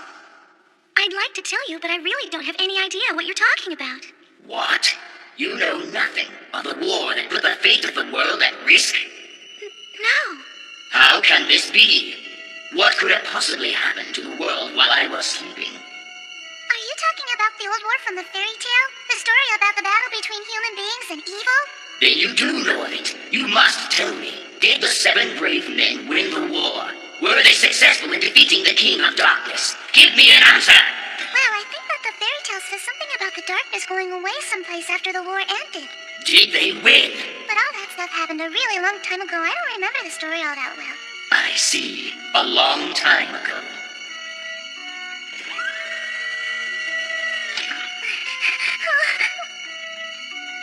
Speaker 4: I'd like to tell you, but I really don't have any idea what you're talking about.
Speaker 7: What? You know nothing of the war that put the fate of the world at risk?
Speaker 4: No.
Speaker 7: How can this be? What could have possibly happened to the world while I was sleeping?
Speaker 9: Are you talking about the old war from the fairy tale? The story about the battle between human beings and evil?
Speaker 7: Then you do know of it. You must tell me. Did the 7 brave men win the war? Were they successful in defeating the King of Darkness? Give me an answer!
Speaker 9: Well, I think that the fairy tale says something about the darkness going away someplace after the war ended.
Speaker 7: Did they win?
Speaker 9: But all that stuff happened a really long time ago. I don't remember the story all that well.
Speaker 7: I see. A long time ago.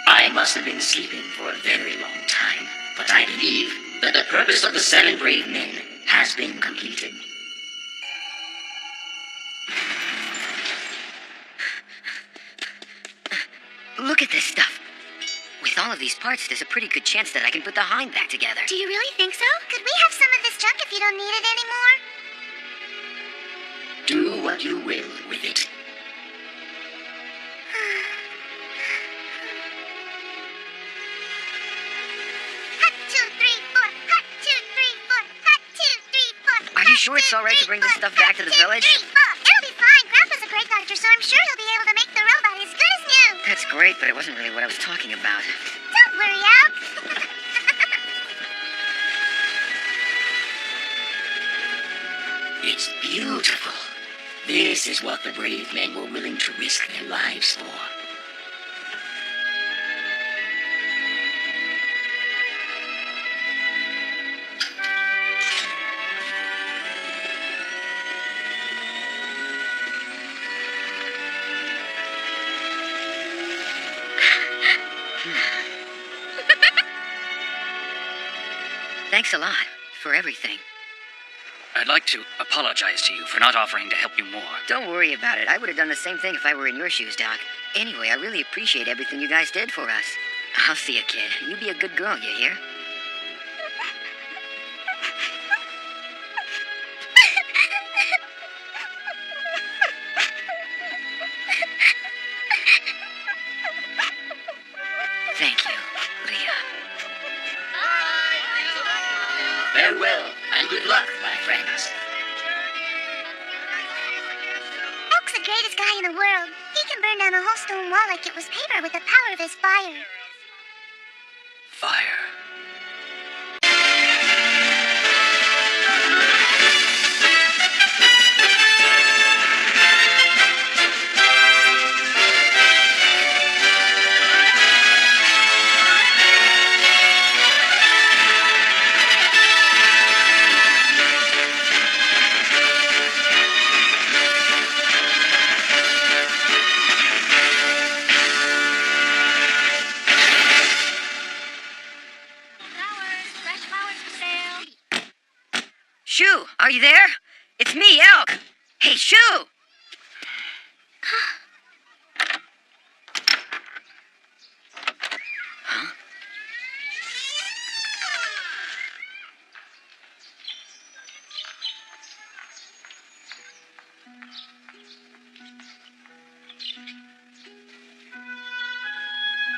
Speaker 7: I must have been sleeping for a very long time, but I believe that the purpose of the 7 brave men has been completed.
Speaker 1: Look at this stuff. With all of these parts, there's a pretty good chance that I can put the hind back together.
Speaker 4: Do you really think so?
Speaker 9: Could we have some of this junk if you don't need it anymore?
Speaker 7: Do what you will with it.
Speaker 9: Hut, 2, 3, 4. Hut, 2, 3, 4. Hut, 2, 3, 4.
Speaker 1: Are you sure it's all right to bring this stuff back to the village?
Speaker 9: It'll be fine. Grandpa's a great doctor, so I'm sure he'll be able to make the robot as good as new.
Speaker 1: That's great, but it wasn't really what I was talking about.
Speaker 9: Don't worry, Al.
Speaker 7: It's beautiful. This is what the brave men were willing to risk their lives for.
Speaker 1: Thanks a lot for everything.
Speaker 10: I'd like to apologize to you for not offering to help you more.
Speaker 1: Don't worry about it. I would have done the same thing if I were in your shoes, Doc. Anyway, I really appreciate everything you guys did for us. I'll see you, kid. You be a good girl, you hear? Thank you, Leah.
Speaker 7: Farewell, and good luck, my friends.
Speaker 9: Elk's the greatest guy in the world. He can burn down a whole stone wall like it was paper with the power of his fire.
Speaker 6: Fire.
Speaker 13: Fresh flowers for sale.
Speaker 1: Shoo, are you there? It's me, Elk. Hey, Shoo! Huh?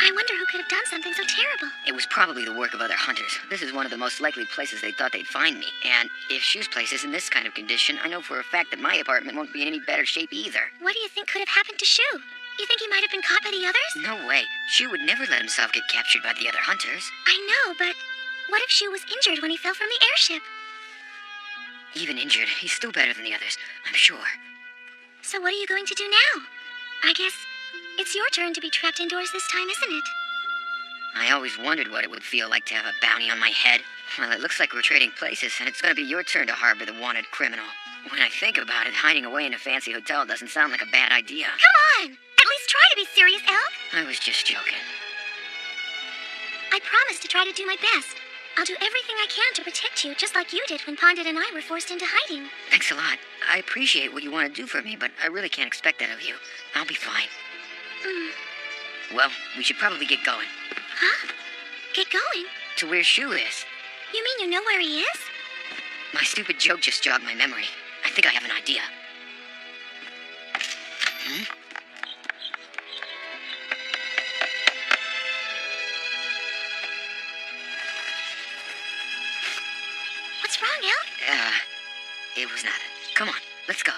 Speaker 13: I wonder who could have done something so terrible.
Speaker 1: It was probably the work of other hunters. This is one of the most likely places they thought they'd find me. And if Shoo's place is in this kind of condition, I know for a fact that my apartment won't be in any better shape either.
Speaker 13: What do you think could have happened to Shoo? You think he might have been caught by the others?
Speaker 1: No way. Shoo would never let himself get captured by the other hunters.
Speaker 13: I know, but what if Shoo was injured when he fell from the airship?
Speaker 1: Even injured, he's still better than the others, I'm sure.
Speaker 13: So what are you going to do now? I guess it's your turn to be trapped indoors this time, isn't it?
Speaker 1: I always wondered what it would feel like to have a bounty on my head. Well, it looks like we're trading places, and it's going to be your turn to harbor the wanted criminal. When I think about it, hiding away in a fancy hotel doesn't sound like a bad idea.
Speaker 13: Come on! At least try to be serious, Elk.
Speaker 1: I was just joking.
Speaker 13: I promise to try to do my best. I'll do everything I can to protect you, just like you did when Pondit and I were forced into hiding.
Speaker 1: Thanks a lot. I appreciate what you want to do for me, but I really can't expect that of you. I'll be fine. Well, we should probably get going.
Speaker 13: Huh? Get going?
Speaker 1: To where Shoo is.
Speaker 13: You mean you know where he is?
Speaker 1: My stupid joke just jogged my memory. I think I have an idea.
Speaker 13: What's wrong, Elk?
Speaker 1: It was nothing. Come on, let's go.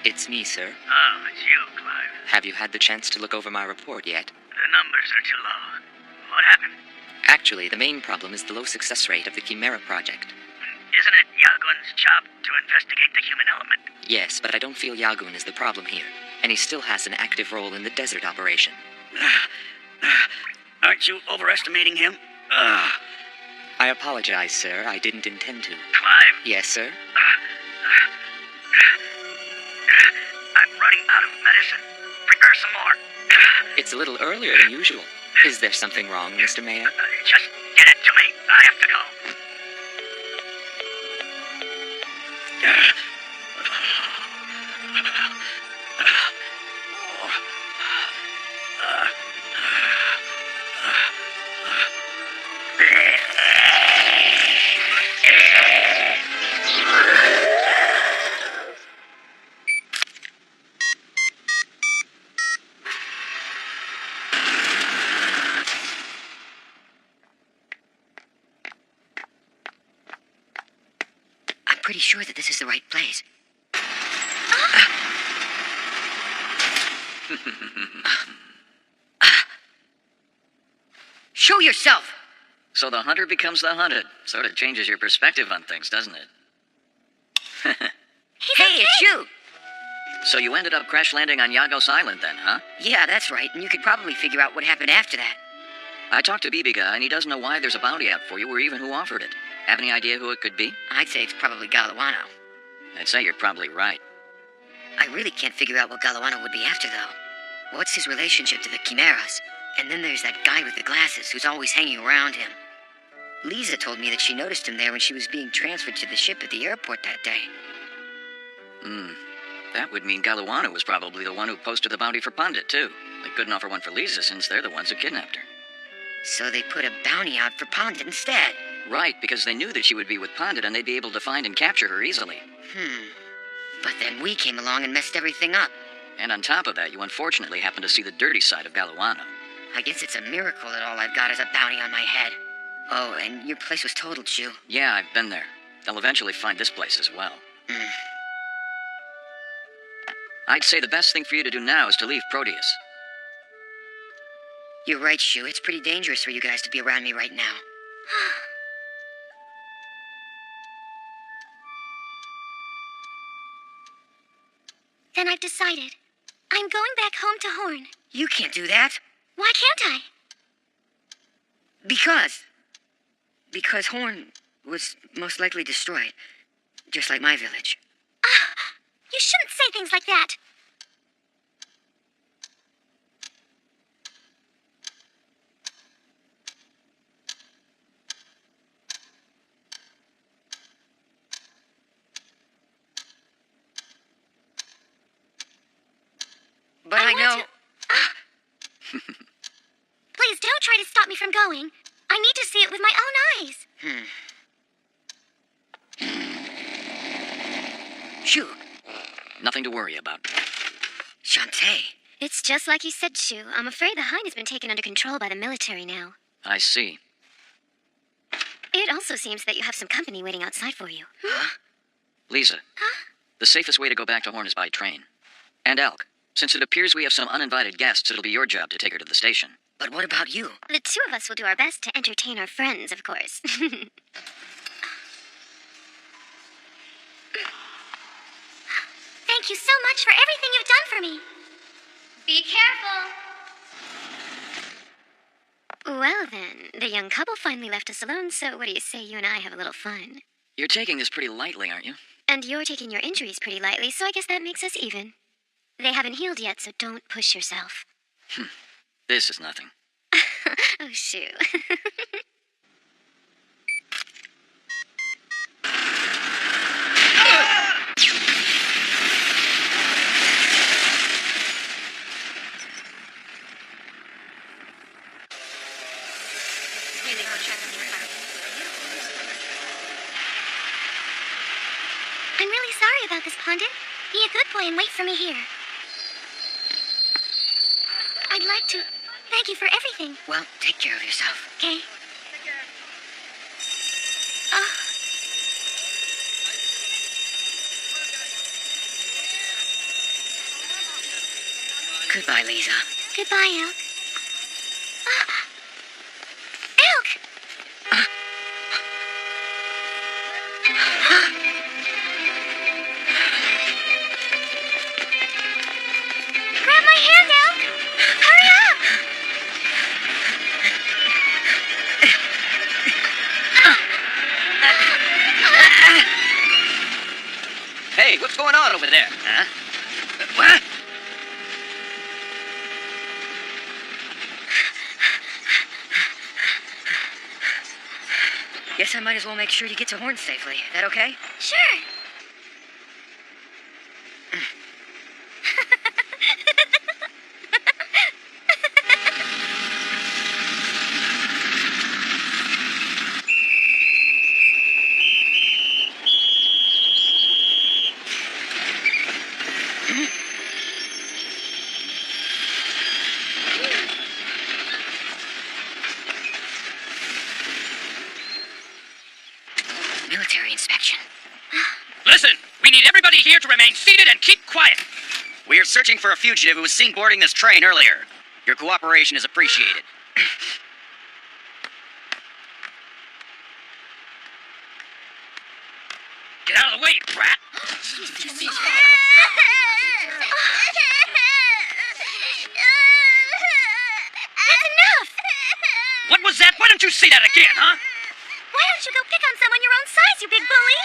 Speaker 11: It's me, sir.
Speaker 14: Oh, it's you, Clive.
Speaker 11: Have you had the chance to look over my report yet?
Speaker 14: The numbers are too low. What happened?
Speaker 11: Actually, the main problem is the low success rate of the Chimera project.
Speaker 14: Isn't it Yagun's job to investigate the human element?
Speaker 11: Yes, but I don't feel Yagun is the problem here, and he still has an active role in the desert operation.
Speaker 14: Aren't you overestimating him?
Speaker 11: I apologize, sir. I didn't intend to.
Speaker 14: Clive?
Speaker 11: Yes, sir?
Speaker 14: I'm running out of medicine. Prepare some more.
Speaker 11: It's a little earlier than usual. Is there something wrong, Mr. Mayor?
Speaker 14: Just get it to me. I have to go.
Speaker 1: Pretty sure that this is the right place. Show yourself!
Speaker 10: So the hunter becomes the hunted. Sort of changes your perspective on things, doesn't it?
Speaker 1: Hey, it's you!
Speaker 10: So you ended up crash landing on Yagos Island then, huh?
Speaker 1: Yeah, that's right, and you could probably figure out what happened after that.
Speaker 10: I talked to BB Guy, and he doesn't know why there's a bounty out for you or even who offered it. Have any idea who it could be?
Speaker 1: I'd say it's probably Galawano.
Speaker 10: I'd say you're probably right.
Speaker 1: I really can't figure out what Galawano would be after, though. What's his relationship to the Chimeras? And then there's that guy with the glasses who's always hanging around him. Lisa told me that she noticed him there when she was being transferred to the ship at the airport that day.
Speaker 10: That would mean Galawano was probably the one who posted the bounty for Pandit, too. They couldn't offer one for Lisa since they're the ones who kidnapped her.
Speaker 1: So they put a bounty out for Pandit instead.
Speaker 10: Right, because they knew that she would be with Pandit and they'd be able to find and capture her easily.
Speaker 1: But then we came along and messed everything up.
Speaker 10: And on top of that, you unfortunately happened to see the dirty side of Galawano.
Speaker 1: I guess it's a miracle that all I've got is a bounty on my head. Oh, and your place was totaled, Shu.
Speaker 10: Yeah, I've been there. They'll eventually find this place as well. I'd say the best thing for you to do now is to leave Proteus.
Speaker 1: You're right, Shu. It's pretty dangerous for you guys to be around me right now.
Speaker 4: Then I've decided. I'm going back home to Horn.
Speaker 1: You can't do that.
Speaker 4: Why can't I?
Speaker 1: Because Horn was most likely destroyed. Just like my village.
Speaker 4: You shouldn't say things like that.
Speaker 1: But I know...
Speaker 4: Please don't try to stop me from going. I need to see it with my own eyes.
Speaker 1: Shu.
Speaker 10: Nothing to worry about.
Speaker 1: Shantae.
Speaker 13: It's just like you said, Shu. I'm afraid the Hind has been taken under control by the military now.
Speaker 10: I see.
Speaker 13: It also seems that you have some company waiting outside for you.
Speaker 10: Lisa. The safest way to go back to Horn is by train. And Elk, since it appears we have some uninvited guests, it'll be your job to take her to the station.
Speaker 1: But what about you?
Speaker 13: The two of us will do our best to entertain our friends, of course.
Speaker 4: Thank you so much for everything you've done for me.
Speaker 13: Be careful. Well then, the young couple finally left us alone, so what do you say you and I have a little fun?
Speaker 10: You're taking this pretty lightly, aren't you?
Speaker 13: And you're taking your injuries pretty lightly, so I guess that makes us even. They haven't healed yet, so don't push yourself.
Speaker 10: This is nothing.
Speaker 13: Oh, Shu.
Speaker 4: I'm really sorry about this, Pandit. Be a good boy and wait for me here. I'd like to thank you for everything.
Speaker 1: Well, take care of yourself.
Speaker 4: Okay.
Speaker 1: Goodbye, Lisa.
Speaker 4: Goodbye, Elk. Elk! Grab my hand, Elk! Hurry up!
Speaker 5: Hey, what's going on over there? Huh?
Speaker 1: What? Guess I might as well make sure you get to Horn safely. That okay?
Speaker 4: Sure.
Speaker 1: Military inspection.
Speaker 5: Listen, we need everybody here to remain seated and keep quiet. We are searching for a fugitive who was seen boarding this train earlier. Your cooperation is appreciated. Get out of the way, you brat!
Speaker 4: That's enough!
Speaker 5: What was that? Why don't you say that again, huh?
Speaker 4: Why don't you go pick on someone your own size, you big bully?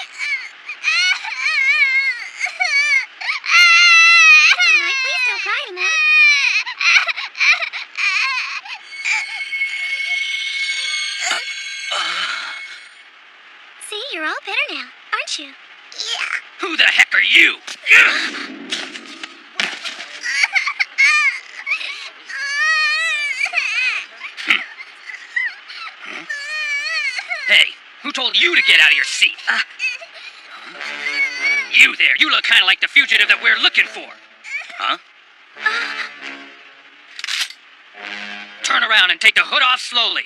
Speaker 4: Please don't cry anymore. See, you're all better now, aren't you?
Speaker 3: Who the heck are you? Hey, who told you to get out of your seat? You there, you look kind of like the fugitive that we're looking for. Huh? Turn around and take the hood off slowly.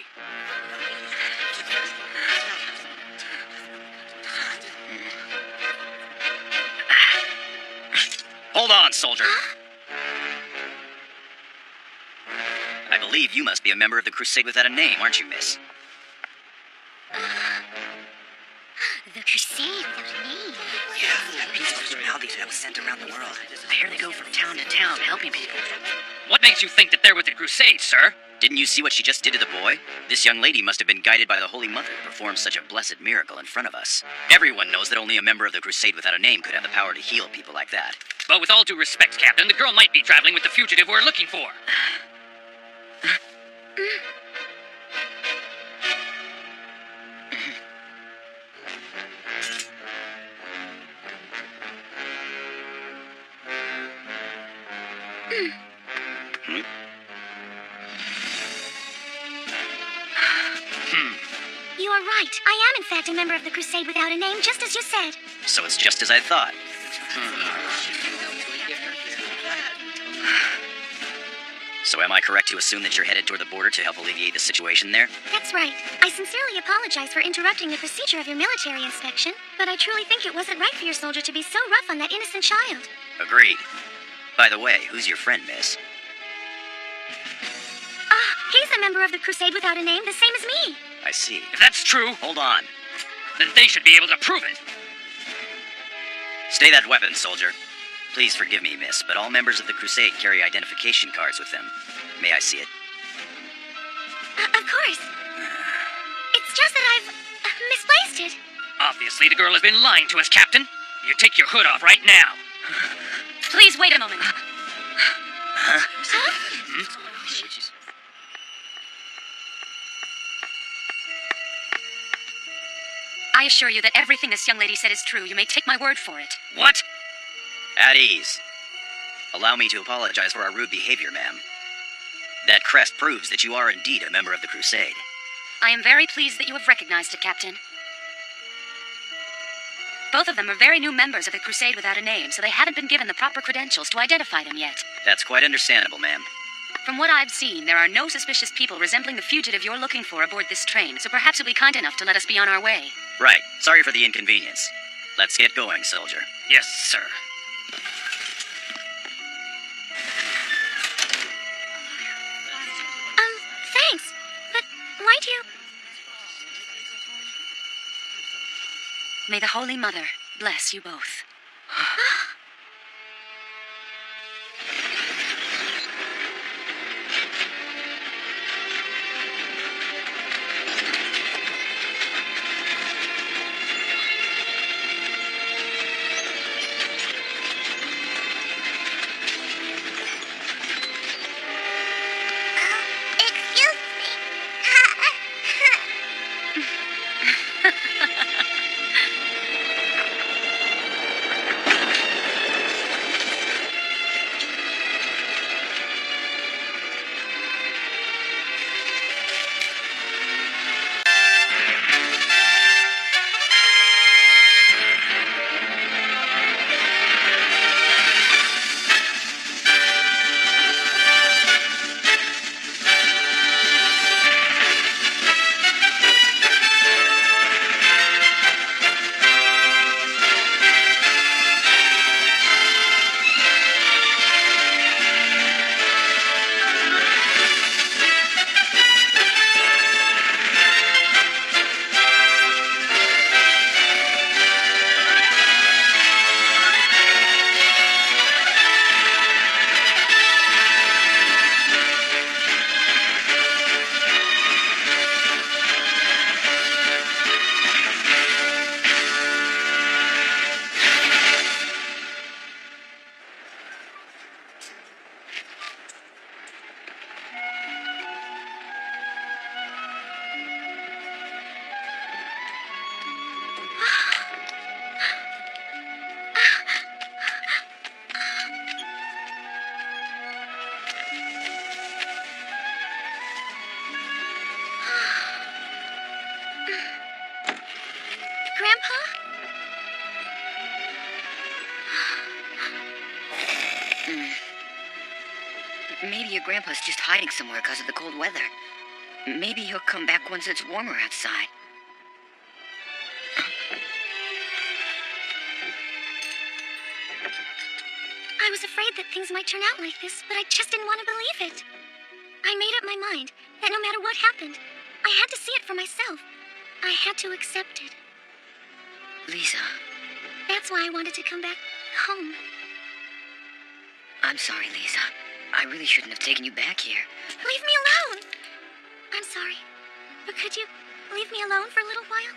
Speaker 10: Hold on, soldier. I believe you must be a member of the Crusade Without a Name, aren't you, miss?
Speaker 4: The Crusade without a name.
Speaker 11: Yeah, peaceful personalities that was sent around the world. I hear they go from town to town helping people.
Speaker 3: What makes you think that they're with the Crusade, sir?
Speaker 10: Didn't you see what she just did to the boy? This young lady must have been guided by the Holy Mother to perform such a blessed miracle in front of us. Everyone knows that only a member of the Crusade Without a Name could have the power to heal people like that.
Speaker 3: But with all due respect, Captain, the girl might be traveling with the fugitive we're looking for.
Speaker 4: You are right. I am, in fact, a member of the Crusade Without a Name, just as you said.
Speaker 10: So it's just as I thought. So am I correct to assume that you're headed toward the border to help alleviate the situation there?
Speaker 4: That's right. I sincerely apologize for interrupting the procedure of your military inspection, but I truly think it wasn't right for your soldier to be so rough on that innocent child.
Speaker 10: Agreed. By the way, who's your friend, miss?
Speaker 4: He's a member of the Crusade Without a Name, the same as me.
Speaker 10: I see.
Speaker 3: If that's true,
Speaker 10: Hold on.
Speaker 3: then they should be able to prove it.
Speaker 10: Stay that weapon, soldier. Please forgive me, miss, but all members of the Crusade carry identification cards with them. May I see it?
Speaker 4: Of course. It's just that I've misplaced it.
Speaker 3: Obviously, the girl has been lying to us, Captain. You take your hood off right now.
Speaker 15: Please wait a moment. I assure you that everything this young lady said is true. You may take my word for it.
Speaker 3: What?
Speaker 10: At ease. Allow me to apologize for our rude behavior, ma'am. That crest proves that you are indeed a member of the Crusade.
Speaker 15: I am very pleased that you have recognized it, Captain. Both of them are very new members of the Crusade Without a Name, so they haven't been given the proper credentials to identify them yet.
Speaker 10: That's quite understandable, ma'am.
Speaker 15: From what I've seen, there are no suspicious people resembling the fugitive you're looking for aboard this train, so perhaps you'll be kind enough to let us be on our way.
Speaker 10: Right. Sorry for the inconvenience. Let's get going, soldier.
Speaker 3: Yes, sir.
Speaker 4: Thanks. But why do you...
Speaker 15: May the Holy Mother bless you both.
Speaker 4: Excuse me.
Speaker 1: Maybe your grandpa's just hiding somewhere because of the cold weather. Maybe he'll come back once it's warmer outside.
Speaker 4: I was afraid that things might turn out like this, but I just didn't want to believe it. I made up my mind that no matter what happened, I had to see it for myself. I had to accept it.
Speaker 1: Lisa.
Speaker 4: That's why I wanted to come back home.
Speaker 1: I'm sorry, Lisa. I really shouldn't have taken you back here.
Speaker 4: Leave me alone! I'm sorry, but could you leave me alone for a little while?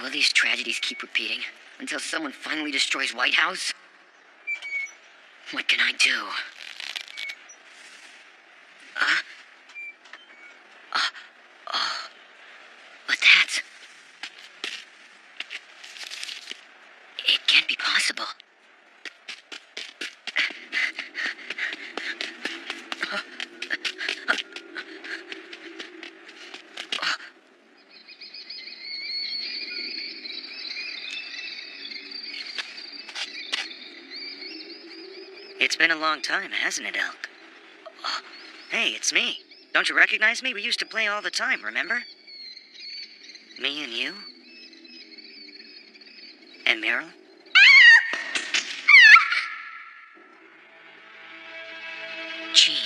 Speaker 1: Will these tragedies keep repeating until someone finally destroys White House? What can I do? But that's... It can't be possible.
Speaker 8: It's been a long time, hasn't it, Elk? Hey, it's me. Don't you recognize me? We used to play all the time, remember? Me and you? And Meryl?
Speaker 1: Jean.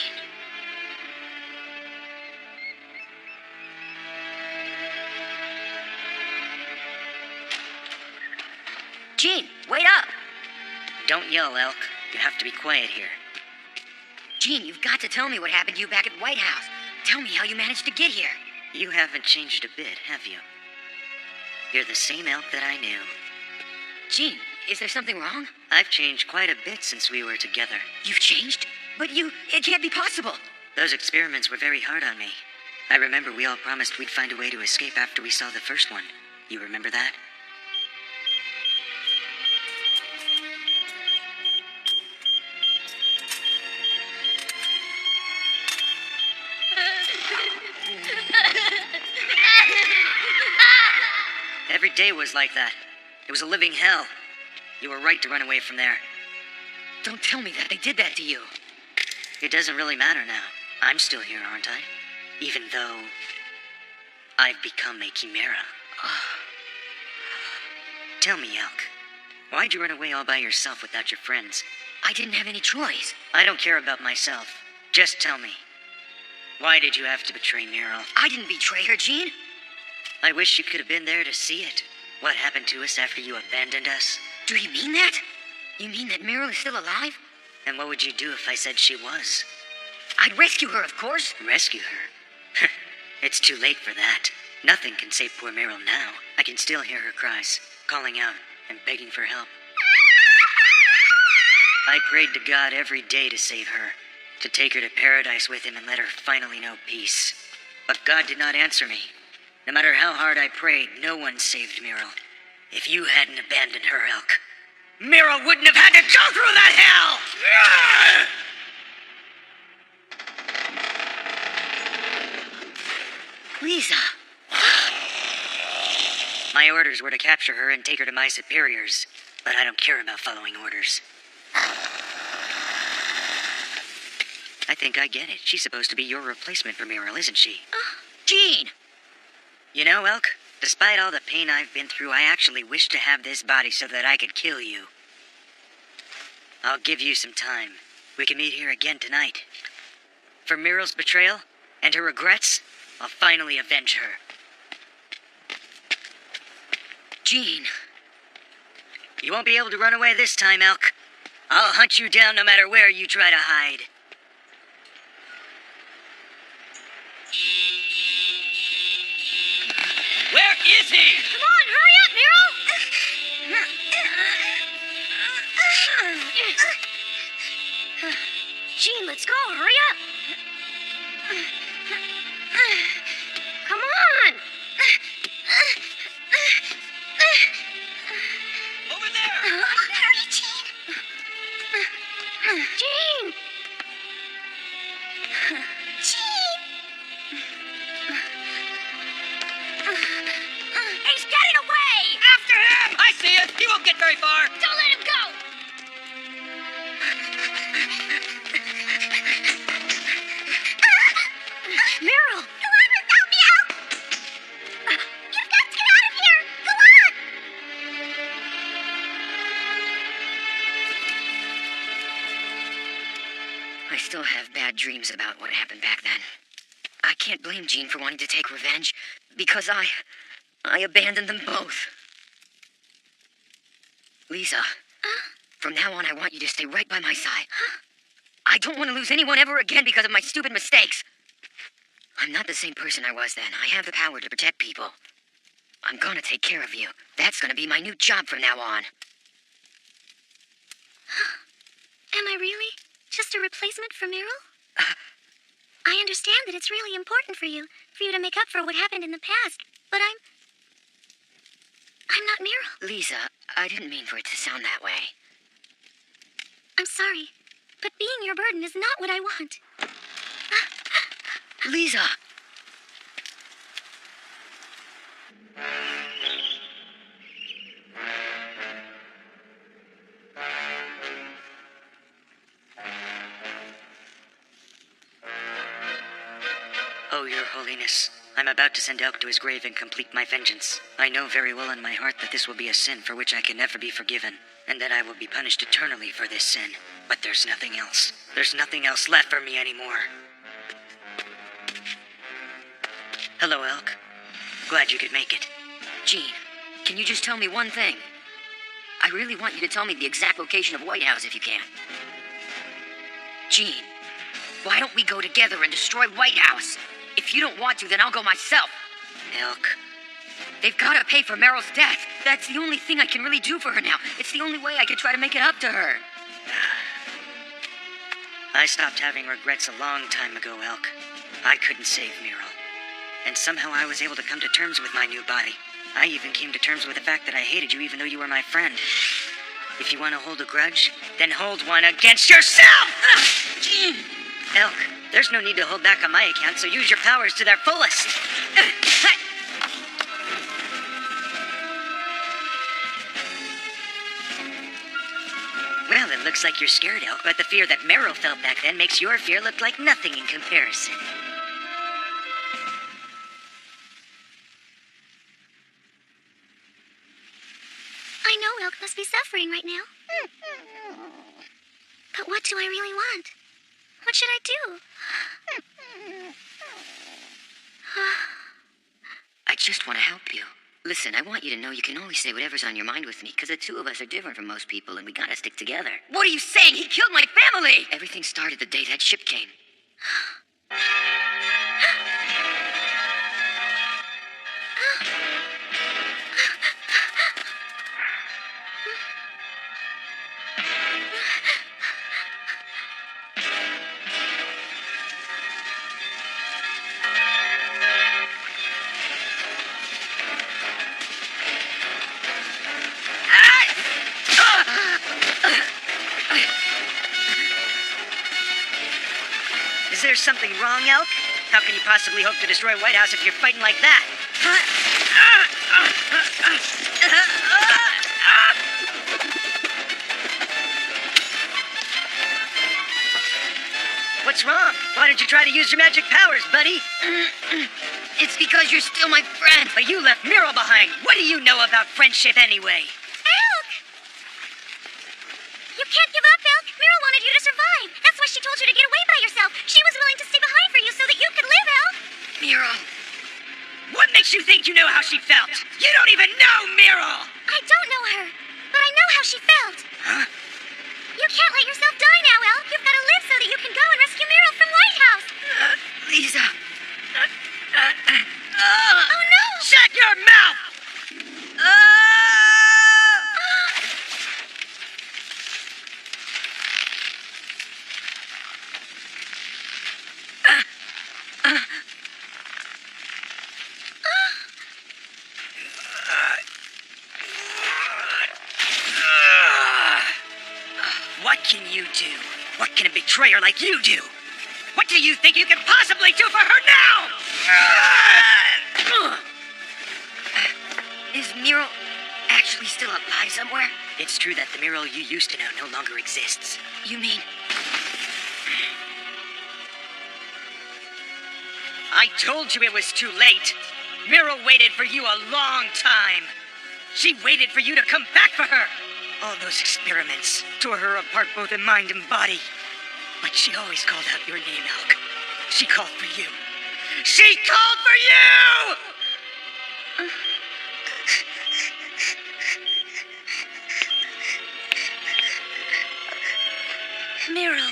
Speaker 1: Jean, wait up!
Speaker 8: Don't yell, Elk. You have to be quiet here.
Speaker 1: Jean, you've got to tell me what happened to you back at White House. Tell me how you managed to get here.
Speaker 8: You haven't changed a bit, have you? You're the same Elk that I knew.
Speaker 1: Jean, is there something wrong?
Speaker 8: I've changed quite a bit since we were together.
Speaker 1: You've changed? But it can't be possible.
Speaker 8: Those experiments were very hard on me. I remember we all promised we'd find a way to escape after we saw the first one. You remember that? Every day was like that. It was a living hell. You were right to run away from there.
Speaker 1: Don't tell me that they did that to you.
Speaker 8: It doesn't really matter now. I'm still here, aren't I? Even though I've become a chimera. Tell me, Elk, why'd you run away all by yourself without your friends?
Speaker 1: I didn't have any choice.
Speaker 8: I don't care about myself. Just tell me. Why did you have to betray Meryl?
Speaker 1: I didn't betray her, Jean.
Speaker 8: I wish you could have been there to see it. What happened to us after you abandoned us?
Speaker 1: Do you mean that? You mean that Meryl is still alive?
Speaker 8: And what would you do if I said she was?
Speaker 1: I'd rescue her, of course.
Speaker 8: Rescue her? It's too late for that. Nothing can save poor Meryl now. I can still hear her cries, calling out and begging for help. I prayed to God every day to save her, to take her to paradise with him and let her finally know peace. But God did not answer me. No matter how hard I prayed, no one saved Meryl. If you hadn't abandoned her, Elk, Meryl wouldn't have had to go through that hell!
Speaker 1: Lisa.
Speaker 8: My orders were to capture her and take her to my superiors, but I don't care about following orders. I think I get it. She's supposed to be your replacement for Meryl, isn't she?
Speaker 1: Jean!
Speaker 8: You know, Elk, despite all the pain I've been through, I actually wish to have this body so that I could kill you. I'll give you some time. We can meet here again tonight. For Meryl's betrayal and her regrets, I'll finally avenge her.
Speaker 1: Jean.
Speaker 8: You won't be able to run away this time, Elk. I'll hunt you down no matter where you try to hide. Where is he?
Speaker 4: Come on, hurry up, Meryl! Jean, let's go, hurry up! Come on!
Speaker 8: Over there!
Speaker 5: far?
Speaker 13: Don't let him go! Meryl!
Speaker 9: Go on without me, Elk! You've got to get out of here! Go on!
Speaker 1: I still have bad dreams about what happened back then. I can't blame Jean for wanting to take revenge, because I abandoned them both. Lisa, from now on I want you to stay right by my side. I don't want to lose anyone ever again because of my stupid mistakes. I'm not the same person I was then. I have the power to protect people. I'm gonna take care of you. That's gonna be my new job from now on.
Speaker 4: Am I really just a replacement for Meryl? I understand that it's really important for you to make up for what happened in the past, but I'm not Meryl.
Speaker 1: Lisa, I didn't mean for it to sound that way.
Speaker 4: I'm sorry, but being your burden is not what I want.
Speaker 1: Lisa!
Speaker 8: Oh, Your Holiness, I'm about to send Elk to his grave and complete my vengeance. I know very well in my heart that this will be a sin for which I can never be forgiven, and that I will be punished eternally for this sin. But there's nothing else. There's nothing else left for me anymore. Hello, Elk. Glad you could make it.
Speaker 1: Jean, can you just tell me one thing? I really want you to tell me the exact location of White House if you can. Jean, why don't we go together and destroy White House? If you don't want to, then I'll go myself.
Speaker 8: Elk.
Speaker 1: They've got to pay for Meryl's death. That's the only thing I can really do for her now. It's the only way I can try to make it up to her.
Speaker 8: I stopped having regrets a long time ago, Elk. I couldn't save Meryl. And somehow I was able to come to terms with my new body. I even came to terms with the fact that I hated you even though you were my friend. If you want to hold a grudge, then hold one against yourself! Elk, there's no need to hold back on my account, so use your powers to their fullest. Well, it looks like you're scared, Elk, but the fear that Meryl felt back then makes your fear look like nothing in comparison.
Speaker 4: I know Elk must be suffering right now. But what do I really want? What should I do?
Speaker 1: I just want to help you. Listen, I want you to know you can only say whatever's on your mind with me, because the two of us are different from most people, and we gotta stick together. What are you saying? He killed my family! Everything started the day that ship came.
Speaker 8: Is there something wrong, Elk? How can you possibly hope to destroy White House if you're fighting like that? What's wrong? Why don't you try to use your magic powers, buddy?
Speaker 1: It's because you're still my friend.
Speaker 8: But you left Meryl behind. What do you know about friendship anyway?
Speaker 4: Elk! You can't give up, Elk. Meryl wanted you to survive. That's why she told you to get away by yourself. She was willing to stay behind for you so that you could live, Elk.
Speaker 1: Meryl.
Speaker 8: What makes you think you know how she felt? You don't even know Meryl!
Speaker 4: I don't know her, but I know how she felt.
Speaker 8: Huh?
Speaker 4: You can't let yourself die now, Elk. You've got to live so that you can go and rescue Meryl from White House.
Speaker 1: Lisa.
Speaker 4: Oh, no!
Speaker 8: Shut your mouth! What can you do? What can a betrayer like you do? What do you think you can possibly do for her now?
Speaker 1: Is Meryl actually
Speaker 8: actually still alive somewhere? It's true that the Muriel you used to know no longer exists.
Speaker 1: You mean...
Speaker 8: I told you it was too late. Muriel waited for you a long time. She waited for you to come back for her. All those experiments tore her apart both in mind and body. But she always called out your name, Elk. She called for you. She called for you!
Speaker 9: Muriel.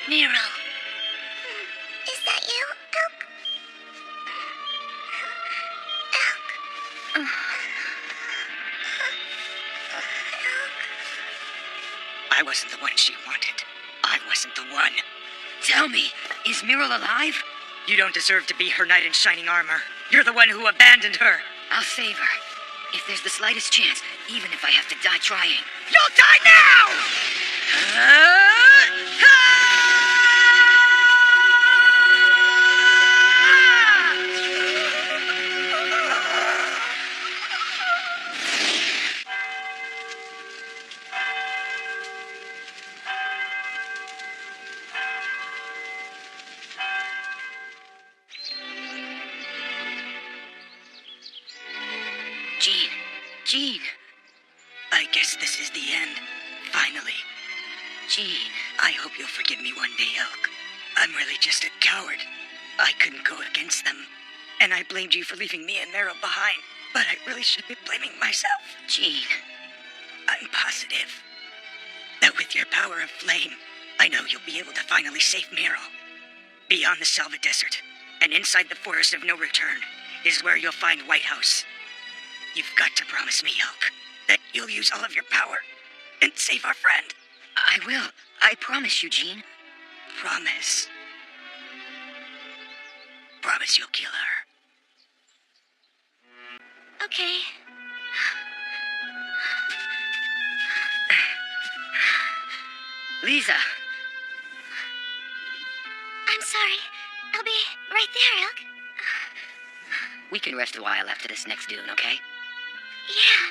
Speaker 9: Muriel. Is that you, Elk? Elk.
Speaker 8: I wasn't the one she wanted. I wasn't the one.
Speaker 1: Tell me, is Muriel alive?
Speaker 8: You don't deserve to be her knight in shining armor. You're the one who abandoned her.
Speaker 1: I'll save her. If there's the slightest chance, even if I have to die trying.
Speaker 8: You'll die now!
Speaker 1: Jean.
Speaker 8: I guess this is the end. Finally.
Speaker 1: Jean.
Speaker 8: I hope you'll forgive me one day, Elk. I'm really just a coward. I couldn't go against them. And I blamed you for leaving me and Meryl behind. But I really should be blaming myself.
Speaker 1: Jean.
Speaker 8: I'm positive that with your power of flame, I know you'll be able to finally save Meryl. Beyond the Selva Desert, and inside the Forest of No Return, is where you'll find White House. You've got to promise me, Elk, that you'll use all of your power and save our friend.
Speaker 1: I will. I promise you, Jean.
Speaker 8: Promise. Promise you'll kill her.
Speaker 9: Okay.
Speaker 1: Lisa.
Speaker 9: I'm sorry. I'll be right there, Elk.
Speaker 1: We can rest a while after this next dune, okay?
Speaker 9: Yeah.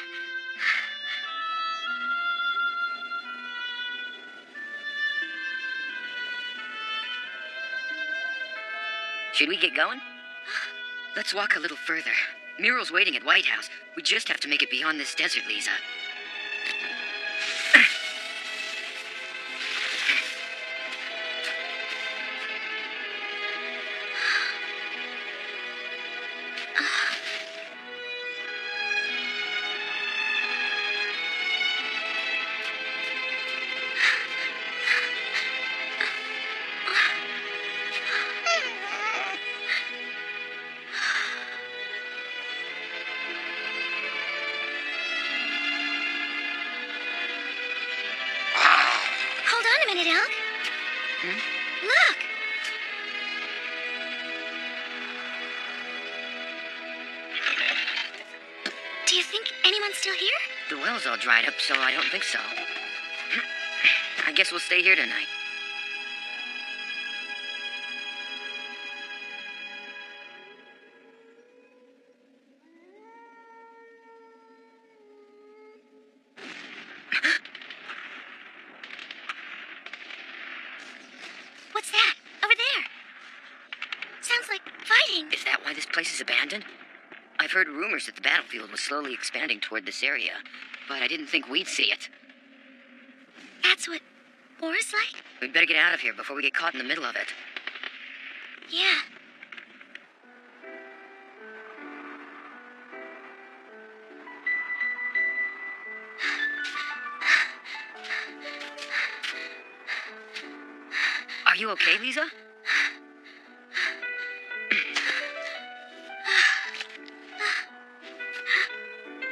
Speaker 1: Should we get going? Let's walk a little further. Muriel's waiting at White House. We just have to make it beyond this desert, Lisa.
Speaker 9: Look! Do you think anyone's still here?
Speaker 1: The well's all dried up, so I don't think so. I guess we'll stay here tonight.
Speaker 9: What's that? Over there. Sounds like fighting.
Speaker 1: Is that why this place is abandoned? I've heard rumors that the battlefield was slowly expanding toward this area, but I didn't think we'd see it.
Speaker 9: That's what war is like?
Speaker 1: We'd better get out of here before we get caught in the middle of it.
Speaker 9: Yeah.
Speaker 1: Are you okay, Lisa?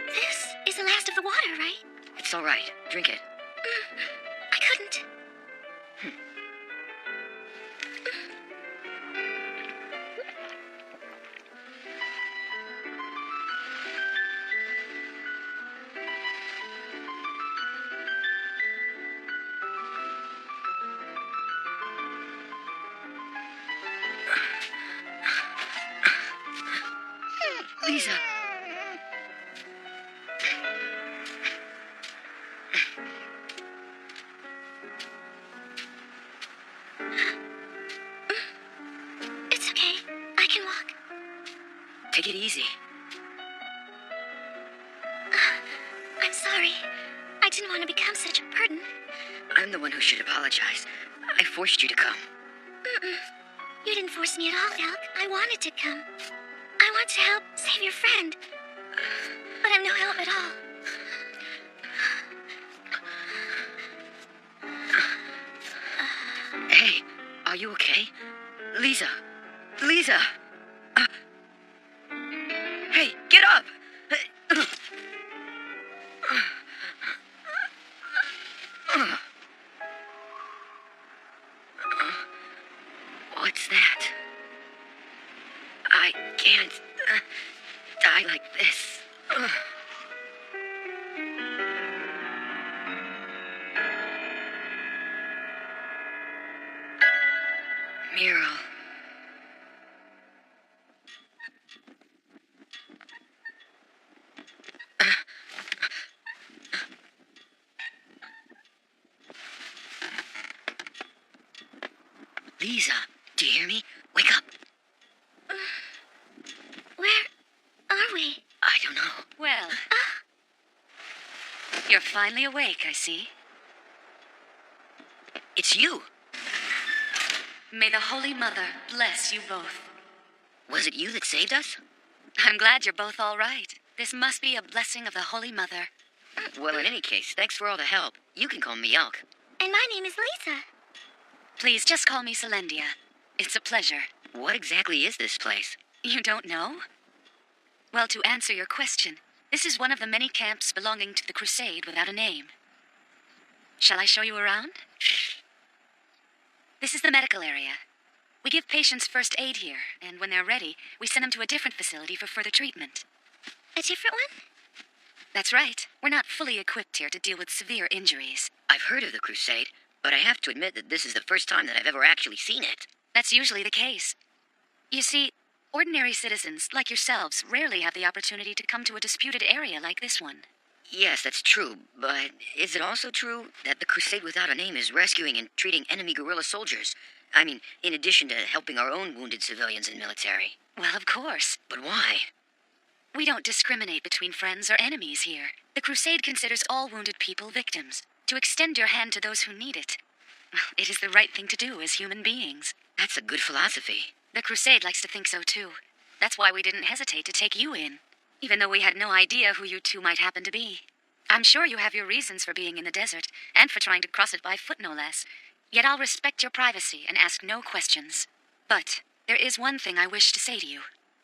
Speaker 9: This is the last of the water, right?
Speaker 1: It's all right. Drink it.
Speaker 9: I couldn't.
Speaker 1: Lisa. Take it easy.
Speaker 4: I'm sorry. I didn't want to become such a burden.
Speaker 1: I'm the one who should apologize. I forced you to come.
Speaker 4: Mm-mm. You didn't force me at all, Elk. I wanted to come. I want to help save your friend. But I'm no help at all.
Speaker 1: Hey, are you okay? Lisa! Lisa! Hey, get up! What's that? I can't die like this. Muriel. Lisa, do you hear me? Wake up.
Speaker 4: Where are we?
Speaker 1: I don't know.
Speaker 15: Well, you're finally awake, I see.
Speaker 1: It's you.
Speaker 15: May the Holy Mother bless you both.
Speaker 1: Was it you that saved us?
Speaker 15: I'm glad you're both all right. This must be a blessing of the Holy Mother.
Speaker 1: Well, in any case, thanks for all the help. You can call me Elk.
Speaker 4: And my name is Lisa.
Speaker 15: Please just call me Celendia. It's a pleasure.
Speaker 1: What exactly is this place?
Speaker 15: You don't know? Well, to answer your question, this is one of the many camps belonging to the Crusade without a name. Shall I show you around? This is the medical area. We give patients first aid here, and when they're ready, we send them to a different facility for further treatment.
Speaker 4: A different one?
Speaker 15: That's right. We're not fully equipped here to deal with severe injuries.
Speaker 1: I've heard of the Crusade, but I have to admit that this is the first time that I've ever actually seen it.
Speaker 15: That's usually the case. You see, ordinary citizens, like yourselves, rarely have the opportunity to come to a disputed area like this one.
Speaker 1: Yes, that's true, but is it also true that the Crusade Without a Name is rescuing and treating enemy guerrilla soldiers? I mean, in addition to helping our own wounded civilians and military.
Speaker 15: Well, of course.
Speaker 1: But why?
Speaker 15: We don't discriminate between friends or enemies here. The Crusade considers all wounded people victims, to extend your hand to those who need it. Well, it is the right thing to do as human beings.
Speaker 1: That's a good philosophy.
Speaker 15: The Crusade likes to think so too. That's why we didn't hesitate to take you in, even though we had no idea who you two might happen to be. I'm sure you have your reasons for being in the desert, and for trying to cross it by foot no less. Yet I'll respect your privacy and ask no questions. But there is one thing I wish to say to you.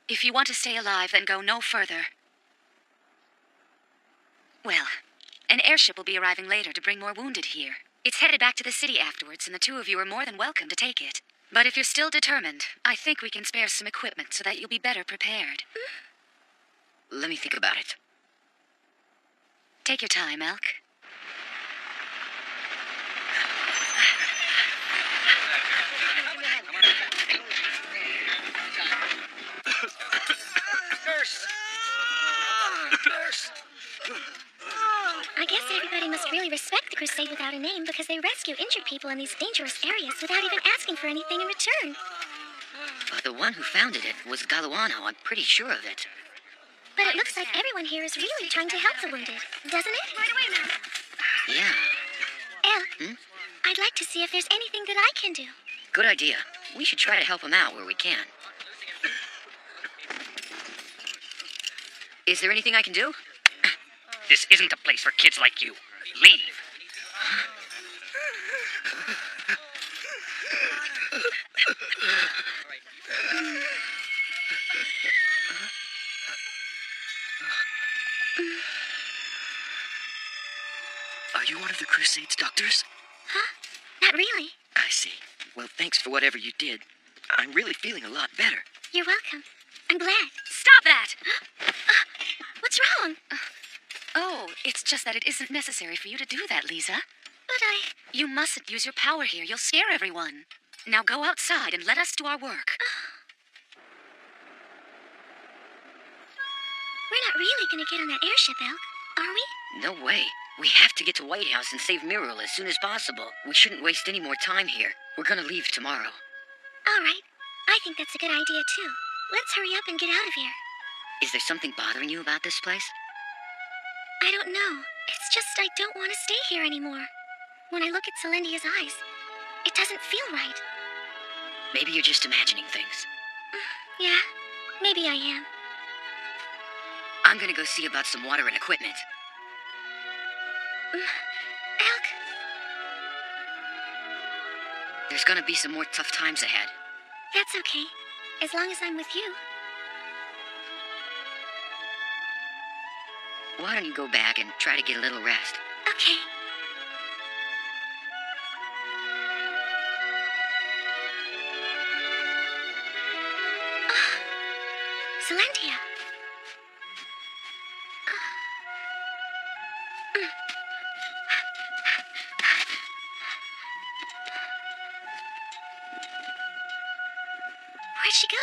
Speaker 15: If you want to stay alive, then go no further. Well, an airship will be arriving later to bring more wounded here. It's headed back to the city afterwards, and the two of you are more than welcome to take it. But if you're still determined, I think we can spare some equipment so that you'll be better prepared.
Speaker 1: Let me think about it.
Speaker 15: Take your time, Elk.
Speaker 5: Nurse! Nurse!
Speaker 4: I guess everybody must really respect the Crusade Without a Name because they rescue injured people in these dangerous areas without even asking for anything in return.
Speaker 1: But the one who founded it was Galluano, I'm pretty sure of it.
Speaker 4: But it looks like everyone here is really trying to help the wounded, doesn't it? Right away now.
Speaker 1: Yeah.
Speaker 4: Elk, I'd like to see if there's anything that I can do.
Speaker 1: Good idea. We should try to help him out where we can. Is there anything I can do?
Speaker 5: This isn't a place for kids like you. Leave.
Speaker 10: Are you one of the Crusade's doctors?
Speaker 4: Huh? Not really.
Speaker 10: I see. Well, thanks for whatever you did. I'm really feeling a lot better.
Speaker 4: You're welcome. I'm glad.
Speaker 15: Stop that!
Speaker 4: What's wrong?
Speaker 15: Oh, it's just that it isn't necessary for you to do that, Lisa.
Speaker 4: But
Speaker 15: You mustn't use your power here. You'll scare everyone. Now go outside and let us do our work.
Speaker 4: We're not really going to get on that airship, Elk, are we?
Speaker 1: No way. We have to get to White House and save Muriel as soon as possible. We shouldn't waste any more time here. We're gonna leave tomorrow.
Speaker 4: All right. I think that's a good idea, too. Let's hurry up and get out of here.
Speaker 1: Is there something bothering you about this place?
Speaker 4: I don't know. It's just I don't want to stay here anymore. When I look at Celendia's eyes, it doesn't feel right.
Speaker 1: Maybe you're just imagining things.
Speaker 4: Yeah, maybe I am.
Speaker 1: I'm gonna go see about some water and equipment.
Speaker 4: Elk,
Speaker 1: There's gonna be some more tough times ahead.
Speaker 4: that's okay. As long as I'm with you.
Speaker 1: Why don't you go back and try to get a little rest?
Speaker 4: Okay. Celendia. Where'd she go?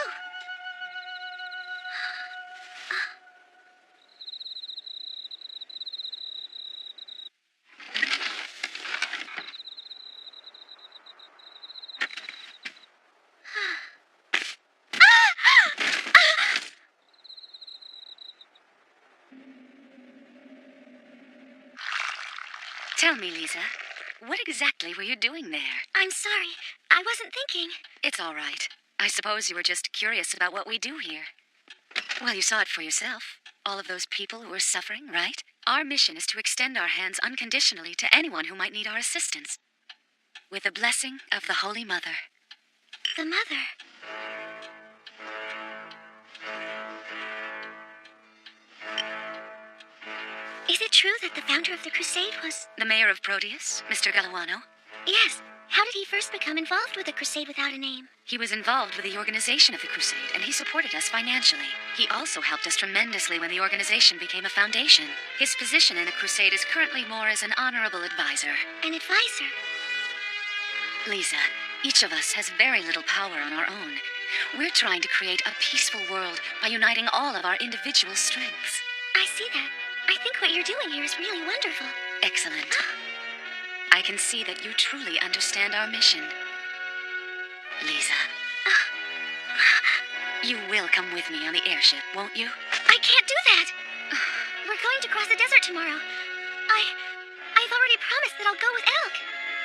Speaker 15: Tell me, Lisa, what exactly were you doing there?
Speaker 4: I'm sorry. I wasn't thinking.
Speaker 15: It's all right. I suppose you were just curious about what we do here. Well, you saw it for yourself. All of those people who are suffering, right? Our mission is to extend our hands unconditionally to anyone who might need our assistance. With the blessing of the Holy Mother.
Speaker 4: The mother. Is it true that the founder of the crusade was...
Speaker 15: The mayor of Proteus, Mr. Galawano?
Speaker 4: Yes. How did he first become involved with the crusade without a name?
Speaker 15: He was involved with the organization of the crusade, and he supported us financially. He also helped us tremendously when the organization became a foundation. His position in the crusade is currently more as an honorable advisor.
Speaker 4: An advisor?
Speaker 15: Lisa, each of us has very little power on our own. We're trying to create a peaceful world by uniting all of our individual strengths.
Speaker 4: I see that. I think what you're doing here is really wonderful.
Speaker 15: Excellent. I can see that you truly understand our mission. Lisa. You will come with me on the airship, won't you?
Speaker 4: I can't do that. We're going to cross the desert tomorrow. I've already promised that I'll go with Elk.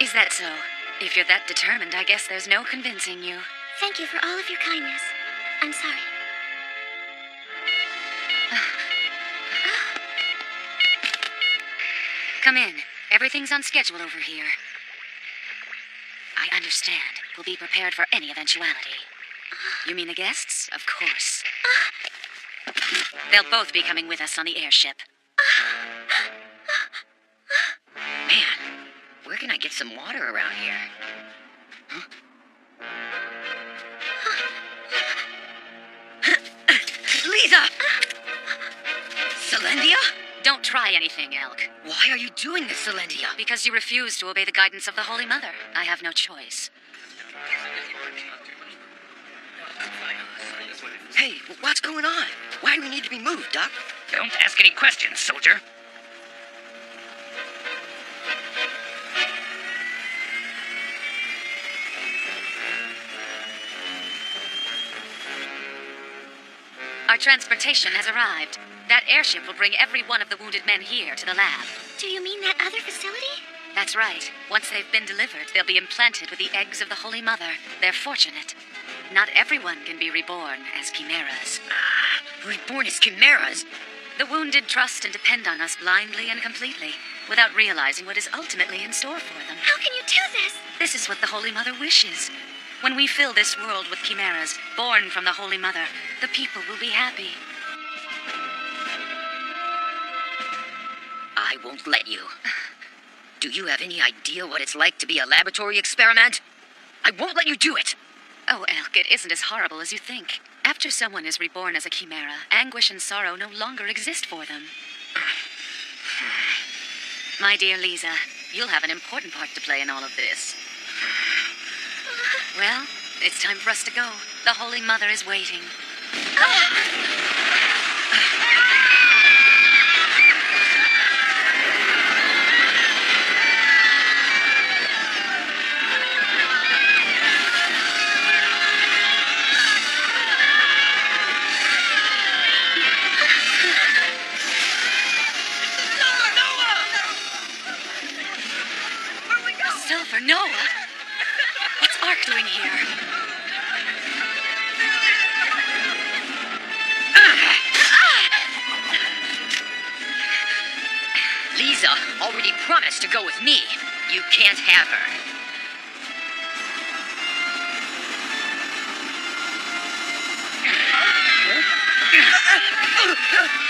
Speaker 15: Is that so? If you're that determined, I guess there's no convincing you.
Speaker 4: Thank you for all of your kindness. I'm sorry.
Speaker 15: Come in. Everything's on schedule over here. I understand. We'll be prepared for any eventuality. You mean the guests? Of course. They'll both be coming with us on the airship.
Speaker 1: Man, where can I get some water around here? Huh? Lisa! Celendia?
Speaker 15: Don't try anything, Elk.
Speaker 1: Why are you doing this, Celendia?
Speaker 15: Because you refuse to obey the guidance of the Holy Mother. I have no choice.
Speaker 1: Hey, what's going on? Why do we need to be moved, Doc?
Speaker 14: Don't ask any questions, soldier.
Speaker 15: Our transportation has arrived. That airship will bring every one of the wounded men here to the lab.
Speaker 4: Do you mean that other facility?
Speaker 15: That's right. Once they've been delivered, they'll be implanted with the eggs of the Holy Mother. They're fortunate. Not everyone can be reborn as chimeras.
Speaker 1: Reborn as chimeras?
Speaker 15: The wounded trust and depend on us blindly and completely, without realizing what is ultimately in store for them.
Speaker 4: How can you do this?
Speaker 15: This is what the Holy Mother wishes. When we fill this world with chimeras, born from the Holy Mother, the people will be happy.
Speaker 1: I won't let you. Do you have any idea what it's like to be a laboratory experiment? I won't let you do it!
Speaker 15: Oh, Elk, it isn't as horrible as you think. After someone is reborn as a chimera, anguish and sorrow no longer exist for them. My dear Lisa, you'll have an important part to play in all of this. Well, it's time for us to go. The Holy Mother is waiting. Silver Noah? What's Ark doing here?
Speaker 1: Lisa already promised to go with me. You can't have her.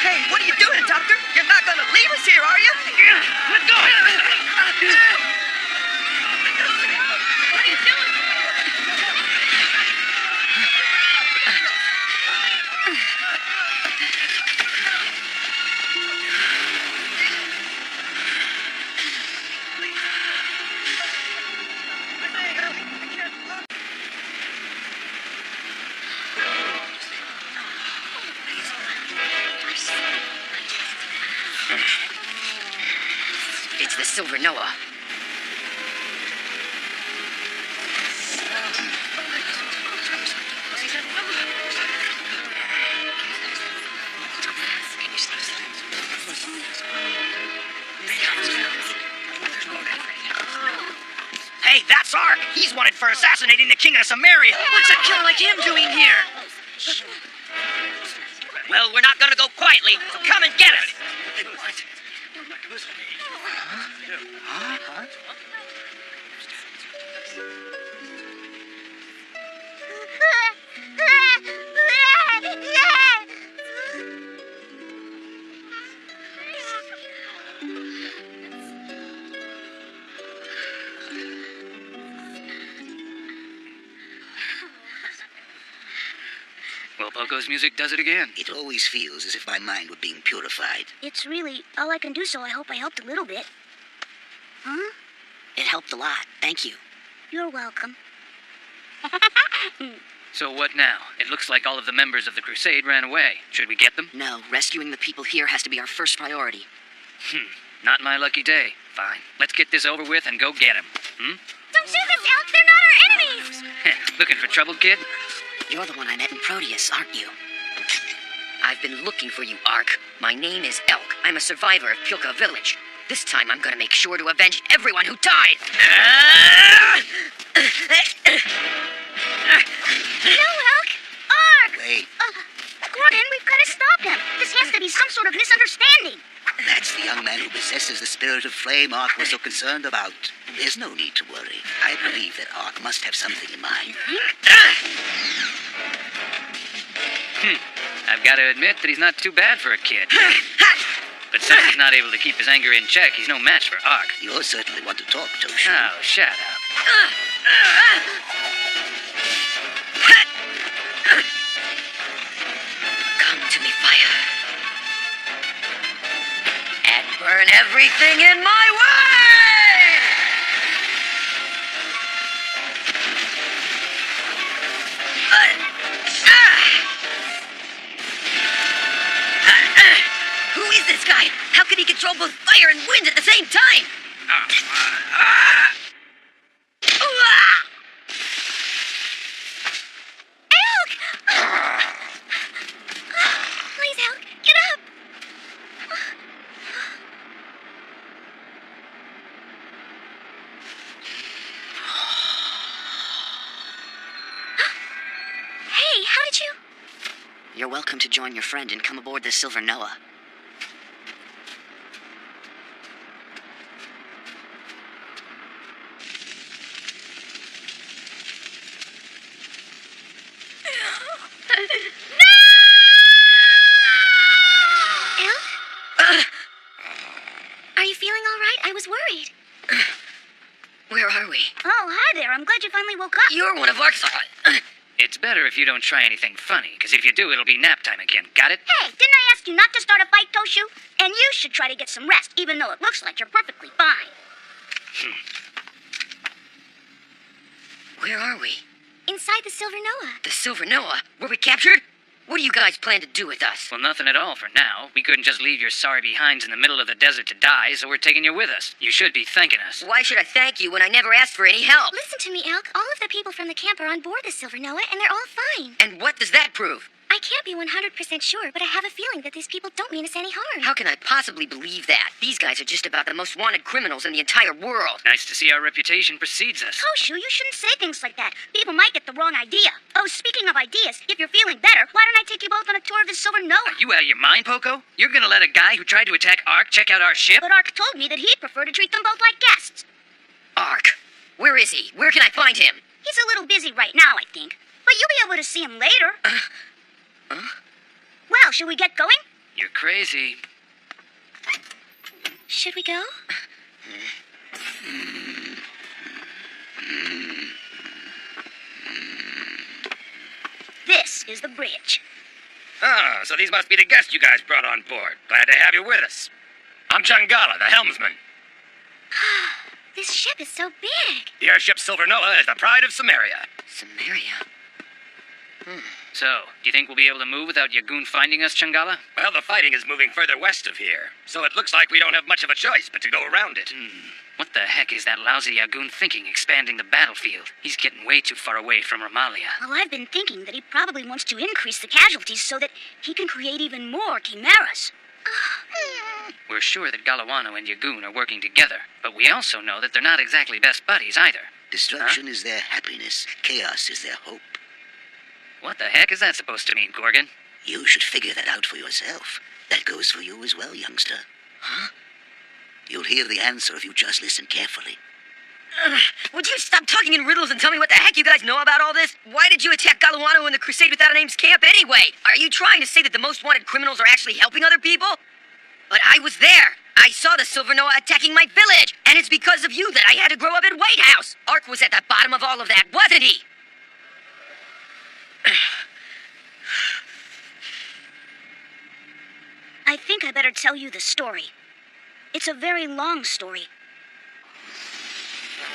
Speaker 5: Hey, what are you doing, Doctor? You're not gonna leave us here, are you? Let go!
Speaker 15: What are you doing?
Speaker 1: It's the Silver Noah.
Speaker 5: Hey, that's Ark! He's wanted for assassinating the king of Samaria! What's a killer like him doing here? Well, we're not gonna go quietly, so come and get us!
Speaker 10: Well, Poco's music does it again.
Speaker 7: It always feels as if my mind were being purified.
Speaker 9: It's really all I can do, so I hope I helped a little bit. Huh?
Speaker 7: It helped a lot. Thank you.
Speaker 9: You're welcome.
Speaker 10: So what now? It looks like all of the members of the Crusade ran away. Should we get them?
Speaker 8: No, rescuing the people here has to be our first priority.
Speaker 10: Not my lucky day. Fine. Let's get this over with and go get them.
Speaker 9: Don't do this, Elk! They're not our enemies!
Speaker 10: Looking for trouble, kid?
Speaker 8: You're the one I met in Proteus, aren't you?
Speaker 1: I've been looking for you, Ark. My name is Elk. I'm a survivor of Pilka Village. This time I'm gonna make sure to avenge everyone who died.
Speaker 9: No, Elk! Ark!
Speaker 7: Wait,
Speaker 9: Gordon, we've got to stop him. This has to be some sort of misunderstanding.
Speaker 7: that's the young man who possesses the spirit of flame Ark was so concerned about. There's no need to worry. I believe that Ark must have something in mind.
Speaker 10: I've got to admit that he's not too bad for a kid. But since he's not able to keep his anger in check, he's no match for Ark.
Speaker 7: You'll certainly want to talk, Toshu.
Speaker 10: Oh, shut up.
Speaker 1: Come to me, fire. And burn everything in my way! Who is this guy? How can he control both fire and wind at the same time?
Speaker 9: Elk! Please, Elk, get up! Hey, how did you...
Speaker 8: You're welcome to join your friend and come aboard the Silver Noah.
Speaker 9: Are you feeling all right? I was worried.
Speaker 1: Where are we?
Speaker 9: Oh, hi there. I'm glad you finally woke up.
Speaker 1: You're one of our...
Speaker 10: It's better if you don't try anything funny, because if you do, it'll be nap time again. Got it?
Speaker 9: Hey, didn't I ask you not to start a fight, Toshu? And you should try to get some rest, even though it looks like you're perfectly fine.
Speaker 1: Where are we?
Speaker 9: Inside the Silver Noah.
Speaker 1: The Silver Noah? Were we captured? What do you guys plan to do with us?
Speaker 10: Well, nothing at all for now. We couldn't just leave your sorry behinds in the middle of the desert to die, so we're taking you with us. You should be thanking us.
Speaker 1: Why should I thank you when I never asked for any help?
Speaker 9: Listen to me, Elk. All of the people from the camp are on board the Silver Noah, and they're all fine.
Speaker 1: And what does that prove?
Speaker 4: I can't be 100% sure, but I have a feeling that these people don't mean us any harm.
Speaker 1: How can I possibly believe that? These guys are just about the most wanted criminals in the entire world.
Speaker 5: Nice to see our reputation precedes us.
Speaker 9: Koshu, you shouldn't say things like that. People might get the wrong idea. Oh, speaking of ideas, if you're feeling better, why don't I take you both on a tour of the Silver Noah?
Speaker 5: Are you out of your mind, Poco? You're gonna let a guy who tried to attack Ark check out our ship?
Speaker 9: But Ark told me that he'd prefer to treat them both like guests.
Speaker 1: Ark. Where is he? Where can I find him?
Speaker 9: He's a little busy right now, I think. But you'll be able to see him later. Well, shall we get going?
Speaker 5: You're crazy.
Speaker 4: Should we go?
Speaker 9: This is the bridge.
Speaker 3: Oh, so these must be the guests you guys brought on board. Glad to have you with us. I'm Changala, the helmsman.
Speaker 4: This ship is so big.
Speaker 3: The airship Silver Noah is the pride of Samaria.
Speaker 1: Samaria?
Speaker 5: So, do you think we'll be able to move without Yagoon finding us, Changala?
Speaker 3: Well, the fighting is moving further west of here, so it looks like we don't have much of a choice but to go around it.
Speaker 5: What the heck is that lousy Yagoon thinking, expanding the battlefield? He's getting way too far away from Ramalia.
Speaker 9: Well, I've been thinking that he probably wants to increase the casualties so that he can create even more chimeras.
Speaker 5: We're sure that Galawano and Yagoon are working together, but we also know that they're not exactly best buddies either.
Speaker 7: Destruction is their happiness. Chaos is their hope.
Speaker 5: What the heck is that supposed to mean, Gorgon?
Speaker 7: You should figure that out for yourself. That goes for you as well, youngster.
Speaker 1: Huh?
Speaker 7: You'll hear the answer if you just listen carefully.
Speaker 1: Would you stop talking in riddles and tell me what the heck you guys know about all this? Why did you attack Galawano in the Crusade Without a Name's camp anyway? Are you trying to say that the most wanted criminals are actually helping other people? But I was there. I saw the Silver Noah attacking my village, and it's because of you that I had to grow up in White House. Ark was at the bottom of all of that, wasn't he?
Speaker 9: I think I better tell you the story. It's a very long story.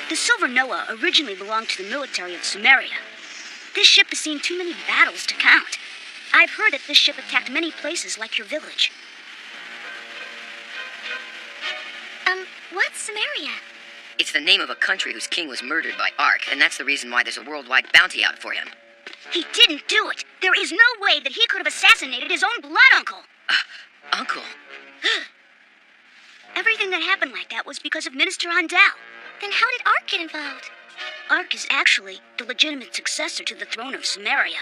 Speaker 9: The Silver Noah originally belonged to the military of Samaria. This ship has seen too many battles to count. I've heard that this ship attacked many places like your village.
Speaker 4: What's Samaria?
Speaker 1: It's the name of a country whose king was murdered by Ark, and that's the reason why there's a worldwide bounty out for him.
Speaker 9: He didn't do it. There is no way that he could have assassinated his own blood uncle.
Speaker 1: Uncle?
Speaker 9: Everything that happened like that was because of Minister Andal.
Speaker 4: Then how did Ark get involved?
Speaker 9: Ark is actually the legitimate successor to the throne of Samaria.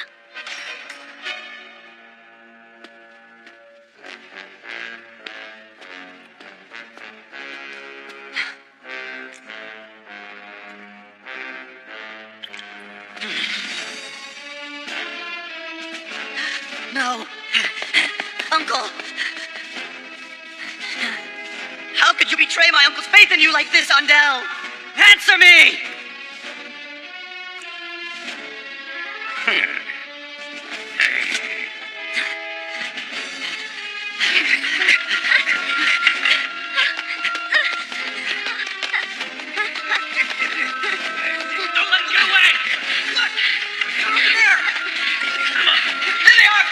Speaker 1: No. Uncle! How could you betray my uncle's faith in you like this, Andel? Answer me!
Speaker 3: Don't let him get away! Look! Over there! There they are!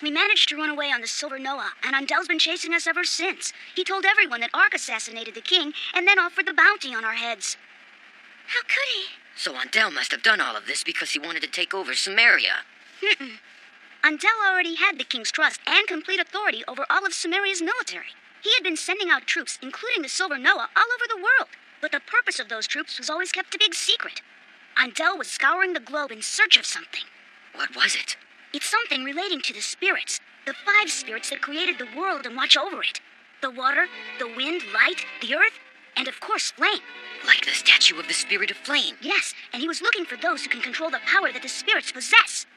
Speaker 9: We managed to run away on the Silver Noah, and Andel's been chasing us ever since. He told everyone that Ark assassinated the king, and then offered the bounty on our heads.
Speaker 4: How could he?
Speaker 1: So Andel must have done all of this because he wanted to take over Samaria.
Speaker 9: Andel already had the king's trust and complete authority over all of Samaria's military. He had been sending out troops, including the Silver Noah, all over the world. But the purpose of those troops was always kept a big secret. Andel was scouring the globe in search of something.
Speaker 1: What was it?
Speaker 9: It's something relating to the spirits. The 5 spirits that created the world and watch over it. The water, the wind, light, the earth, and of course flame.
Speaker 1: Like the statue of the Spirit of Flame.
Speaker 9: Yes, and he was looking for those who can control the power that the spirits possess.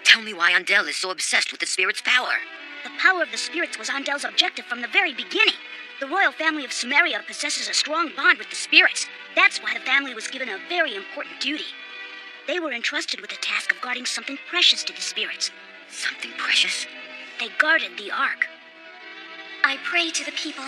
Speaker 1: Tell me why Andel is so obsessed with the Spirit's power.
Speaker 9: The power of the spirits was Andel's objective from the very beginning. The royal family of Samaria possesses a strong bond with the spirits. That's why the family was given a very important duty. They were entrusted with the task of guarding something precious to the spirits.
Speaker 1: Something precious?
Speaker 9: They guarded the Ark.
Speaker 4: I pray to the people,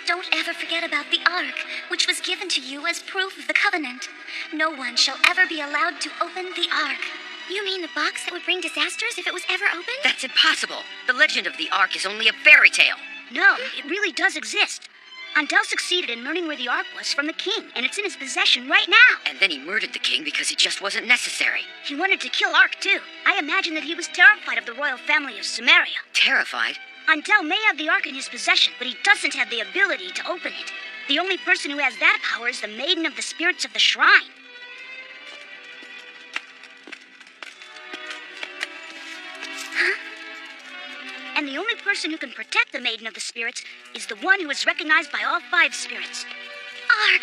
Speaker 4: don't ever forget about the Ark, which was given to you as proof of the covenant. No one shall ever be allowed to open the Ark. You mean the box that would bring disasters if it was ever opened?
Speaker 1: That's impossible. The legend of the Ark is only a fairy tale.
Speaker 9: No, it really does exist. Andel succeeded in learning where the Ark was from the king, and it's in his possession right now.
Speaker 1: And then he murdered the king because he just wasn't necessary.
Speaker 9: He wanted to kill Ark, too. I imagine that he was terrified of the royal family of Sumeria.
Speaker 1: Terrified?
Speaker 9: Andel may have the Ark in his possession, but he doesn't have the ability to open it. The only person who has that power is the Maiden of the Spirits of the Shrine. And the only person who can protect the Maiden of the Spirits is the one who is recognized by all 5 spirits.
Speaker 4: Ark!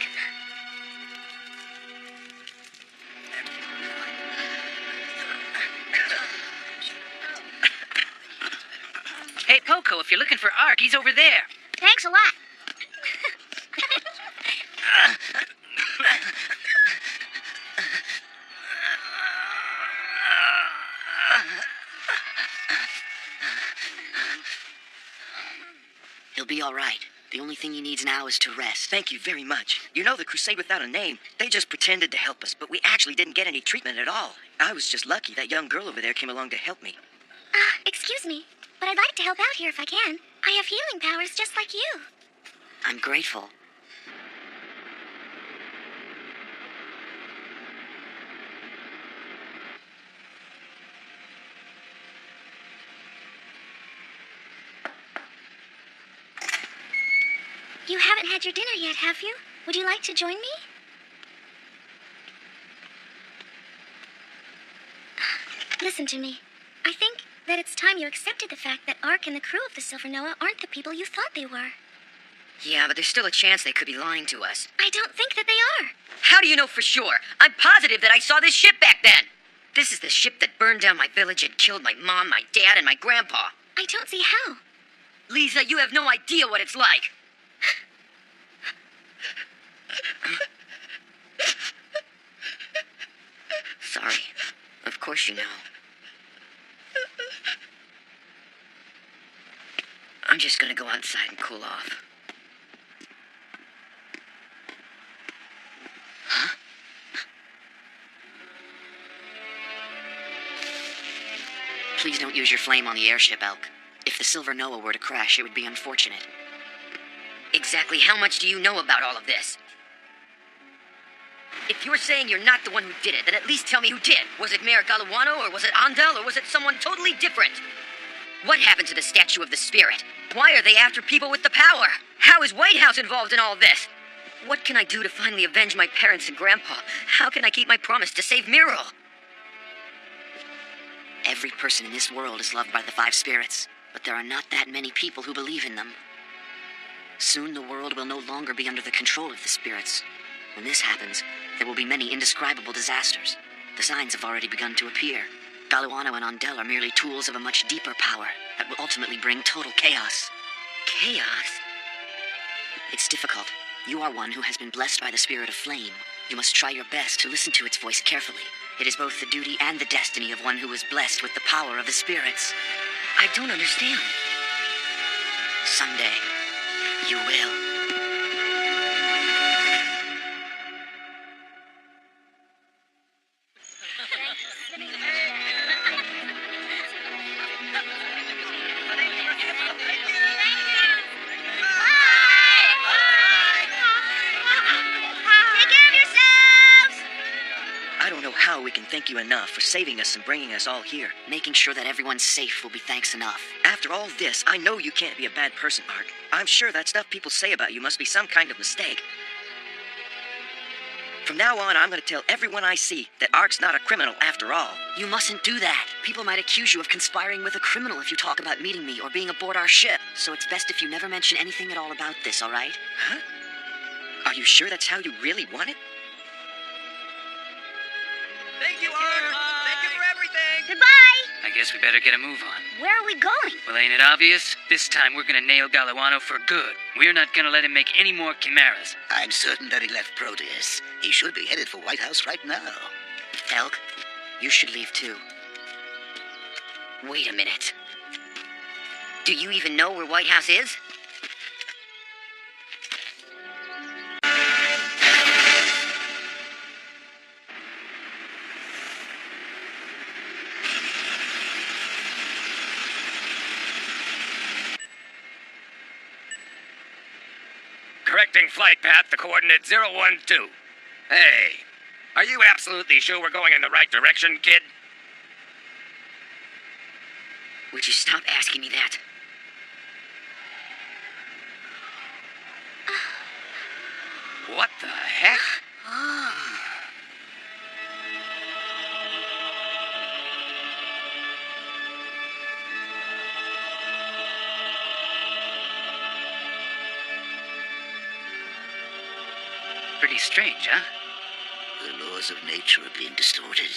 Speaker 8: Hey, Poco, if you're looking for Ark, he's over there.
Speaker 9: Thanks a lot.
Speaker 1: He'll be all right. The only thing he needs now is to rest.
Speaker 8: Thank you very much. You know, the Crusade Without a Name, they just pretended to help us, but we actually didn't get any treatment at all. I was just lucky that young girl over there came along to help me.
Speaker 4: Excuse me, but I'd like to help out here if I can. I have healing powers just like you.
Speaker 1: I'm grateful.
Speaker 4: You haven't had your dinner yet, have you? Would you like to join me? Listen to me. I think that it's time you accepted the fact that Ark and the crew of the Silver Noah aren't the people you thought they were.
Speaker 1: Yeah, but there's still a chance they could be lying to us.
Speaker 4: I don't think that they are.
Speaker 1: How do you know for sure? I'm positive that I saw this ship back then. This is the ship that burned down my village and killed my mom, my dad, and my grandpa.
Speaker 4: I don't see how.
Speaker 1: Lisa, you have no idea what it's like. Sorry. Of course you know. I'm just gonna go outside and cool off. Huh? Please don't use your flame on the airship, Elk. If the Silver Noah were to crash, it would be unfortunate. Exactly how much do you know about all of this? If you're saying you're not the one who did it, then at least tell me who did. Was it Mayor Galawano, or was it Andel, or was it someone totally different? What happened to the Statue of the Spirit? Why are they after people with the power? How is White House involved in all this? What can I do to finally avenge my parents and Grandpa? How can I keep my promise to save Muriel? Every person in this world is loved by the 5 spirits, but there are not that many people who believe in them. Soon the world will no longer be under the control of the spirits. When this happens, there will be many indescribable disasters. The signs have already begun to appear. Galawano and Andel are merely tools of a much deeper power that will ultimately bring total chaos. Chaos? It's difficult. You are one who has been blessed by the spirit of flame. You must try your best to listen to its voice carefully. It is both the duty and the destiny of one who is blessed with the power of the spirits. I don't understand. Someday, you will.
Speaker 8: I don't know how we can thank you enough for saving us and bringing us all here.
Speaker 1: Making sure that everyone's safe will be thanks enough.
Speaker 8: After all this, I know you can't be a bad person, Ark. I'm sure that stuff people say about you must be some kind of mistake. From now on, I'm going to tell everyone I see that Ark's not a criminal after all.
Speaker 1: You mustn't do that. People might accuse you of conspiring with a criminal if you talk about meeting me or being aboard our ship. So it's best if you never mention anything at all about this, all right?
Speaker 8: Huh? Are you sure that's how you really want it?
Speaker 5: Thank you, Ark. Thank you for everything.
Speaker 9: Goodbye!
Speaker 3: I guess we better get a move on.
Speaker 9: Where are we going?
Speaker 3: Well, ain't it obvious? This time we're gonna nail Galawano for good. We're not gonna let him make any more chimeras.
Speaker 7: I'm certain that he left Proteus. He should be headed for White House right now.
Speaker 1: Elk, you should leave too. Wait a minute. Do you even know where White House is?
Speaker 3: Correcting flight path to coordinate 012. Hey, are you absolutely sure we're going in the right direction, kid?
Speaker 1: Would you stop asking me that?
Speaker 3: What the heck? Pretty strange, huh?
Speaker 7: The laws of nature are being distorted.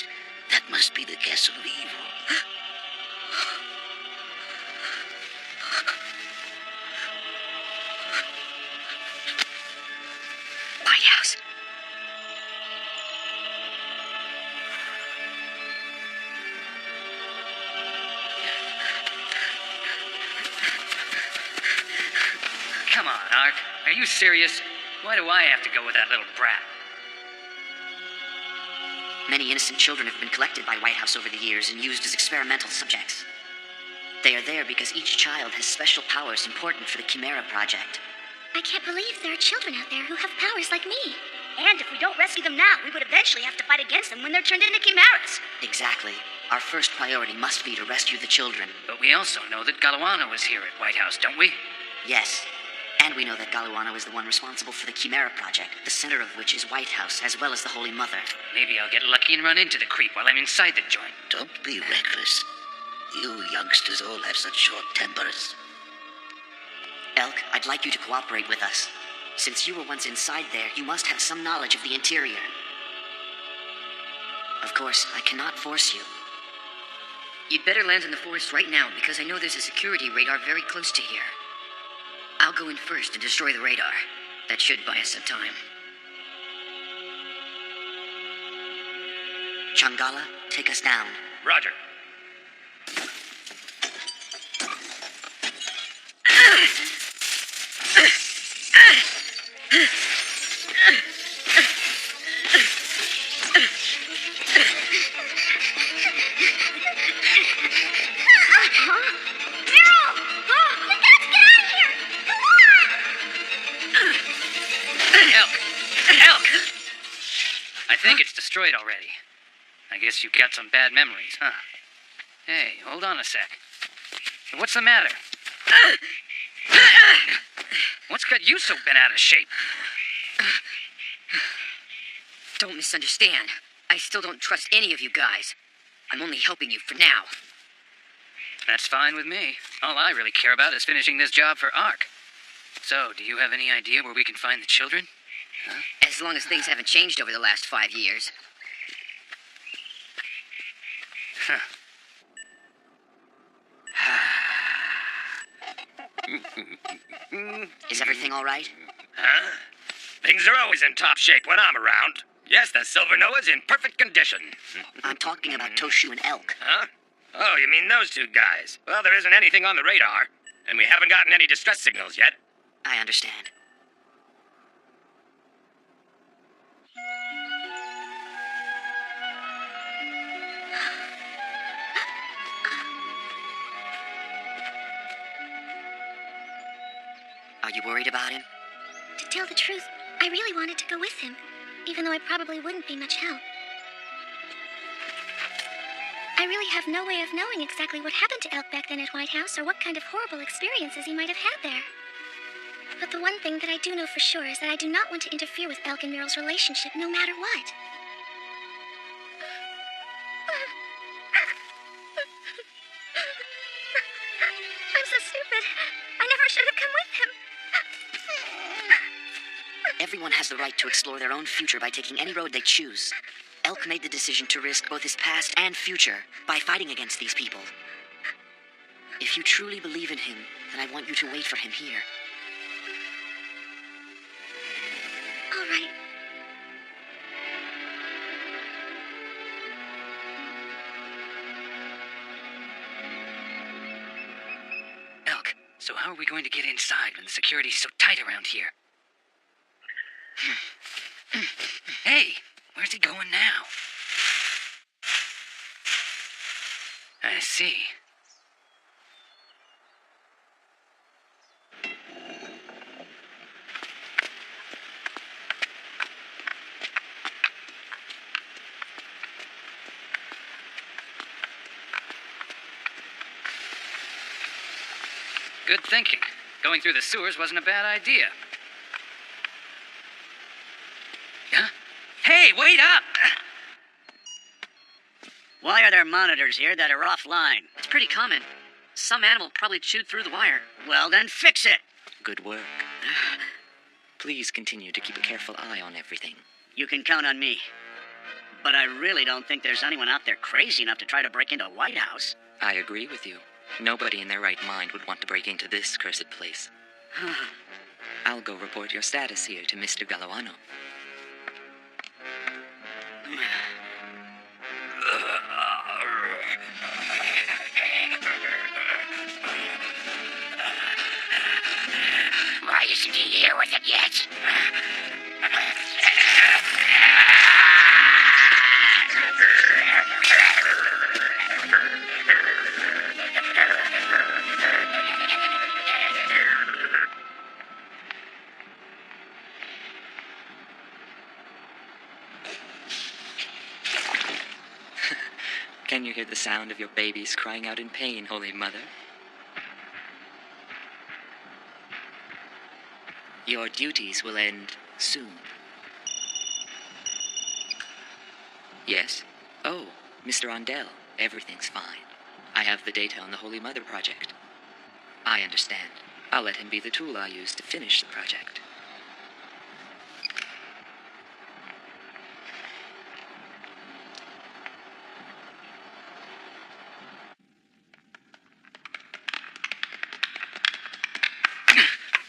Speaker 7: That must be the castle of evil.
Speaker 1: White House.
Speaker 5: Come on, Ark. Are you serious? Why do I have to go with that little brat?
Speaker 1: Many innocent children have been collected by White House over the years and used as experimental subjects. They are there because each child has special powers important for the Chimera Project.
Speaker 4: I can't believe there are children out there who have powers like me.
Speaker 9: And if we don't rescue them now, we would eventually have to fight against them when they're turned into chimeras.
Speaker 1: Exactly. Our first priority must be to rescue the children.
Speaker 5: But we also know that Galawana was here at White House, don't we?
Speaker 1: Yes. And we know that Galawana is the one responsible for the Chimera Project, the center of which is White House, as well as the Holy Mother.
Speaker 5: Maybe I'll get lucky and run into the creep while I'm inside the joint.
Speaker 7: Don't be reckless. You youngsters all have such short tempers.
Speaker 1: Elk, I'd like you to cooperate with us. Since you were once inside there, you must have some knowledge of the interior. Of course, I cannot force you. You'd better land in the forest right now, because I know there's a security radar very close to here. I'll go in first and destroy the radar. That should buy us some time. Changala, take us down.
Speaker 3: Roger.
Speaker 5: I think it's destroyed already. I guess you've got some bad memories, huh? Hey, hold on a sec. What's the matter? What's got you so bent out of shape?
Speaker 1: Don't misunderstand. I still don't trust any of you guys. I'm only helping you for now.
Speaker 5: That's fine with me. All I really care about is finishing this job for Ark. So, do you have any idea where we can find the children? Huh?
Speaker 1: As long as things haven't changed over the last 5 years.
Speaker 5: Huh.
Speaker 1: Is everything all right?
Speaker 3: Huh? Things are always in top shape when I'm around. Yes, the Silver Noah's in perfect condition.
Speaker 1: I'm talking about Toshu and Elk.
Speaker 3: Huh? Oh, you mean those two guys? Well, there isn't anything on the radar, and we haven't gotten any distress signals yet.
Speaker 1: I understand. Are you worried about him?
Speaker 4: To tell the truth, I really wanted to go with him, even though I probably wouldn't be much help. I really have no way of knowing exactly what happened to Elk back then at White House or what kind of horrible experiences he might have had there. But the one thing that I do know for sure is that I do not want to interfere with Elk and Muriel's relationship, no matter what. I'm so stupid. I never should have come with him.
Speaker 1: Everyone has the right to explore their own future by taking any road they choose. Elk made the decision to risk both his past and future by fighting against these people. If you truly believe in him, then I want you to wait for him here.
Speaker 4: All right.
Speaker 5: Elk, so how are we going to get inside when the security's so tight around here? Hey, where's he going now? I see. Good thinking. Going through the sewers wasn't a bad idea. Huh? Hey, wait up!
Speaker 14: Why are there monitors here that are offline?
Speaker 8: It's pretty common. Some animal probably chewed through the wire.
Speaker 14: Well, then fix it.
Speaker 10: Good work. Please continue to keep a careful eye on everything.
Speaker 14: You can count on me. But I really don't think there's anyone out there crazy enough to try to break into a White House.
Speaker 10: I agree with you. Nobody in their right mind would want to break into this cursed place. I'll go report your status here to Mr. Galawano.
Speaker 7: Why isn't he here with it yet?
Speaker 10: Can you hear the sound of your babies crying out in pain, Holy Mother? Your duties will end soon. Yes? Oh, Mr. Ondell, everything's fine. I have the data on the Holy Mother project. I understand. I'll let him be the tool I use to finish the project.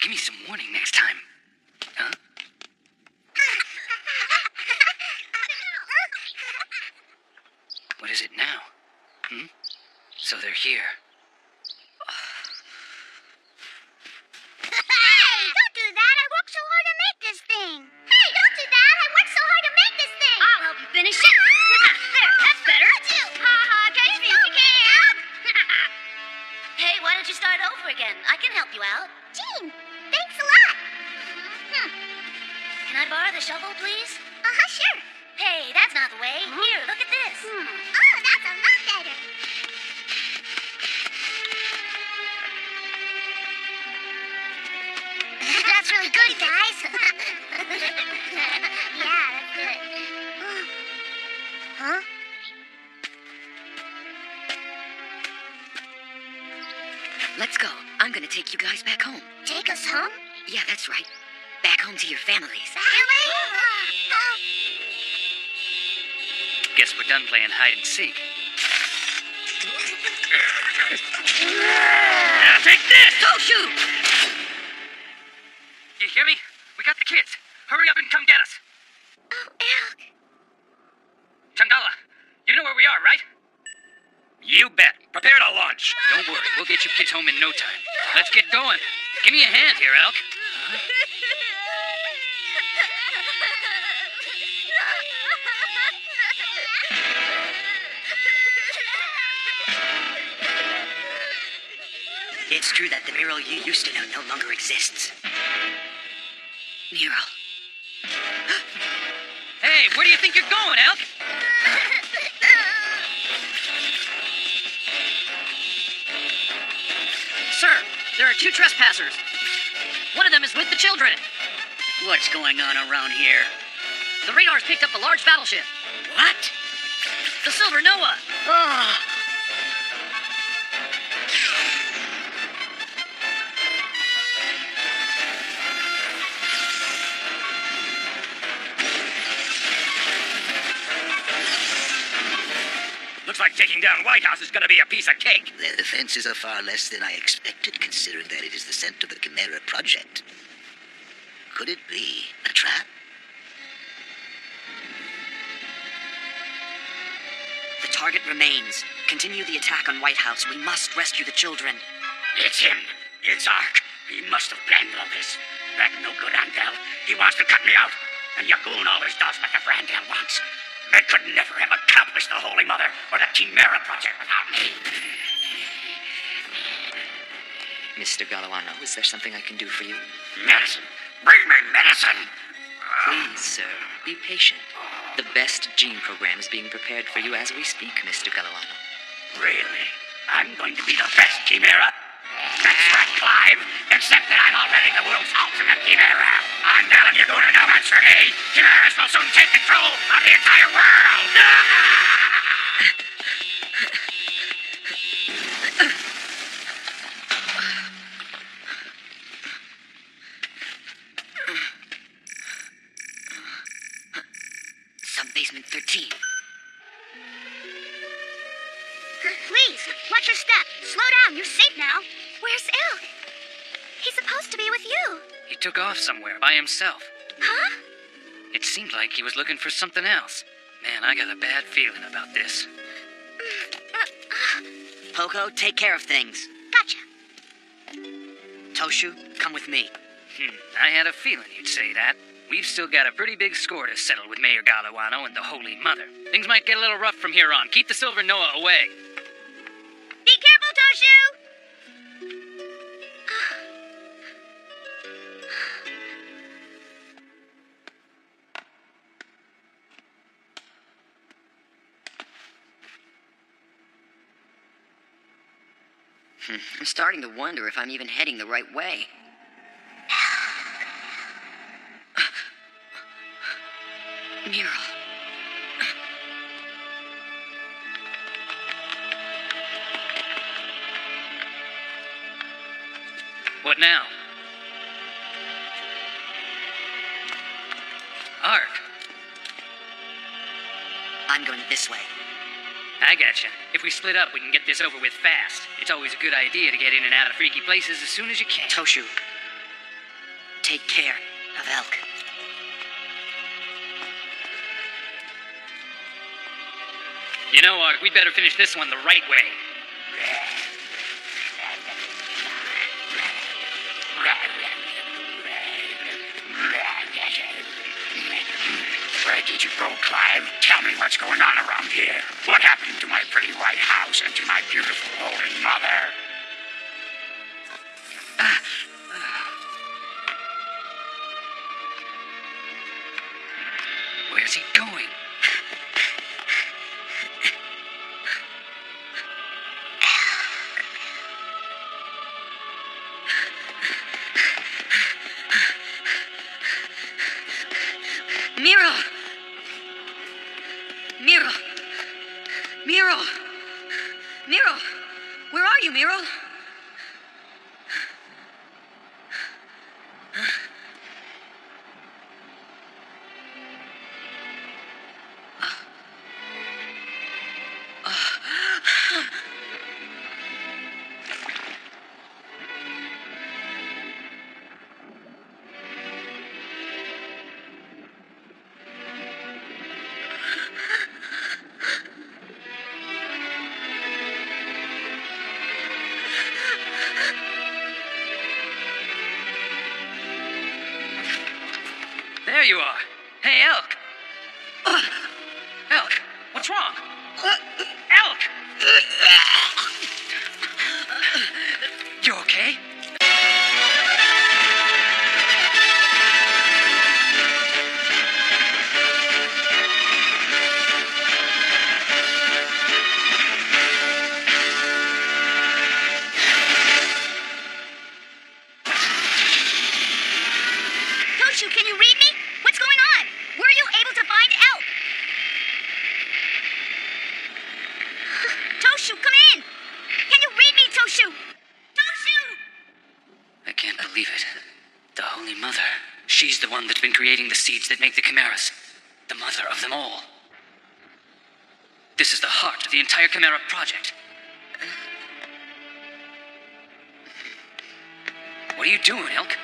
Speaker 5: Give me some warning next time. Huh? What is it now? So they're here.
Speaker 4: Hey, don't do that. I worked so hard to make this thing. Hey, don't do that. I worked so hard to make this thing.
Speaker 13: I'll help you finish it. There, that's better. Ha ha, catch me if you can. Hey, why don't you start over again? I can help you out.
Speaker 4: Gene, thanks a lot.
Speaker 13: Can I borrow the shovel, please?
Speaker 4: Sure.
Speaker 13: Hey, that's not the way. Here, look at this.
Speaker 4: Oh, that's a lot better. That's really good, guys. Yeah, that's good. Huh?
Speaker 1: Let's go. I'm gonna take you guys back home.
Speaker 4: Take us home?
Speaker 1: Yeah, that's right. Back home to your families.
Speaker 5: Guess we're done playing hide and seek. Now take this!
Speaker 1: Go shoot!
Speaker 5: You hear me? We got the kids. Hurry up and come get us.
Speaker 4: Oh, Elk.
Speaker 5: Changala, you know where we are, right? You bet. Prepare to launch. Don't worry, we'll get you kids home in no time. Let's get going. Give me a hand here, Elk.
Speaker 8: It's true that the mural you used to know no longer exists.
Speaker 1: Mural.
Speaker 5: Hey, where do you think you're going, Elk?
Speaker 8: Sir, there are 2 trespassers. One of them is with the children.
Speaker 14: What's going on around here?
Speaker 8: The radar's picked up a large battleship.
Speaker 14: What?
Speaker 8: The Silver Noah.
Speaker 14: Oh.
Speaker 5: Looks like taking down White House is gonna be a piece of cake.
Speaker 7: Their defenses are far less than I expected, considering that it is the center of the Chimera project. Could it be a trap?
Speaker 8: The target remains. Continue the attack on White House. We must rescue the children.
Speaker 7: It's him. It's Ark. He must have planned all this. That no good Andel. He wants to cut me out. And Yagoon always does what the Brandel wants. They could never have accomplished the Holy Mother or the Chimera project without me.
Speaker 10: Mr. Galawano, is there something I can do for you?
Speaker 7: Medicine. Bring me medicine.
Speaker 10: Please, sir, be patient. The best gene program is being prepared for you as we speak, Mr. Galawano.
Speaker 7: Really? I'm going to be the best Chimera?
Speaker 3: That's right, Clive. Except that I'm already the world's ultimate chimera. I'm telling you, going to know much for me. Chimeras will soon take control of the entire world.
Speaker 1: Sub-basement 13.
Speaker 9: Please, watch your step. Slow down. You're safe now.
Speaker 13: Where's Elk? He's supposed to be with you.
Speaker 10: He took off somewhere by himself.
Speaker 13: Huh?
Speaker 10: It seemed like he was looking for something else. Man, I got a bad feeling about this.
Speaker 8: Poco, take care of things.
Speaker 9: Gotcha.
Speaker 8: Toshu, come with me.
Speaker 10: I had a feeling you'd say that. We've still got a pretty big score to settle with Mayor Galawano and the Holy Mother. Things might get a little rough from here on. Keep the Silver Noah away.
Speaker 9: Be careful, Toshu!
Speaker 1: I'm starting to wonder if I'm even heading the right way. Mural.
Speaker 10: What now? Ark.
Speaker 8: I'm going this way.
Speaker 10: I gotcha. If we split up, we can get this over with fast. It's always a good idea to get in and out of freaky places as soon as you can.
Speaker 8: Toshu, take care of Elk.
Speaker 10: You know, Ark, we'd better finish this one the right way.
Speaker 3: Where did you go, Clive? Tell me what's going on around here. What happened to my pretty white house and to my beautiful Holy Mother?
Speaker 10: Where's he going?
Speaker 1: Miro! Miro! Miro! Miro! Where are you, Miro?
Speaker 10: There you are. Hey, Elk. Elk, what's wrong? Elk! You okay?
Speaker 9: Toshu, can you read me? What's going on? Were you able to find Elk? Toshu, come in! Can you read me, Toshu? Toshu!
Speaker 10: I can't believe it. The Holy Mother. She's the one that's been creating the seeds that make the chimeras. The mother of them all. This is the heart of the entire Chimera project. What are you doing, Elk?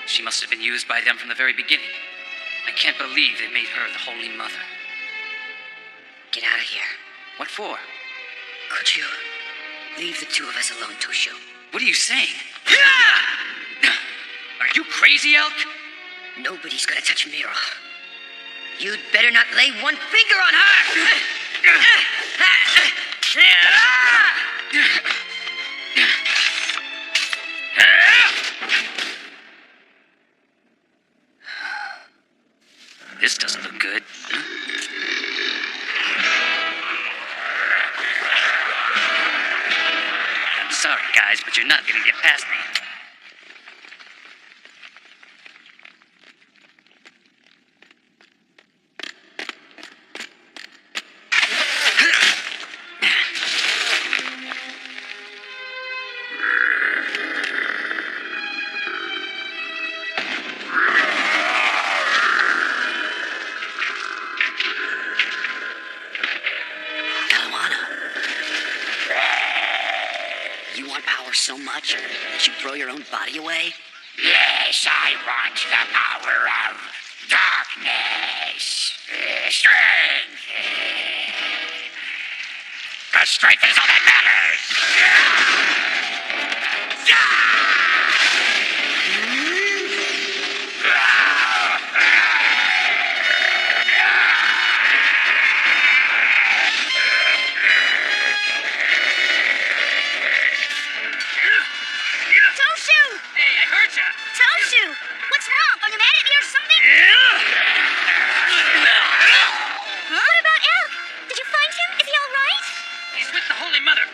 Speaker 10: She must have been used by them from the very beginning. I can't believe they made her the Holy Mother.
Speaker 1: Get out of here.
Speaker 10: What for?
Speaker 1: Could you leave the two of us alone, Toshu?
Speaker 10: What are you saying? Are you crazy, Elk?
Speaker 1: Nobody's gonna touch Mira. You'd better not lay one finger on her!
Speaker 10: This doesn't look good. I'm sorry, guys, but you're not gonna get past me.
Speaker 1: You want power so much that you throw your own body away?
Speaker 3: Yes, I want the power of darkness. Strength. Because strength is all that matters.
Speaker 9: Toshu!
Speaker 3: Hey, I heard ya.
Speaker 9: Toshu! What's wrong? Are you mad at me or something? Huh? What about Elk? Did you find him? Is he all right?
Speaker 16: He's with the Holy Mother.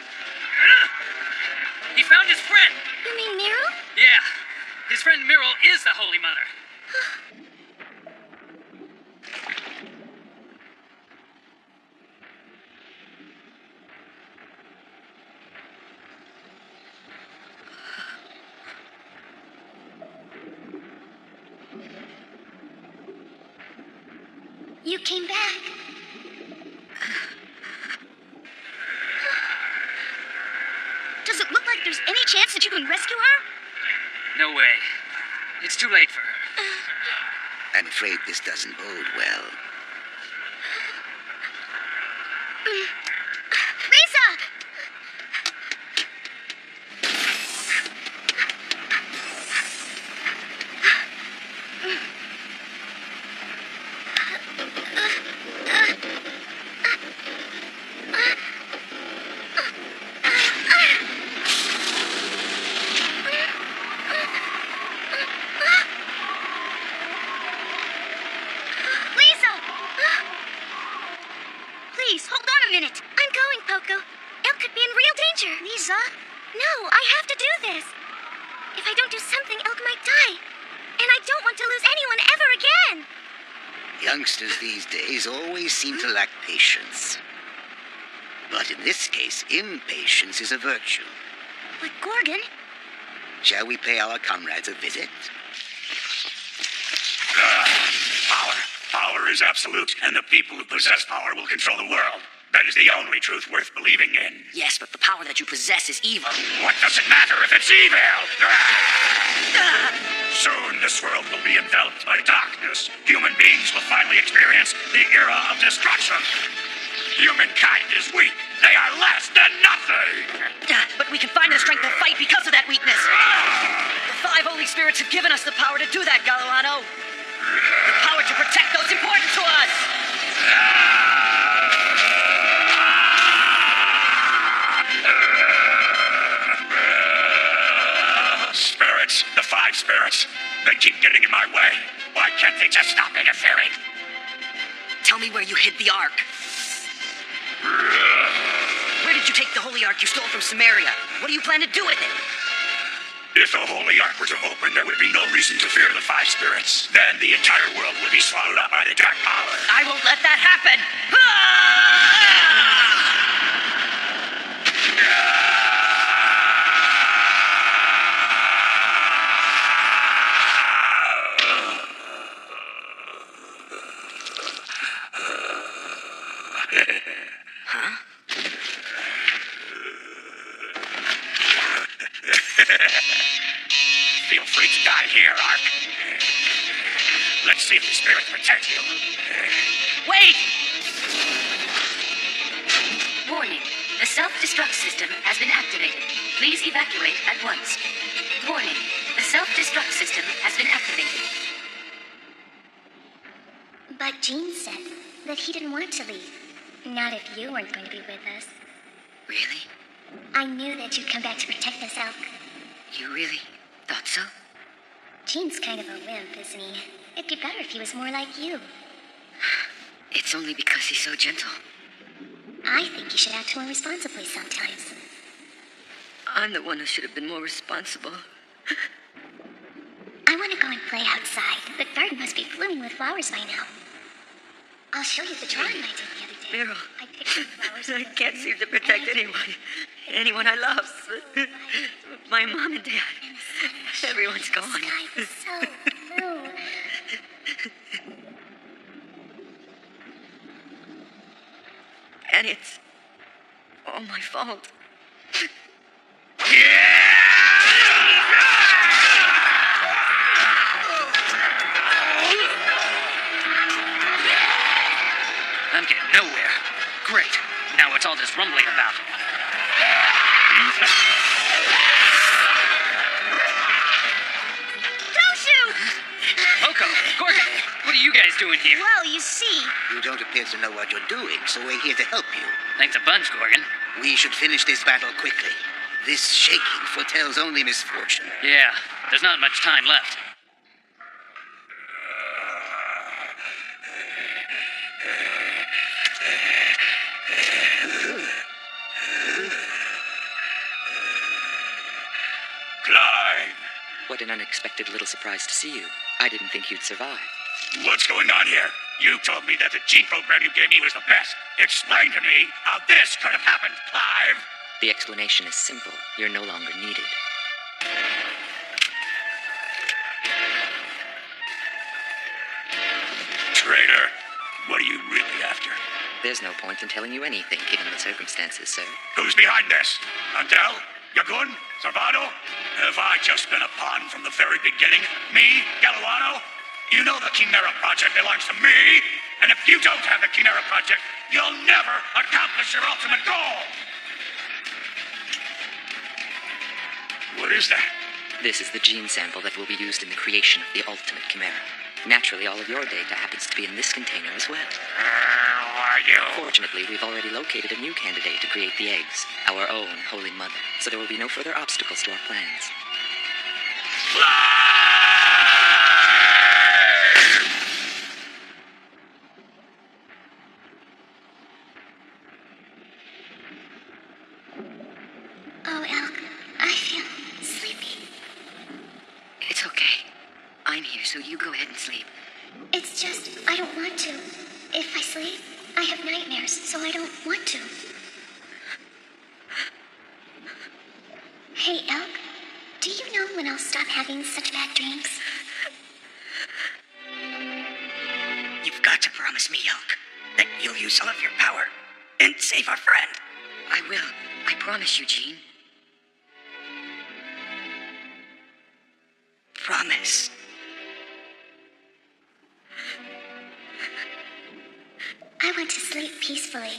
Speaker 16: He found his friend.
Speaker 9: You mean Meryl?
Speaker 16: Yeah. His friend Meryl is the Holy Mother.
Speaker 9: You came back. Does it look like there's any chance that you can rescue her?
Speaker 16: No way. It's too late for her.
Speaker 17: I'm afraid this doesn't bode well.
Speaker 9: Lisa! Lisa! Please, hold on a minute. I'm going, Poco. El could be in real danger. Lisa? No, I have to do this. If I don't do something, Elk might die. And I don't want to lose anyone ever again.
Speaker 17: Youngsters these days always seem to lack patience. But in this case, impatience is a virtue.
Speaker 9: But Gorgon?
Speaker 17: Shall we pay our comrades a visit?
Speaker 3: Power is absolute, and the people who possess power will control the world. That is the only truth worth believing in.
Speaker 1: Yes, but the power that you possess is evil.
Speaker 3: What does it matter if it's evil? Soon this world will be enveloped by darkness. Human beings will finally experience the era of destruction. Humankind is weak. They are less than nothing.
Speaker 1: But we can find the strength to fight because of that weakness. The five Holy Spirits have given us the power to do that, Galliano. The power to protect those important to us.
Speaker 3: Spirits, the five spirits. They keep getting in my way. Why can't they just stop interfering?
Speaker 1: Tell me where you hid the Ark. Where did you take the Holy Ark you stole from Samaria? What do you plan to do with it?
Speaker 3: If the Holy Ark were to open, there would be no reason to fear the five spirits. Then the entire world would be swallowed up by the dark power.
Speaker 1: I won't let that happen! Huh?
Speaker 3: Feel free to die here, Ark. Let's see if the spirits protect you.
Speaker 1: Wait!
Speaker 15: Warning. The self-destruct system has been activated. Please evacuate at once. Warning. The self-destruct system has been activated.
Speaker 4: But Jean said that he didn't want to leave. Not if you weren't going to be with us.
Speaker 1: Really?
Speaker 4: I knew that you'd come back to protect us, Elk.
Speaker 1: You really thought so?
Speaker 4: Gene's kind of a wimp, isn't he? It'd be better if he was more like you.
Speaker 1: It's only because he's so gentle.
Speaker 4: I think you should act more responsibly sometimes.
Speaker 1: I'm the one who should have been more responsible.
Speaker 4: I want to go and play outside. The garden must be blooming with flowers by now. I'll show you the drawing I did the other day.
Speaker 1: Meryl,
Speaker 4: I picked some flowers.
Speaker 1: I can't seem to protect anyone I love. My mom and dad. Everyone's gone.
Speaker 4: The sky was so blue.
Speaker 1: And it's all my fault.
Speaker 16: I'm getting nowhere. Great. Now what's all this rumbling about?
Speaker 9: Don't shoot!
Speaker 16: Coco, Gorgon, what are you guys doing here?
Speaker 9: Well, you see...
Speaker 17: You don't appear to know what you're doing, so we're here to help you.
Speaker 16: Thanks a bunch, Gorgon.
Speaker 17: We should finish this battle quickly. This shaking foretells only misfortune.
Speaker 16: Yeah, there's not much time left.
Speaker 3: Climb!
Speaker 11: What an unexpected little surprise to see you. I didn't think you'd survive.
Speaker 3: What's going on here? You told me that the gene program you gave me was the best. Explain to me how this could have happened, Clive!
Speaker 11: The explanation is simple. You're no longer needed.
Speaker 3: Traitor, what are you really after?
Speaker 11: There's no point in telling you anything, given the circumstances, sir.
Speaker 3: Who's behind this? Adele? Yagun? Salvado? Have I just been a pawn from the very beginning? Me? Galluano? You know the Chimera Project belongs to me! And if you don't have the Chimera Project, you'll never accomplish your ultimate goal! What is that?
Speaker 11: This is the gene sample that will be used in the creation of the ultimate chimera. Naturally, all of your data happens to be in this container as well.
Speaker 3: Who are you?
Speaker 11: Fortunately, we've already located a new candidate to create the eggs, our own Holy Mother, so there will be no further obstacles to our plans.
Speaker 4: Oh, Elk, I feel sleepy.
Speaker 1: It's okay. I'm here, so you go ahead and sleep.
Speaker 4: It's just, I don't want to. If I sleep, I have nightmares, so I don't want to. Hey, Elk, do you know when I'll stop having such bad dreams?
Speaker 14: You've got to promise me, Elk, that you'll use some of your power and save our friend.
Speaker 1: I will. I promise you, Gene.
Speaker 14: Promise.
Speaker 4: I want to sleep peacefully,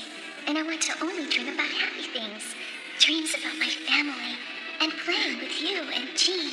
Speaker 4: and I want to only dream about happy things. Dreams about my family, and playing with you and Jean.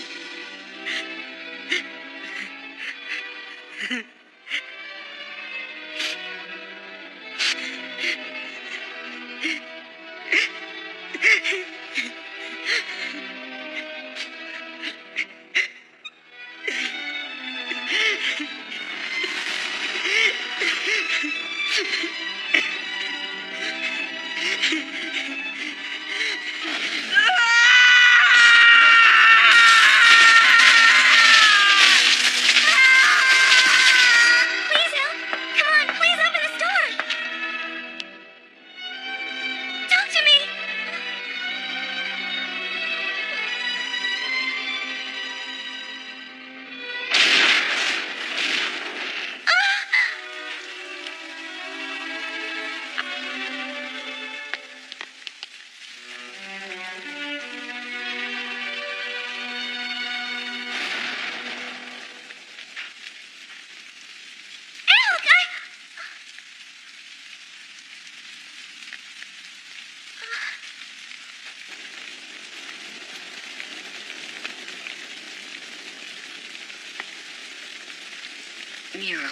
Speaker 1: Nero.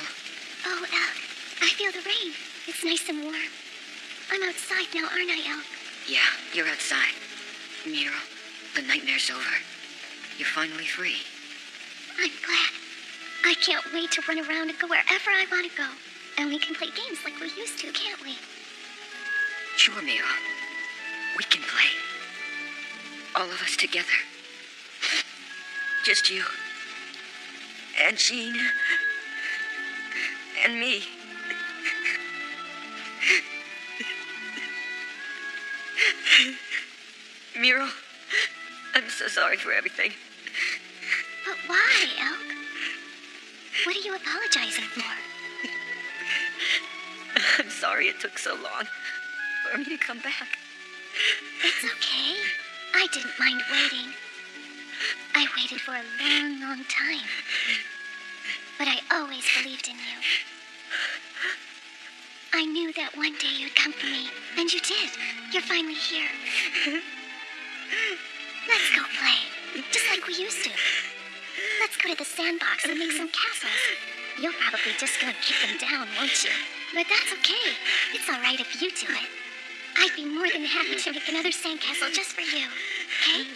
Speaker 4: Oh, Elk, I feel the rain. It's nice and warm. I'm outside now, aren't I, Elk?
Speaker 1: Yeah, you're outside. Miro, the nightmare's over. You're finally free.
Speaker 4: I'm glad. I can't wait to run around and go wherever I want to go. And we can play games like we used to, can't we?
Speaker 1: Sure, Miro. We can play. All of us together. Just you. And Jean. And me. Miro, I'm so sorry for everything.
Speaker 4: But why, Elk? What are you apologizing for?
Speaker 1: I'm sorry it took so long for me to come back.
Speaker 4: It's okay. I didn't mind waiting. I waited for a long, long time. But I always believed in you. I knew that one day you'd come for me, and you did. You're finally here. Let's go play, just like we used to. Let's go to the sandbox and make some castles. You're probably just gonna kick them down, won't you? But that's okay. It's all right if you do it. I'd be more than happy to make another sandcastle just for you, okay?